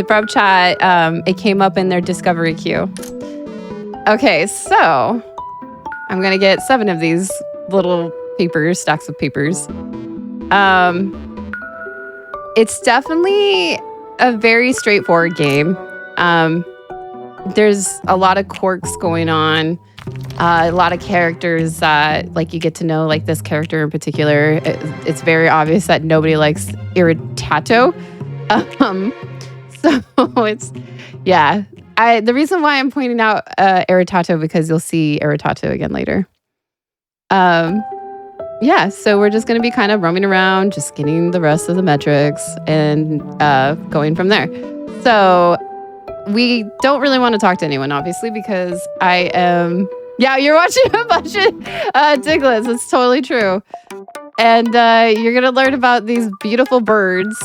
From chat, it came up in their discovery queue. Okay, so I'm gonna get 7 of these little papers, stacks of papers. It's definitely a very straightforward game. There's a lot of quirks going on. A lot of characters that like you get to know like this character in particular. It's very obvious that nobody likes Irritato. So it's yeah. The reason why I'm pointing out Irritato because you'll see Irritato again later. Yeah, so we're just going to be kind of roaming around, just getting the rest of the metrics and going from there. So we don't really want to talk to anyone, obviously, because I am... Yeah, you're watching a bunch of Diglets. It's totally true. And you're going to learn about these beautiful birds.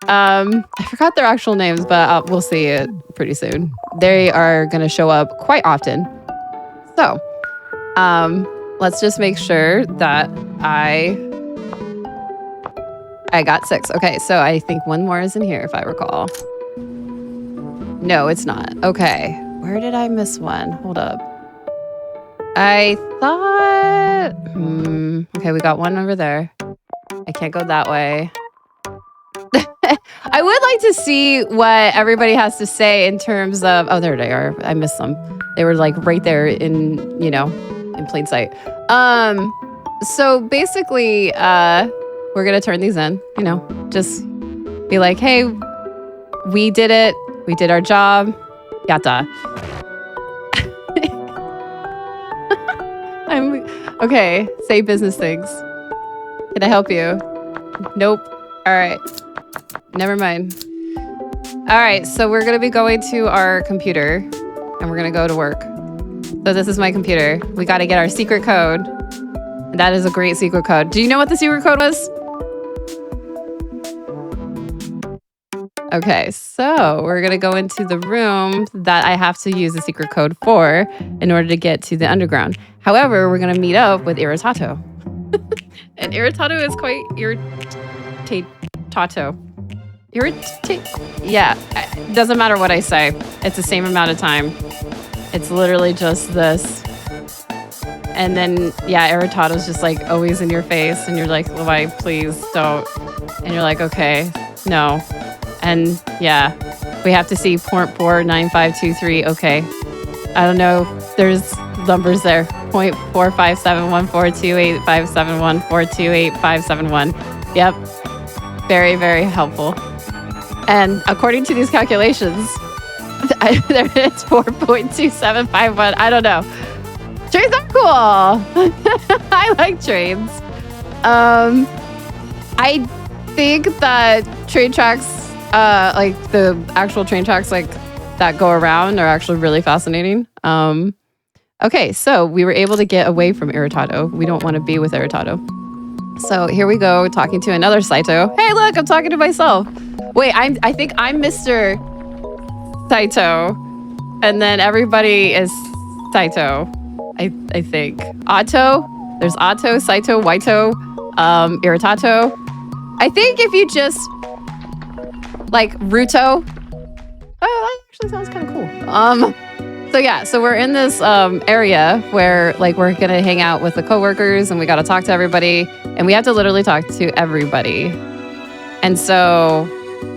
I forgot their actual names, but we'll see it pretty soon. They are going to show up quite often. So, let's just make sure that I got 6. Okay, so I think one more is in here, if I recall. No, it's not. Okay, where did I miss one? Hold up. I thought... okay, we got one over there. I can't go that way. I would like to see what everybody has to say in terms of... Oh, there they are. I missed them. They were like right there in, in plain sight. So basically, we're going to turn these in, just be like, hey, we did it. We did our job. Yatta. Okay. Say business things. Can I help you? Nope. All right. Never mind. All right. So we're going to be going to our computer and we're going to go to work. So this is my computer. We got to get our secret code. That is a great secret code. Do you know what the secret code was? Okay, so we're going to go into the room that I have to use the secret code for in order to get to the underground. However, we're going to meet up with Irritato. And Irritato is quite irritato. Yeah, it doesn't matter what I say. It's the same amount of time. It's literally just this. And then, yeah, Irritato's just like always in your face. And you're like, Levi, please don't. And you're like, okay, no. And yeah, we have to see 0.49523. Okay. I don't know. There's numbers there. 0.457142857142857. Yep. Very, very helpful. And according to these calculations, there is 4.2751. I don't know. Trains are cool. I like trains. I think that train tracks, like the actual train tracks, like that go around, are actually really fascinating. Okay, so we were able to get away from Irritato. We don't want to be with Irritato. So here we go, talking to another Saitou. Hey, look, I'm talking to myself. Wait, I think I'm Mr. Saitou, and then everybody is Saitou. I think Otto. There's Otto, Saitou, Waito, Irritato. I think if you just like Ruto. Oh, that actually sounds kind of cool. So yeah, so we're in this area where like we're gonna hang out with the coworkers and we gotta talk to everybody, and we have to literally talk to everybody. And so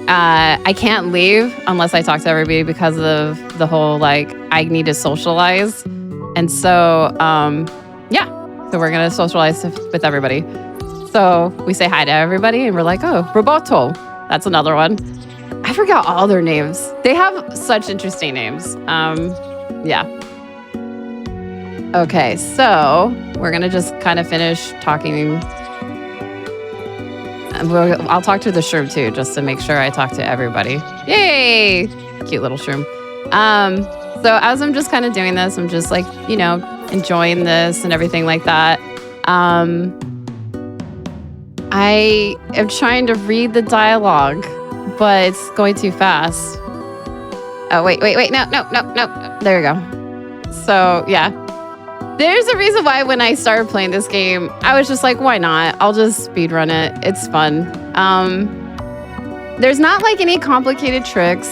I can't leave unless I talk to everybody because of the whole like I need to socialize. And so yeah, so we're gonna socialize with everybody. So we say hi to everybody and we're like, oh, Roboto. That's another one. I forgot all their names. They have such interesting names. Yeah. Okay, so we're gonna just kind of finish talking. I'll talk to the shroom too, just to make sure I talk to everybody. Yay! Cute little shroom. So as I'm just kind of doing this, I'm just like, enjoying this and everything like that. I am trying to read the dialogue, but it's going too fast. Oh, wait. No. There we go. So, yeah. There's a reason why when I started playing this game, I was just like, why not? I'll just speedrun it. It's fun. There's not like any complicated tricks.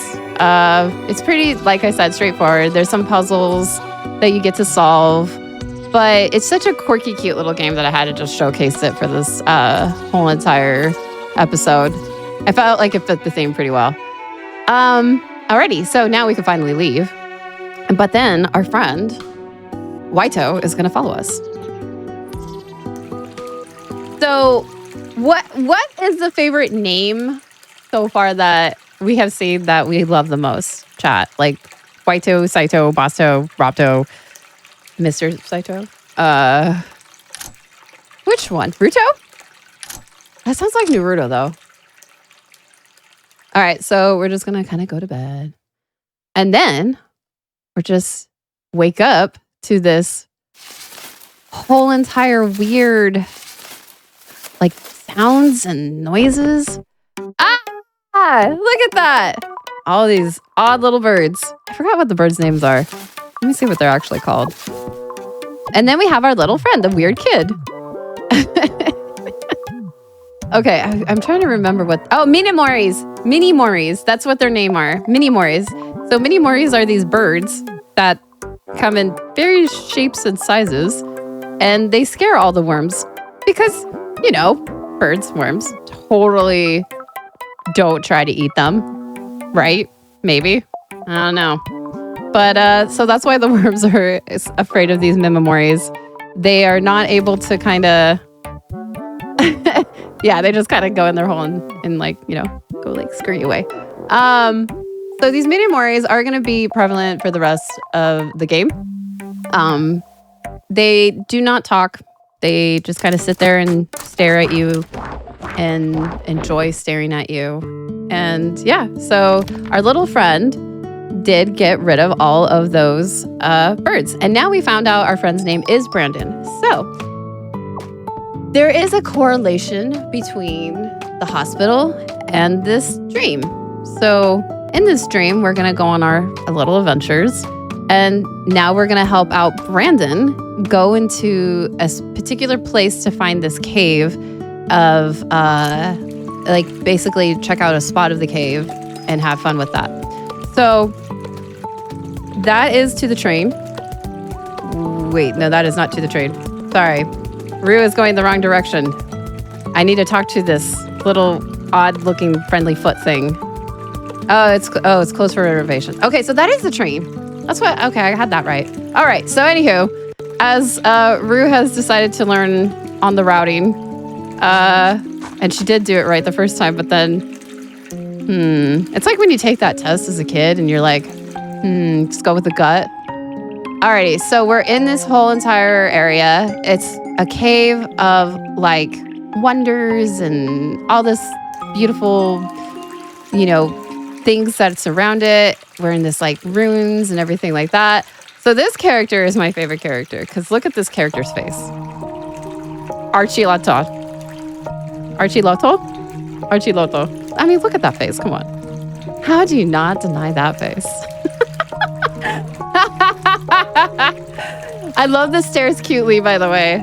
It's pretty, like I said, straightforward. There's some puzzles that you get to solve. But it's such a quirky, cute little game that I had to just showcase it for this whole entire episode. I felt like it fit the theme pretty well. Alrighty, so now we can finally leave. But then our friend Waito is going to follow us. So what is the favorite name so far that we have seen that we love the most, chat? Like Waito, Saitou, Basto, Rapto, Mr. Saitou? Which one? Ruto? That sounds like Naruto, though. All right, so we're just going to kind of go to bed. And then we're just wake up to this whole entire weird, like, sounds and noises. Ah, look at that. All these odd little birds. I forgot what the birds' names are. Let me see what they're actually called. And then we have our little friend, the weird kid. Okay, I'm trying to remember what... Oh, Minimoris. Minimoris. That's what their name are. Minimoris. So Minimoris are these birds that come in various shapes and sizes. And they scare all the worms. Because, you know, birds, worms, totally don't try to eat them. Right? Maybe. I don't know. But, so that's why the worms are afraid of these Minimoris. They are not able to kind of... Yeah, they just kind of go in their hole and like, you know, go like scurry away. So these Minimoris are going to be prevalent for the rest of the game. They do not talk. They just kind of sit there and stare at you and enjoy staring at you. And yeah, so our little friend did get rid of all of those birds. And now we found out our friend's name is Brandon. So there is a correlation between the hospital and this dream. So in this dream, we're going to go on our little adventures. And now we're going to help out Brandon go into a particular place to find this cave of, like, basically check out a spot of the cave and have fun with that. So that is to the train. Wait, no, that is not to the train. Sorry. Rue is going the wrong direction. I need to talk to this little odd-looking friendly foot thing. Oh, it's closed for reservation. Okay, so that is the train. That's what. Okay, I had that right. All right. So, anywho, as Rue has decided to learn on the routing, and she did do it right the first time, but then, it's like when you take that test as a kid and you're like, just go with the gut. Alrighty, so we're in this whole entire area. It's a cave of like wonders and all this beautiful, you know, things that surround it. We're in this like ruins and everything like that. So this character is my favorite character because look at this character's face. Archilotto. Archilotto. I mean, look at that face. Come on. How do you not deny that face? I love the stares cutely, by the way.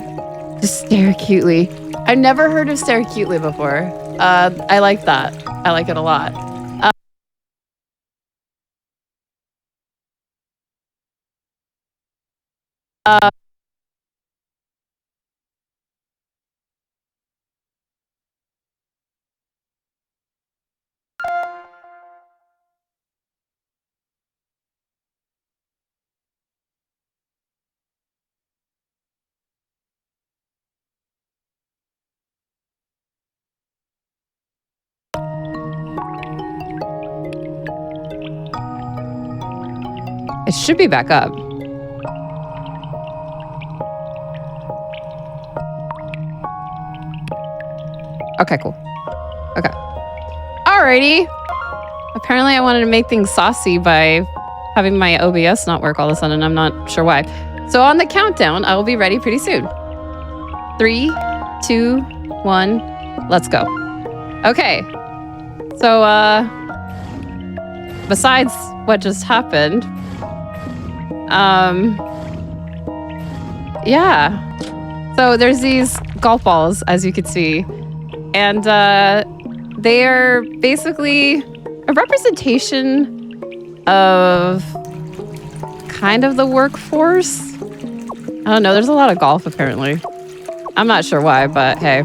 Just stare cutely. I've never heard of stare cutely before. I like that. I like it a lot. It should be back up. Okay, cool. Okay. Alrighty. Apparently I wanted to make things saucy by having my OBS not work all of a sudden. I'm not sure why. So on the countdown, I will be ready pretty soon. 3, 2, 1, let's go. Okay. So, besides what just happened, yeah. So there's these golf balls, as you can see, and they are basically a representation of kind of the workforce. I don't know. There's a lot of golf, apparently. I'm not sure why, but hey.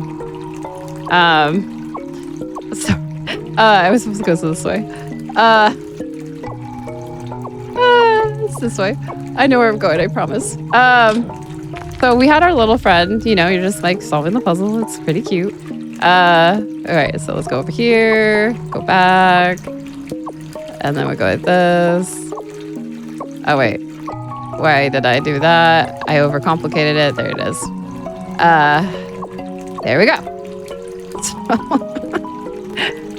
So, I was supposed to go this way. this way. I know where I'm going, I promise. So we had our little friend, you know, you're just like solving the puzzle. It's pretty cute. All right, so let's go over here, go back, and then we go like this. Oh, wait. Why did I do that? I overcomplicated it. There it is. There we go.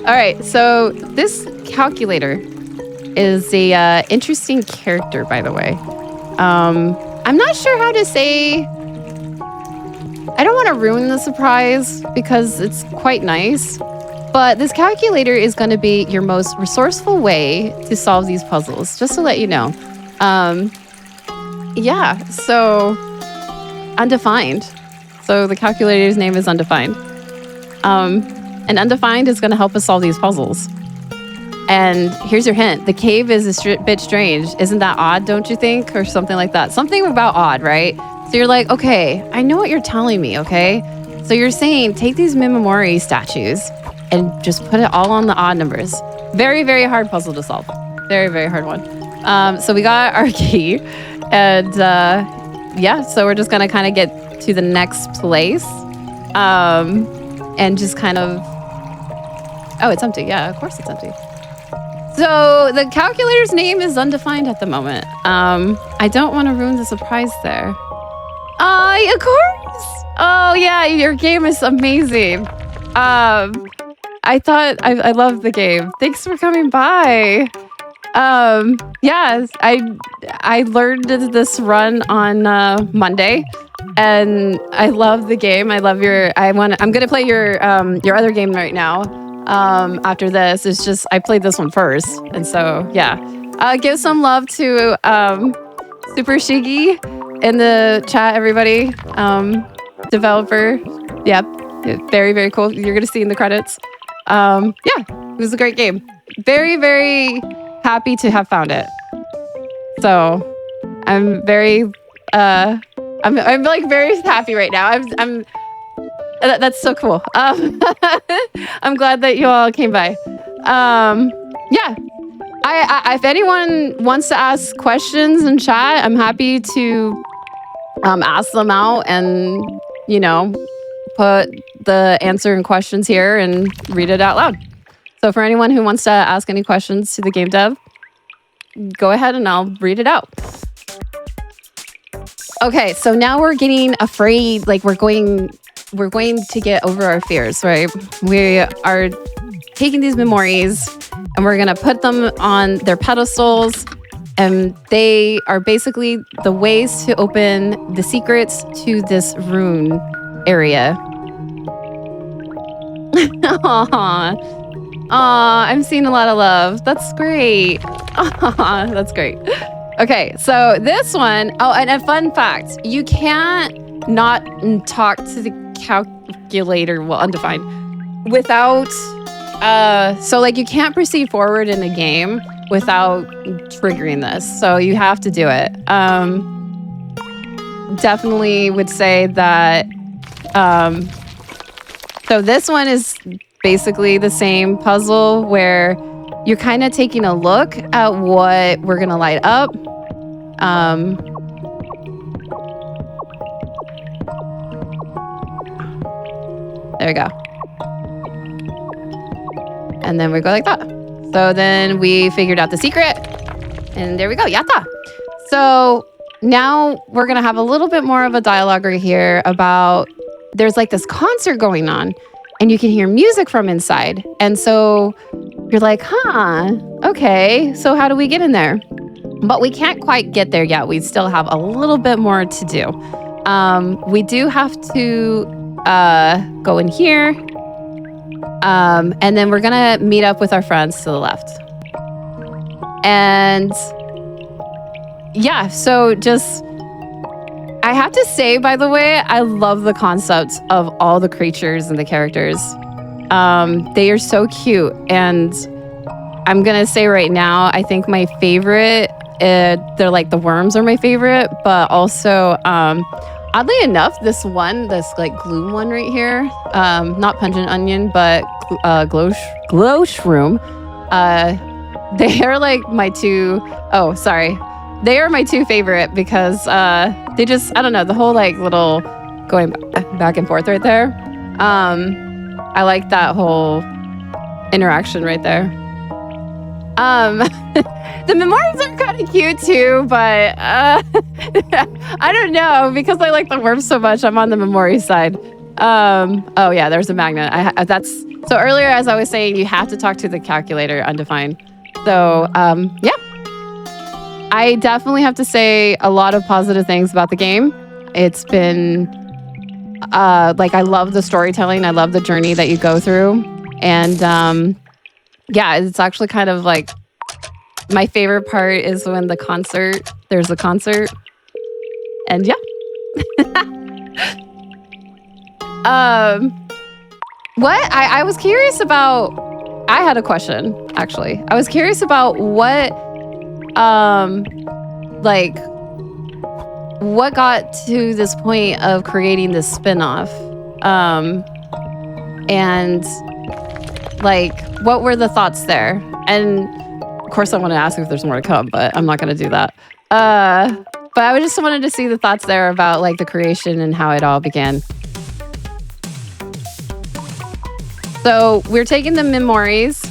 All right, so this calculator is a interesting character, by the way. I'm not sure how to say... I don't want to ruin the surprise because it's quite nice, but this calculator is going to be your most resourceful way to solve these puzzles, just to let you know. Yeah, so undefined. So the calculator's name is undefined. And undefined is going to help us solve these puzzles. And here's your hint. The cave is a bit strange. Isn't that odd, don't you think? Or something like that. Something about odd, right? So you're like, okay, I know what you're telling me, okay? So you're saying take these Mimamori statues and just put it all on the odd numbers. Very, very hard puzzle to solve. Very, very hard one. So we got our key. And yeah, so we're just going to kind of get to the next place. And just kind of... Oh, it's empty. Yeah, of course it's empty. So the calculator's name is undefined at the moment. I don't want to ruin the surprise there. Of course. Oh yeah, your game is amazing. I love the game. Thanks for coming by. Yes, I learned this run on Monday, and I love the game. I love I'm gonna play your other game right now. After this, it's just I played this one first, and so yeah. Give some love to Super Shiggy in the chat, everybody. Developer, yep, very, very cool. You're gonna see in the credits. Yeah, it was a great game. Very, very happy to have found it. So I'm very I'm like very happy right now. That's so cool. I'm glad that you all came by. Yeah. I if anyone wants to ask questions in chat, I'm happy to ask them out and, you know, put the answer and questions here and read it out loud. So for anyone who wants to ask any questions to the game dev, go ahead and I'll read it out. Okay, so now we're getting afraid, like we're going to get over our fears, right? We are taking these memories and we're gonna put them on their pedestals, and they are basically the ways to open the secrets to this rune area. Aww, I'm seeing a lot of love. That's great. Aww, that's great. Okay, so this one, and a fun fact, you can't not talk to the calculator, well, undefined, without, so like you can't proceed forward in the game without triggering this. So you have to do it. Definitely would say that, so this one is basically the same puzzle where you're kind of taking a look at what we're gonna light up. There we go. And then we go like that. So then we figured out the secret. And there we go. Yatta. So now we're going to have a little bit more of a dialogue right here about there's like this concert going on and you can hear music from inside. And so you're like, huh, okay. So how do we get in there? But we can't quite get there yet. We still have a little bit more to do. We do have to go in here. And then we're going to meet up with our friends to the left. And yeah, so just, I have to say, by the way, I love the concept of all the creatures and the characters. They are so cute. And I'm going to say right now, I think my favorite, they're like the worms are my favorite, but also, oddly enough, this like glue one right here, not pungent onion, but glow shroom. They are like my two, oh, sorry. They are my two favorite because they just, I don't know, the whole like little going back and forth right there. I like that whole interaction right there. The memories are kind of cute too, but I don't know, because I like the worm so much. I'm on the memory side. Oh yeah, there's a magnet. So earlier, as I was saying, you have to talk to the calculator undefined. So yeah, I definitely have to say a lot of positive things about the game. It's been like, I love the storytelling. I love the journey that you go through, and yeah, it's actually kind of like my favorite part is when there's a concert, and yeah. What I was curious about, I had a question actually. I was curious about what like what got to this point of creating this spin-off, and like what were the thoughts there? And of course I want to ask if there's more to come, but I'm not going to do that. But I just wanted to see the thoughts there about like the creation and how it all began. So we're taking the memories,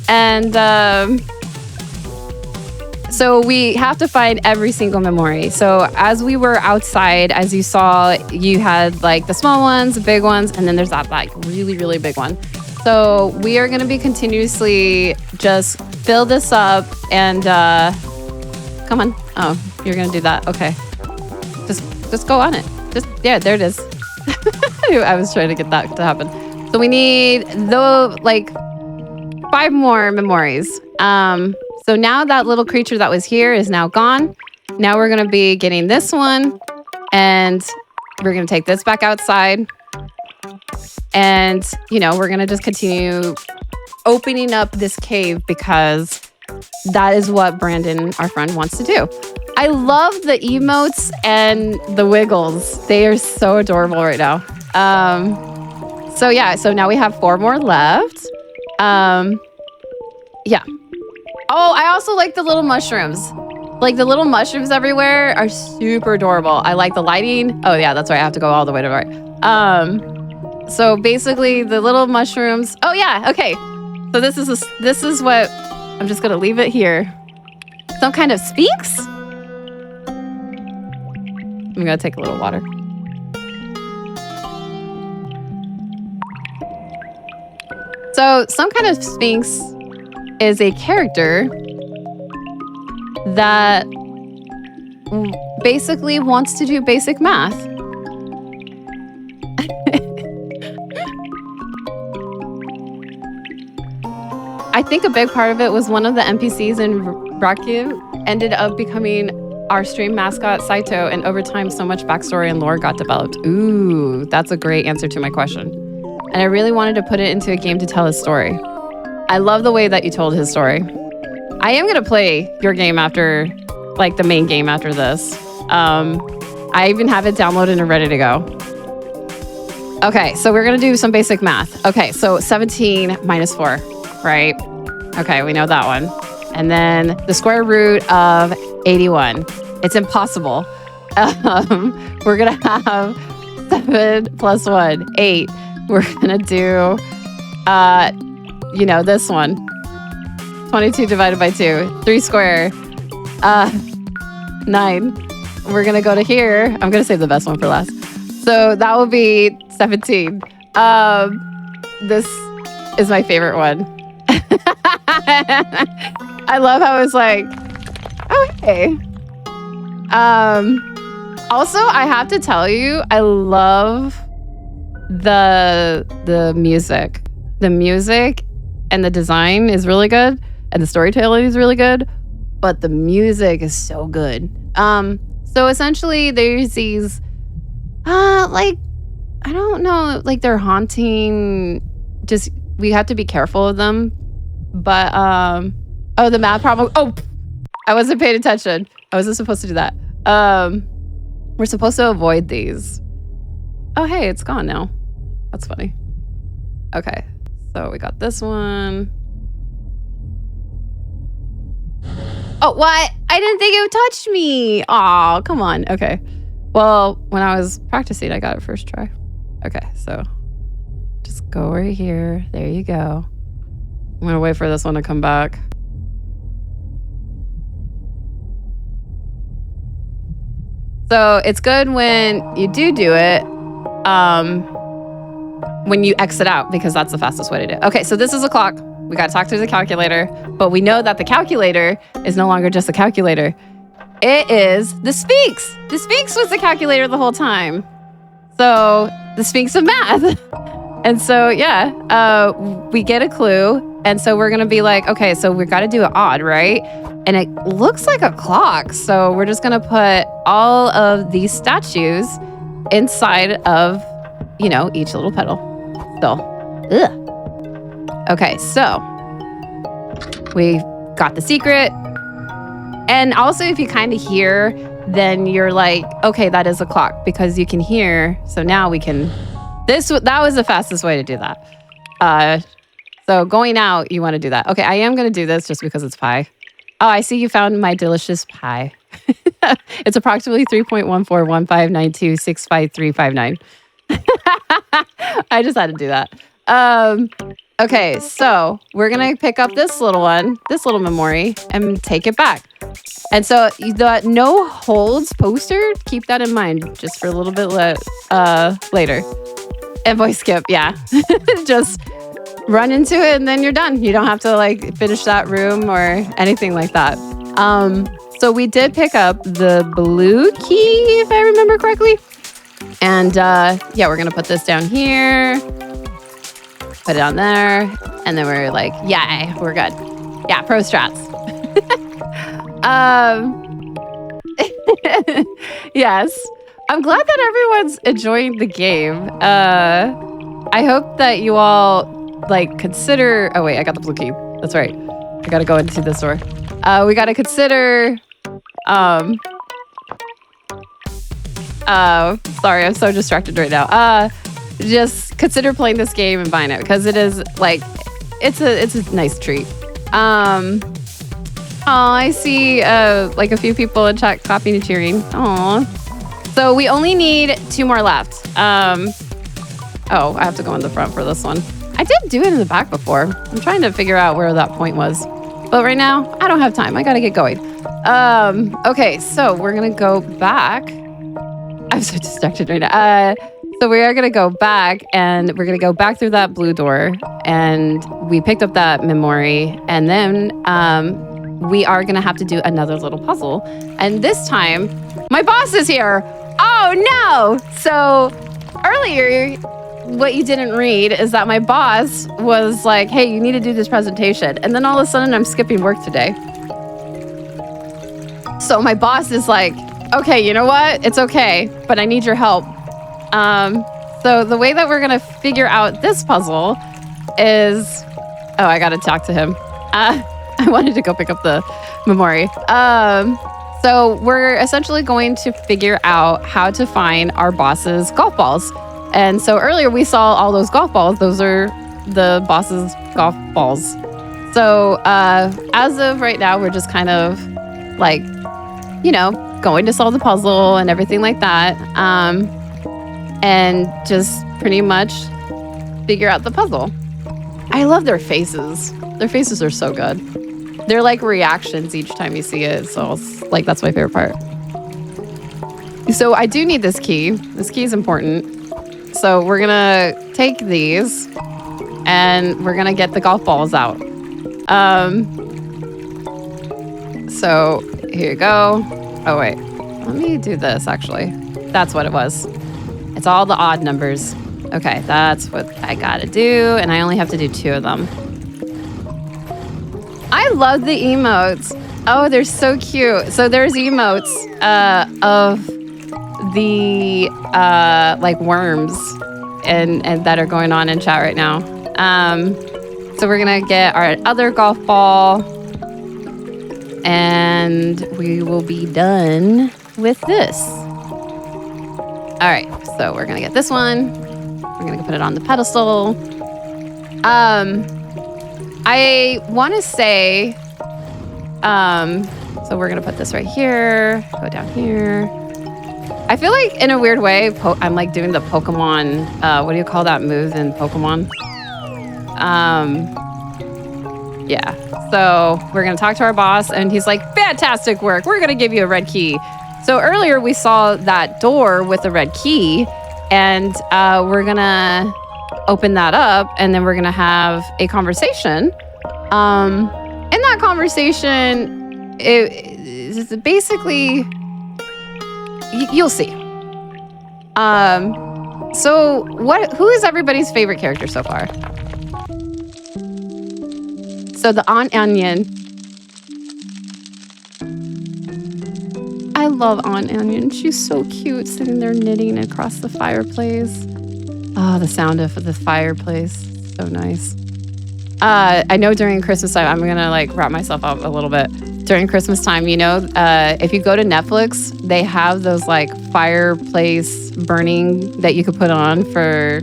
and so we have to find every single memory. So as we were outside, as you saw, you had like the small ones, the big ones, and then there's that like really, really big one. So we are going to be continuously just fill this up and come on. Oh, you're going to do that. Okay. Just go on it. Yeah, there it is. I was trying to get that to happen. So we need like 5 more memories. So now that little creature that was here is now gone. Now we're going to be getting this one, and we're going to take this back outside. And, you know, we're going to just continue opening up this cave because that is what Brandon, our friend, wants to do. I love the emotes and the wiggles. They are so adorable right now. So yeah, so now we have 4 more left. Yeah. Oh, I also like the little mushrooms. Like the little mushrooms everywhere are super adorable. I like the lighting. Oh yeah, that's right. I have to go all the way to the right. So basically the little mushrooms. Oh yeah, okay. So this is what, I'm just gonna leave it here. Some kind of speaks? I'm gonna take a little water. So some kind of sphinx is a character that basically wants to do basic math. I think a big part of it was one of the NPCs in Raku ended up becoming our stream mascot, Saitou, and over time, so much backstory and lore got developed. Ooh, that's a great answer to my question. And I really wanted to put it into a game to tell his story. I love the way that you told his story. I am going to play your game after, like the main game after this. I even have it downloaded and ready to go. Okay, so we're going to do some basic math. Okay, so 17 minus 4, right? Okay, we know that one. And then the square root of 81. It's impossible. We're going to have 7 plus 1, 8. We're going to do, you know, this one. 22 divided by 2. 3 square. 9. We're going to go to here. I'm going to save the best one for last. So that will be 17. This is my favorite one. I love how it's like, oh, hey. Also, I have to tell you, I love the music. The music and the design is really good, and the storytelling is really good, but the music is so good. So essentially there's these like, I don't know, like they're haunting, just we have to be careful of them. But oh, the math problem. Oh, I wasn't paying attention. I wasn't supposed to do that. We're supposed to avoid these. Oh, hey, it's gone now. That's funny. Okay, so we got this one. Oh, what? I didn't think it would touch me. Aw, come on. Okay. Well, when I was practicing, I got it first try. Okay, so just go right here. There you go. I'm going to wait for this one to come back. So it's good when you do it, when you exit out, because that's the fastest way to do it. Okay, so this is a clock. We got to talk to the calculator, but we know that the calculator is no longer just a calculator. It is the Sphinx. The Sphinx was the calculator the whole time. So the Sphinx of math. And so, yeah, we get a clue. And so we're going to be like, okay, so we've got to do it odd, right? And it looks like a clock. So we're just going to put all of these statues inside of, you know, each little petal. So, ugh. Okay, so we got the secret. And also, if you kind of hear, then you're like, okay, that is a clock because you can hear. So now we can, that was the fastest way to do that. So going out, you want to do that. Okay, I am going to do this just because it's pie. Oh, I see you found my delicious pie. It's approximately 3.141592655359. I just had to do that. Okay, so we're going to pick up this little one, this little memory, and take it back. And so the no holds poster, keep that in mind just for a little bit later. And voice skip, yeah. Just run into it and then you're done. You don't have to like finish that room or anything like that. So we did pick up the blue key, if I remember correctly. And yeah, we're going to put this down here. Put it on there. And then we're like, yeah, we're good. Yeah, pro strats. Yes. I'm glad that everyone's enjoying the game. I hope that you all like consider... Oh, wait, I got the blue key. That's right. I got to go into this door. We got to consider... sorry, I'm so distracted right now. Just consider playing this game and buying it because it is like... It's a nice treat. Oh, I see like a few people in chat clapping and cheering. Aw. So we only need 2 more left. Oh, I have to go in the front for this one. I did do it in the back before. I'm trying to figure out where that point was. But right now, I don't have time. I gotta get going. Okay, so we're gonna go back. I'm so distracted right now. So we are gonna go back and we're gonna go back through that blue door and we picked up that memory and then we are gonna have to do another little puzzle. And this time, my boss is here. Oh no! So earlier, what you didn't read is that my boss was like, hey, you need to do this presentation. And then all of a sudden I'm skipping work today. So my boss is like, okay, you know what? It's okay, but I need your help. So the way that we're gonna figure out this puzzle is, oh, I gotta talk to him. I wanted to go pick up the memory. So we're essentially going to figure out how to find our boss's golf balls. And so earlier we saw all those golf balls. Those are the boss's golf balls. So as of right now, we're just kind of like, you know, going to solve the puzzle and everything like that. And just pretty much figure out the puzzle. I love their faces. Their faces are so good. They're like reactions each time you see it. So like, that's my favorite part. So I do need this key. This key is important. So we're gonna take these and we're gonna get the golf balls out. So here you go. Oh wait, let me do this actually. That's what it was. It's all the odd numbers. Okay, that's what I gotta do. And I only have to do 2 of them. I love the emotes. Oh, they're so cute. So there's emotes of the like worms and that are going on in chat right now. So we're gonna get our other golf ball and we will be done with this. All right, so we're gonna get this one. We're gonna put it on the pedestal. I want to say So we're gonna put this right here, go down here. I feel like in a weird way, I'm like doing the Pokemon, what do you call that move in Pokemon? Yeah, so we're gonna talk to our boss and he's like, fantastic work, we're gonna give you a red key. So earlier we saw that door with the red key and we're gonna open that up and then we're gonna have a conversation. In that conversation, it's basically, you'll see. So who is everybody's favorite character so far? So the Aunt Onion. I love Aunt Onion. She's so cute, sitting there knitting across the fireplace. Oh, the sound of the fireplace, so nice. I know during Christmas time, I'm gonna like wrap myself up a little bit. During Christmas time, you know, if you go to Netflix, they have those like fireplace burning that you could put on for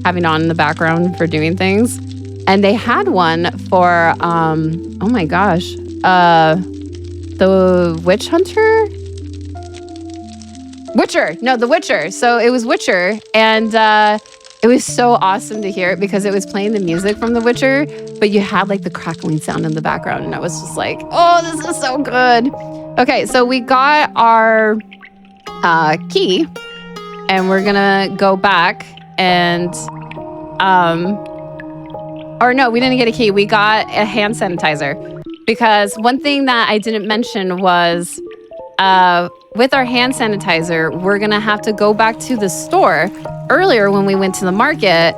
having on in the background for doing things. And they had one for, oh my gosh, the Witch Hunter? Witcher. No, The Witcher. So it was Witcher. And it was so awesome to hear it because it was playing the music from The Witcher, but you had like the crackling sound in the background. And I was just like, oh, this is so good. Okay, so we got our key and we're gonna go back and, or no, we didn't get a key. We got a hand sanitizer because one thing that I didn't mention was with our hand sanitizer, we're gonna have to go back to the store. Earlier when we went to the market,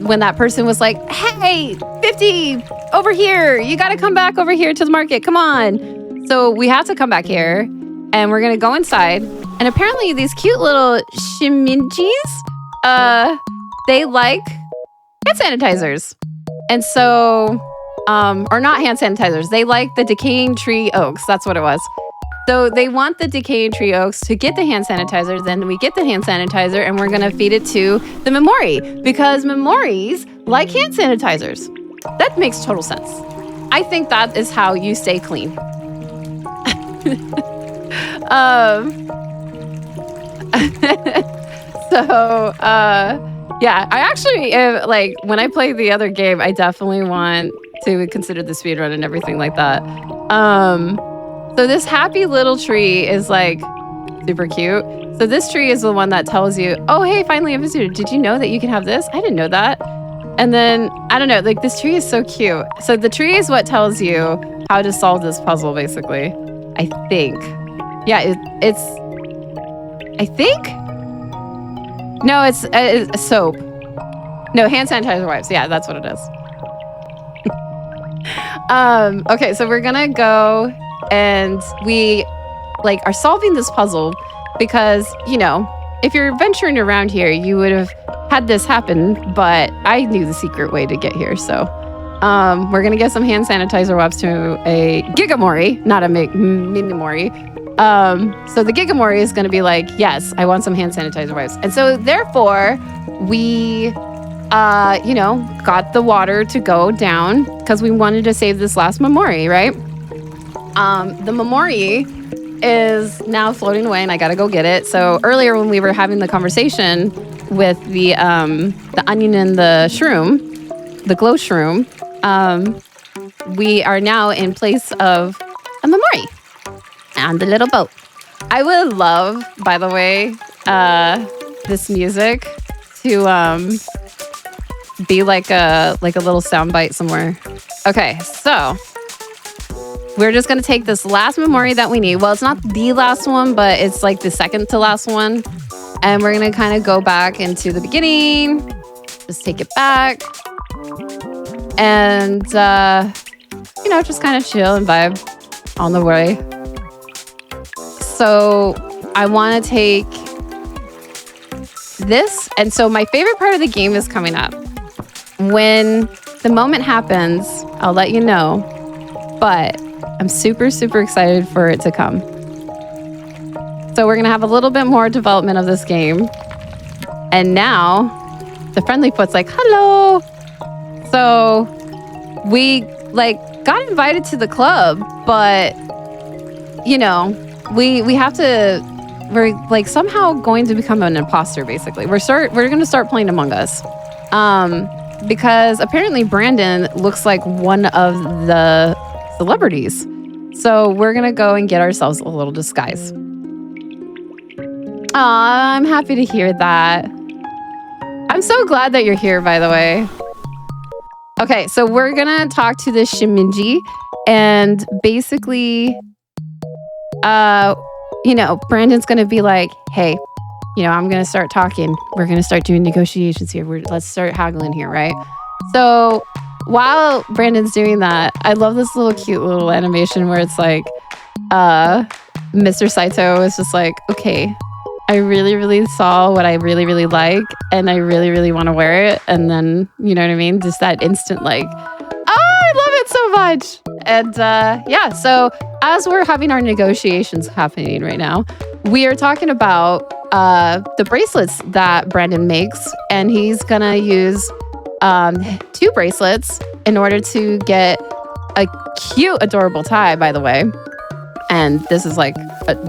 when that person was like, hey, 50 over here, you gotta come back over here to the market, come on. So we have to come back here and we're gonna go inside. And apparently these cute little shimijis, they like hand sanitizers. And so, or not hand sanitizers, they like the decaying tree oaks, that's what it was. So they want the decaying tree oaks to get the hand sanitizer, then we get the hand sanitizer and we're gonna feed it to the Memori because Memoris like hand sanitizers. That makes total sense. I think that is how you stay clean. Yeah, I actually, like, when I play the other game, I definitely want to consider the speedrun and everything like that. So this happy little tree is like super cute. So this tree is the one that tells you, oh, hey, finally a visitor. Did you know that you can have this? I didn't know that. And then, I don't know, like this tree is so cute. So the tree is what tells you how to solve this puzzle, basically. I think. Yeah, it's I think? No, it's soap. No, hand sanitizer wipes. Yeah, that's what it is. Okay, so we're gonna go and we like are solving this puzzle because, you know, if you're venturing around here, you would have had this happen, but I knew the secret way to get here. So we're gonna get some hand sanitizer wipes to a Gigamori, not a Minimori. So the Gigamori is gonna be like, yes, I want some hand sanitizer wipes. And so therefore we you know, got the water to go down because we wanted to save this last Memori, right? The Memori is now floating away and I gotta go get it. So earlier when we were having the conversation with the onion and the shroom, the glow shroom, we are now in place of a Memori and the little boat. I would love, by the way, this music to be like a little soundbite somewhere. Okay, so we're just gonna take this last Memori that we need. Well, it's not the last one, but it's like the second to last one. And we're gonna kind of go back into the beginning, just take it back. And, you know, just kind of chill and vibe on the way. So I wanna take this. And so my favorite part of the game is coming up. When the moment happens, I'll let you know, but I'm super, super excited for it to come. So we're gonna have a little bit more development of this game. And now the friendly foot's like, hello. So we like got invited to the club, but you know, we have to. We're like somehow going to become an imposter. Basically, we're going to start playing Among Us, because apparently Brandon looks like one of the celebrities. So we're gonna go and get ourselves a little disguise. Aw, I'm happy to hear that. I'm so glad that you're here, by the way. Okay, so we're gonna talk to this Shiminji, and basically, you know, Brandon's gonna be like, hey, you know, I'm gonna start talking. We're gonna start doing negotiations here. Let's start haggling here, right? So while Brandon's doing that, I love this little cute little animation where it's like, Mr. Saitou is just like, okay, I really, really saw what I really, really like, and I really, really want to wear it. And then, you know what I mean? Just that instant, like, oh, I love it so much. And yeah, so as we're having our negotiations happening right now, we are talking about the bracelets that Brandon makes, and he's gonna use 2 bracelets in order to get a cute, adorable tie, by the way. And this is like,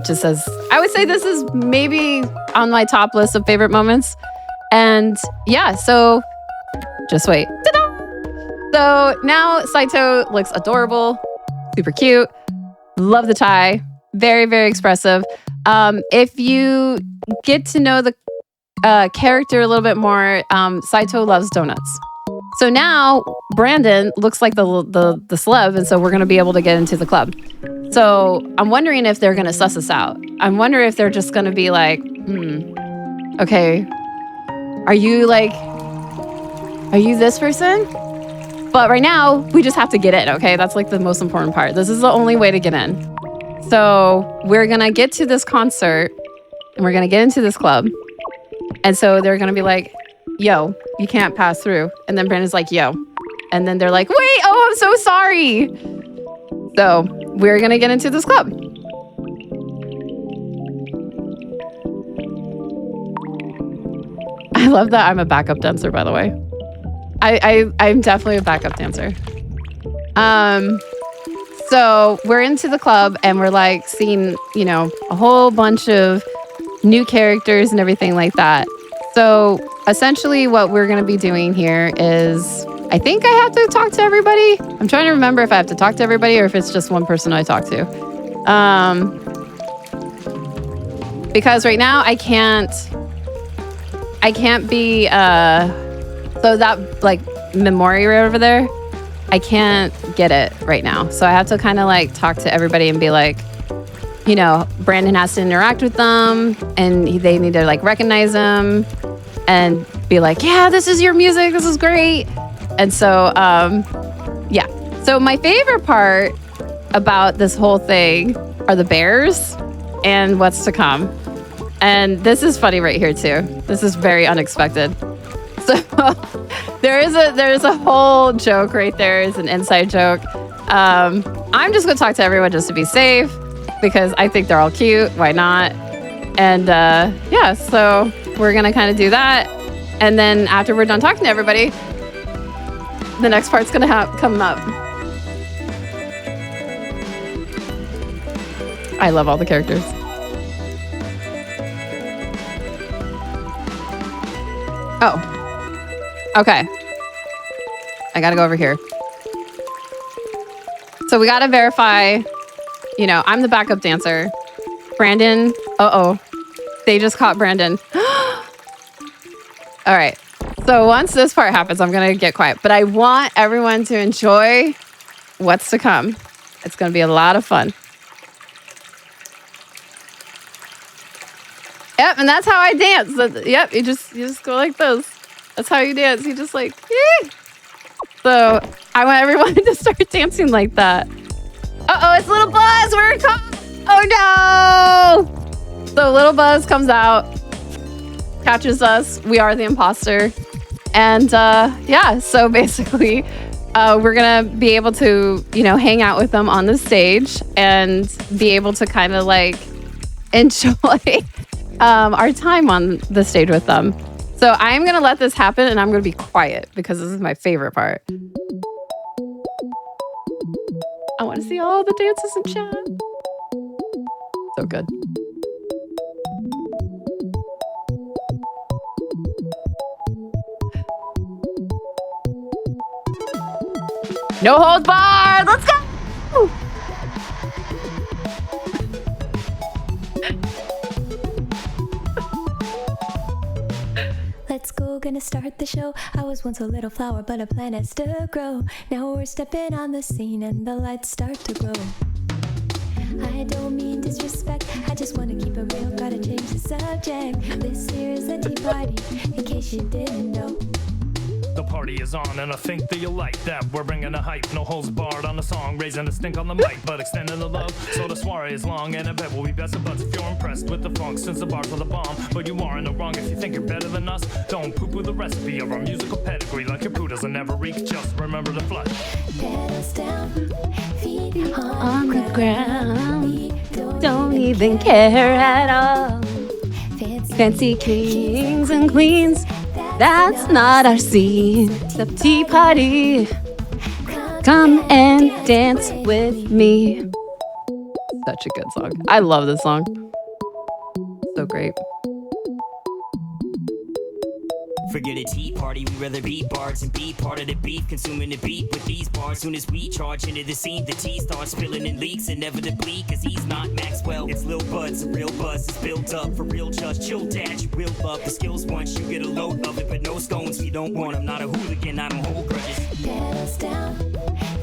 just as I would say, this is maybe on my top list of favorite moments. And yeah, so just wait. Ta-da! So now Saitou looks adorable, super cute. Love the tie. Very, very expressive. If you get to know the character a little bit more, Saitou loves donuts. So now Brandon looks like the celeb, and so we're going to be able to get into the club. So I'm wondering if they're going to suss us out. I'm wondering if they're just going to be like, okay, are you this person? But right now, we just have to get in, okay? That's like the most important part. This is the only way to get in. So we're going to get to this concert, and we're going to get into this club. And so they're going to be like, yo, you can't pass through. And then Brandon's like, yo. And then they're like, wait, oh, I'm so sorry. So we're going to get into this club. I love that I'm a backup dancer, by the way. I'm definitely a backup dancer. So we're into the club, and we're like seeing, you know, a whole bunch of new characters and everything like that. So essentially what we're going to be doing here is, I think I have to talk to everybody. I'm trying to remember if I have to talk to everybody or if it's just one person I talk to. Because right now I can't be, so that like memory right over there, I can't get it right now. So I have to kind of like talk to everybody and be like, you know, Brandon has to interact with them, and they need to like recognize him and be like, yeah, this is your music. This is great. And so, yeah. So my favorite part about this whole thing are the bears and what's to come. And this is funny right here too. This is very unexpected. So there's a whole joke right there. It's an inside joke. I'm just gonna talk to everyone just to be safe, because I think they're all cute. Why not? And yeah, so we're gonna kind of do that. And then after we're done talking to everybody, the next part's gonna come up. I love all the characters. Oh, okay. I gotta go over here. So we gotta verify, you know, I'm the backup dancer. Brandon, they just caught Brandon. All right. So once this part happens, I'm gonna get quiet, but I want everyone to enjoy what's to come. It's gonna be a lot of fun. Yep, and that's how I dance. Yep, you just go like this. That's how you dance. You just like, yee. So I want everyone to start dancing like that. Uh-oh, it's Little Buzz. We're caught. Oh no! So Little Buzz comes out, catches us. We are the imposter. And yeah, so basically we're gonna be able to, you know, hang out with them on the stage and be able to kind of like enjoy our time on the stage with them. So I'm gonna let this happen, and I'm gonna be quiet because this is my favorite part. I want to see all the dances in chat. So good. No holds barred. Let's go. Let's go, gonna start the show. I was once a little flower, but a plant has to grow. Now we're stepping on the scene and the lights start to glow. I don't mean disrespect, I just wanna keep it real, gotta change the subject. This here is a tea party, in case you didn't know. The party is on and I think that you'll like that. We're bringing a hype, no holds barred on the song, raising a stink on the mic, but extending the love. So the soiree is long and I bet we'll be best of buds if you're impressed with the funk, since the bars are the bomb. But you are in the wrong if you think you're better than us. Don't poo-poo the recipe of our musical pedigree, like your poo doesn't never reek, just remember the flush. Pedals down, feet On the ground. Don't even care at all. Fancy kings and queens, that's not our scene. The tea party. Come and dance with me. Such a good song. I love this song. So great. Forget a tea party, we'd rather be bards and be part of the beef, consuming the beat with these bars. Soon as we charge into the scene, the tea starts spilling and leaks inevitably, cause he's not Maxwell, it's Lil Bud's. A real buzz is built up for real judge. Chill dad, you will love the skills once you get a load of it, but no scones, we don't want them. Not a hooligan, I don't hold grudges. pedals down,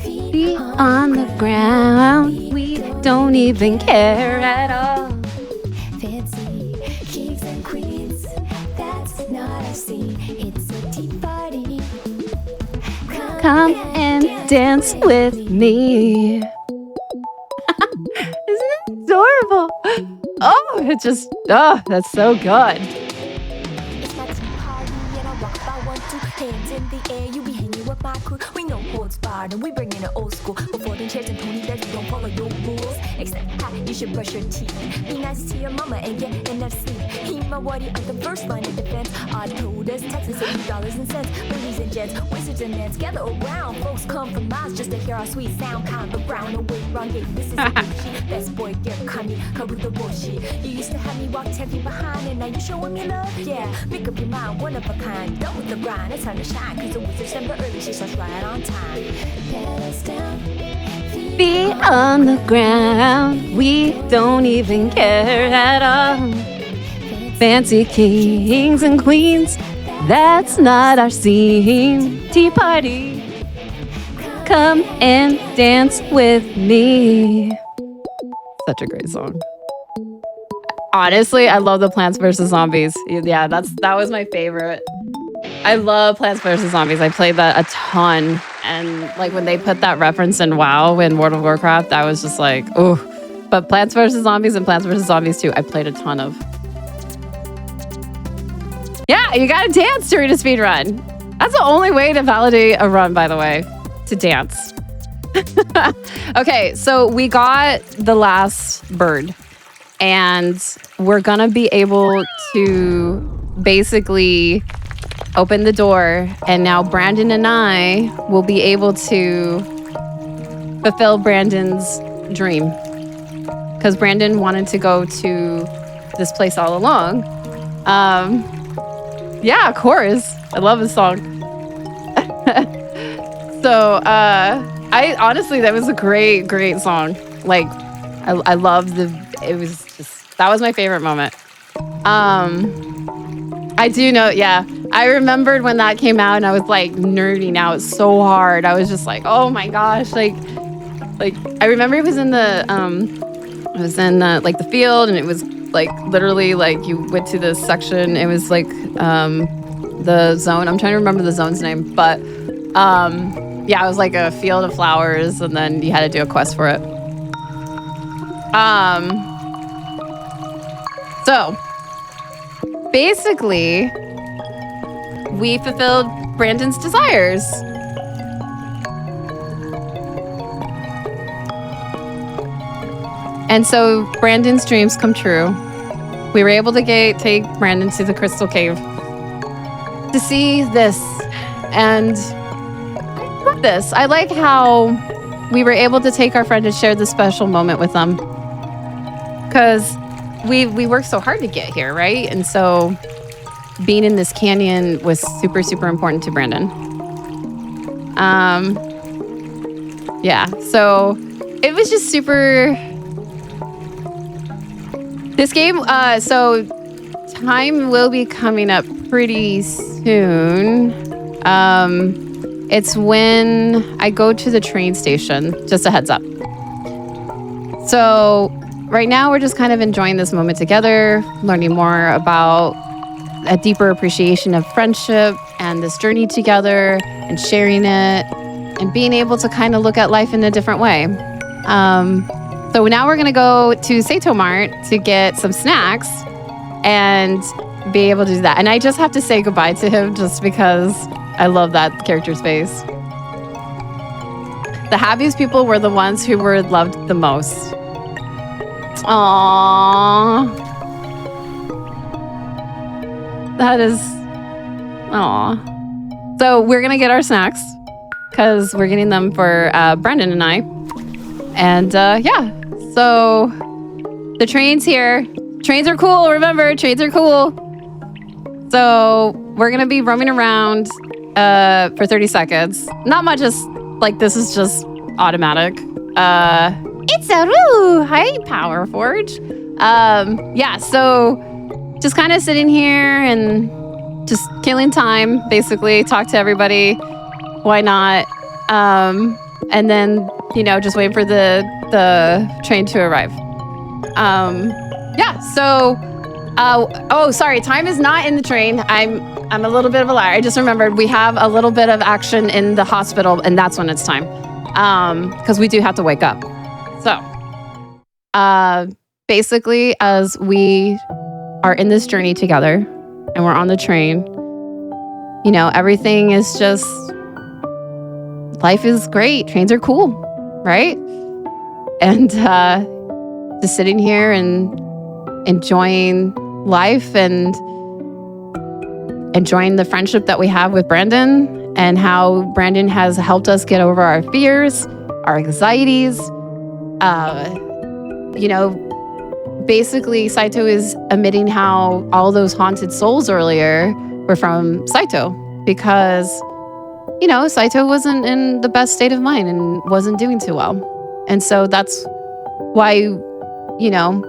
Feet feet on the ground. We don't even care at all. Fancy kings and queens, that's not our scene. It's a tea party. Come and dance with me. Isn't it adorable? Oh, it just, oh, that's so good. It's my tea party and I rock by 1, 2 hands in the air. You be hanging with my crew. We know holds barred and we bring in an old school. Before the chairs and Tony Bears, we don't follow your rules. Except you should brush your teeth. Be nice to your mama and get enough sleep. Himawari on the first line of defense. Odd coders, Texas $80 and cents. Ladies and gents, wizards and men, gather around. Folks come from miles just to hear our sweet sound. Pound the ground away, wrong gate. This is a Gucci. Best boy, get kami, kabuto boshi. You used to have me walk 10 feet behind, and now you showing me love. Yeah, make up your mind, one of a kind. Done with the grind, it's time to shine. Cause the wizards send early, she starts right on time. Pedals down, Feet on the ground. We don't even care at all. Fancy kings and queens, that's not our scene. Tea party. Come and dance with me. Such a great song. Honestly, I love the Plants vs. Zombies. Yeah, that was my favorite. I love Plants vs. Zombies. I played that a ton. And like when they put that reference in WoW in World of Warcraft, I was just like, oh. But Plants vs. Zombies and Plants vs. Zombies 2, I played a ton of. Yeah, you gotta dance during a speed run. That's the only way to validate a run, by the way, to dance. Okay, so we got the last bird. And we're gonna be able to basically open the door, and now Brandon and I will be able to fulfill Brandon's dream. Because Brandon wanted to go to this place all along. Yeah, of course. I love this song. So, I honestly, that was a great, great song. Like, I love it was just, that was my favorite moment. I do know, yeah. I remembered when that came out and I was like nerding out so hard. I was just like, oh my gosh. Like I remember it was in the, like the field, and it was like literally like you went to this section. It was like, the zone. I'm trying to remember the zone's name, but, yeah, it was like a field of flowers, and then you had to do a quest for it. So basically, we fulfilled Brandon's desires. And so Brandon's dreams come true. We were able to take Brandon to the Crystal Cave to see this. And I love this. I like how we were able to take our friend and share this special moment with them. Because we worked so hard to get here, right? And so being in this canyon was super, super important to Brandon. Yeah, so it was just super... This game, so time will be coming up pretty soon. It's when I go to the train station, just a heads up. So right now we're just kind of enjoying this moment together, learning more about a deeper appreciation of friendship and this journey together and sharing it and being able to kind of look at life in a different way. So now we're gonna go to Saitou Mart to get some snacks and be able to do that. And I just have to say goodbye to him just because I love that character's face. The happiest people were the ones who were loved the most. Aww. That is... Aww. So we're gonna get our snacks because we're getting them for Brendan and I. And yeah, so the train's here. Trains are cool, remember, trains are cool. So we're gonna be roaming around for 30 seconds. Not much, just like this is just automatic. It's Saitou! Hi, Power Forge. Yeah, so just kind of sitting here and just killing time, basically. Talk to everybody. Why not? And then, you know, just wait for the train to arrive. Yeah, so, oh, sorry, time is not in the train. I'm a little bit of a liar. I just remembered we have a little bit of action in the hospital, and that's when it's time. Because we do have to wake up. So, basically, as we are in this journey together, and we're on the train, you know, everything is just, life is great. Trains are cool, right? And just sitting here and enjoying life and enjoying the friendship that we have with Brandon and how Brandon has helped us get over our fears, our anxieties. You know, basically Saitou is admitting how all those haunted souls earlier were from Saitou because, you know, Saitou wasn't in the best state of mind and wasn't doing too well. And so that's why, you know,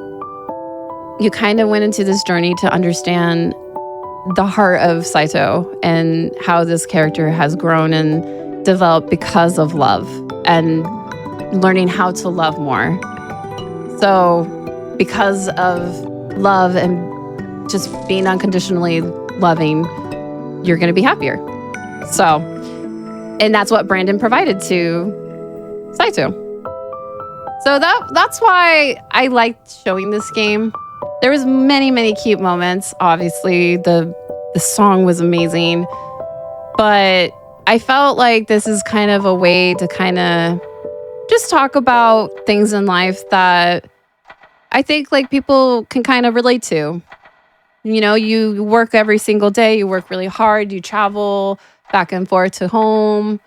you kind of went into this journey to understand the heart of Saitou and how this character has grown and developed because of love and learning how to love more. So because of love and just being unconditionally loving, you're going to be happier. So, and that's what Brandon provided to Saitou. So that's why I liked showing this game. There was many cute moments. Obviously, the song was amazing. But I felt like this is kind of a way to kind of just talk about things in life that I think like people can kind of relate to. You know, you work every single day, you work really hard, you travel back and forth to home.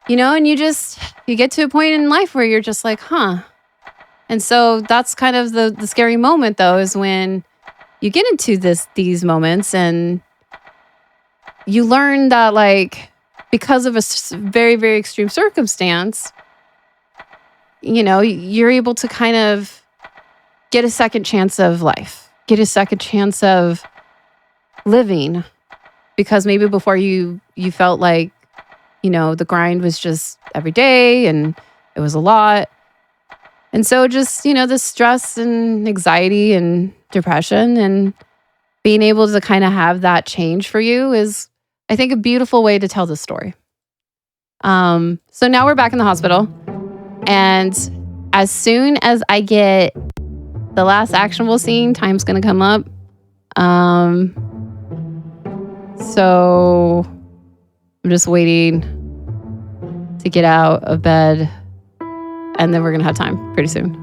You know, and you get to a point in life where you're just like, huh. And so that's kind of the scary moment, though, is when you get into these moments and you learn that, like, because of a very, very extreme circumstance, you know, you're able to kind of get a second chance of life, get a second chance of living. Because maybe before you felt like, you know, the grind was just every day and it was a lot. And so just, you know, the stress and anxiety and depression and being able to kind of have that change for you is, I think, a beautiful way to tell the story. So now we're back in the hospital. And as soon as I get the last actionable scene, time's going to come up. So I'm just waiting to get out of bed, and then we're gonna have time pretty soon.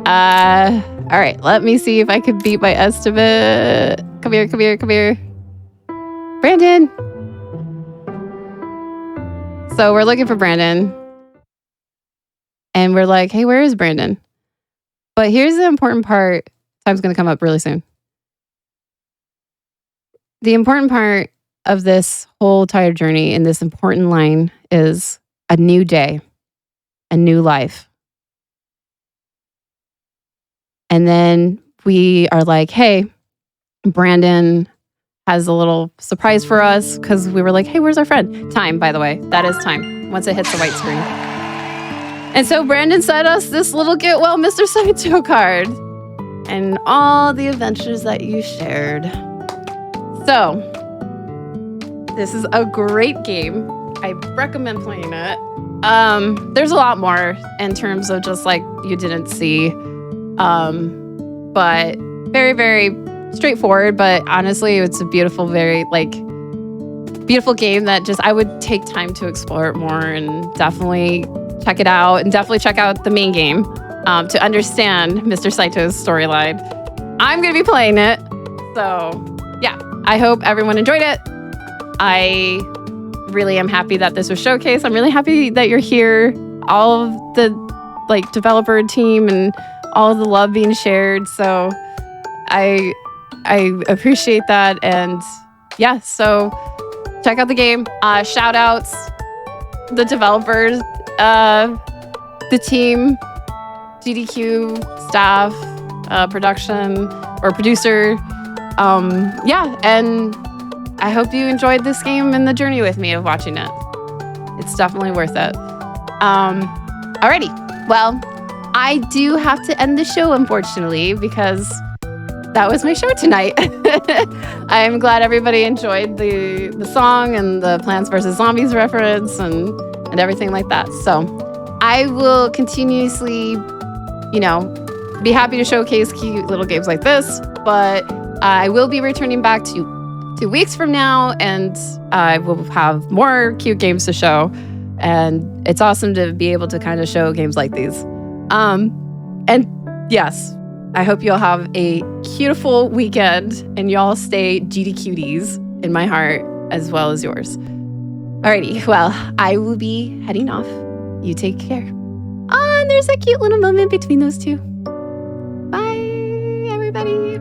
All right, let me see if I can beat my estimate. Come here. Brandon. So we're looking for Brandon. And we're like, hey, where is Brandon? But here's the important part. Time's going to come up really soon. The important part of this whole entire journey in this important line is a new day, a new life. And then we are like, hey, Brandon has a little surprise for us because we were like, hey, where's our friend? Time, by the way. That is time once it hits the white screen. And so Brandon sent us this little get well, Mr. Saitou card and all the adventures that you shared. So this is a great game. I recommend playing it. There's a lot more in terms of just like you didn't see. But very, very straightforward. But honestly, it's a beautiful, very like beautiful game that just I would take time to explore it more and definitely check it out and definitely check out the main game to understand Mr. Saitou's storyline. I'm going to be playing it. So yeah, I hope everyone enjoyed it. I really am happy that this was showcased. I'm really happy that you're here. All of the like developer team and all of the love being shared. So I appreciate that. And yeah, so check out the game. Shout outs, the developers, the team, GDQ, staff, production or producer. Yeah, and I hope you enjoyed this game and the journey with me of watching it. It's definitely worth it. Alrighty, well, I do have to end the show, unfortunately, because that was my show tonight. I'm glad everybody enjoyed the song and the Plants vs. Zombies reference and everything like that. So I will continuously, be happy to showcase cute little games like this, but I will be returning back to 2 weeks from now, and I will have more cute games to show. And it's awesome to be able to kind of show games like these. And yes, I hope you'll have a beautiful weekend and y'all stay GD cuties in my heart as well as yours. Alrighty, well, I will be heading off. You take care. And there's a cute little moment between those two. Bye, everybody.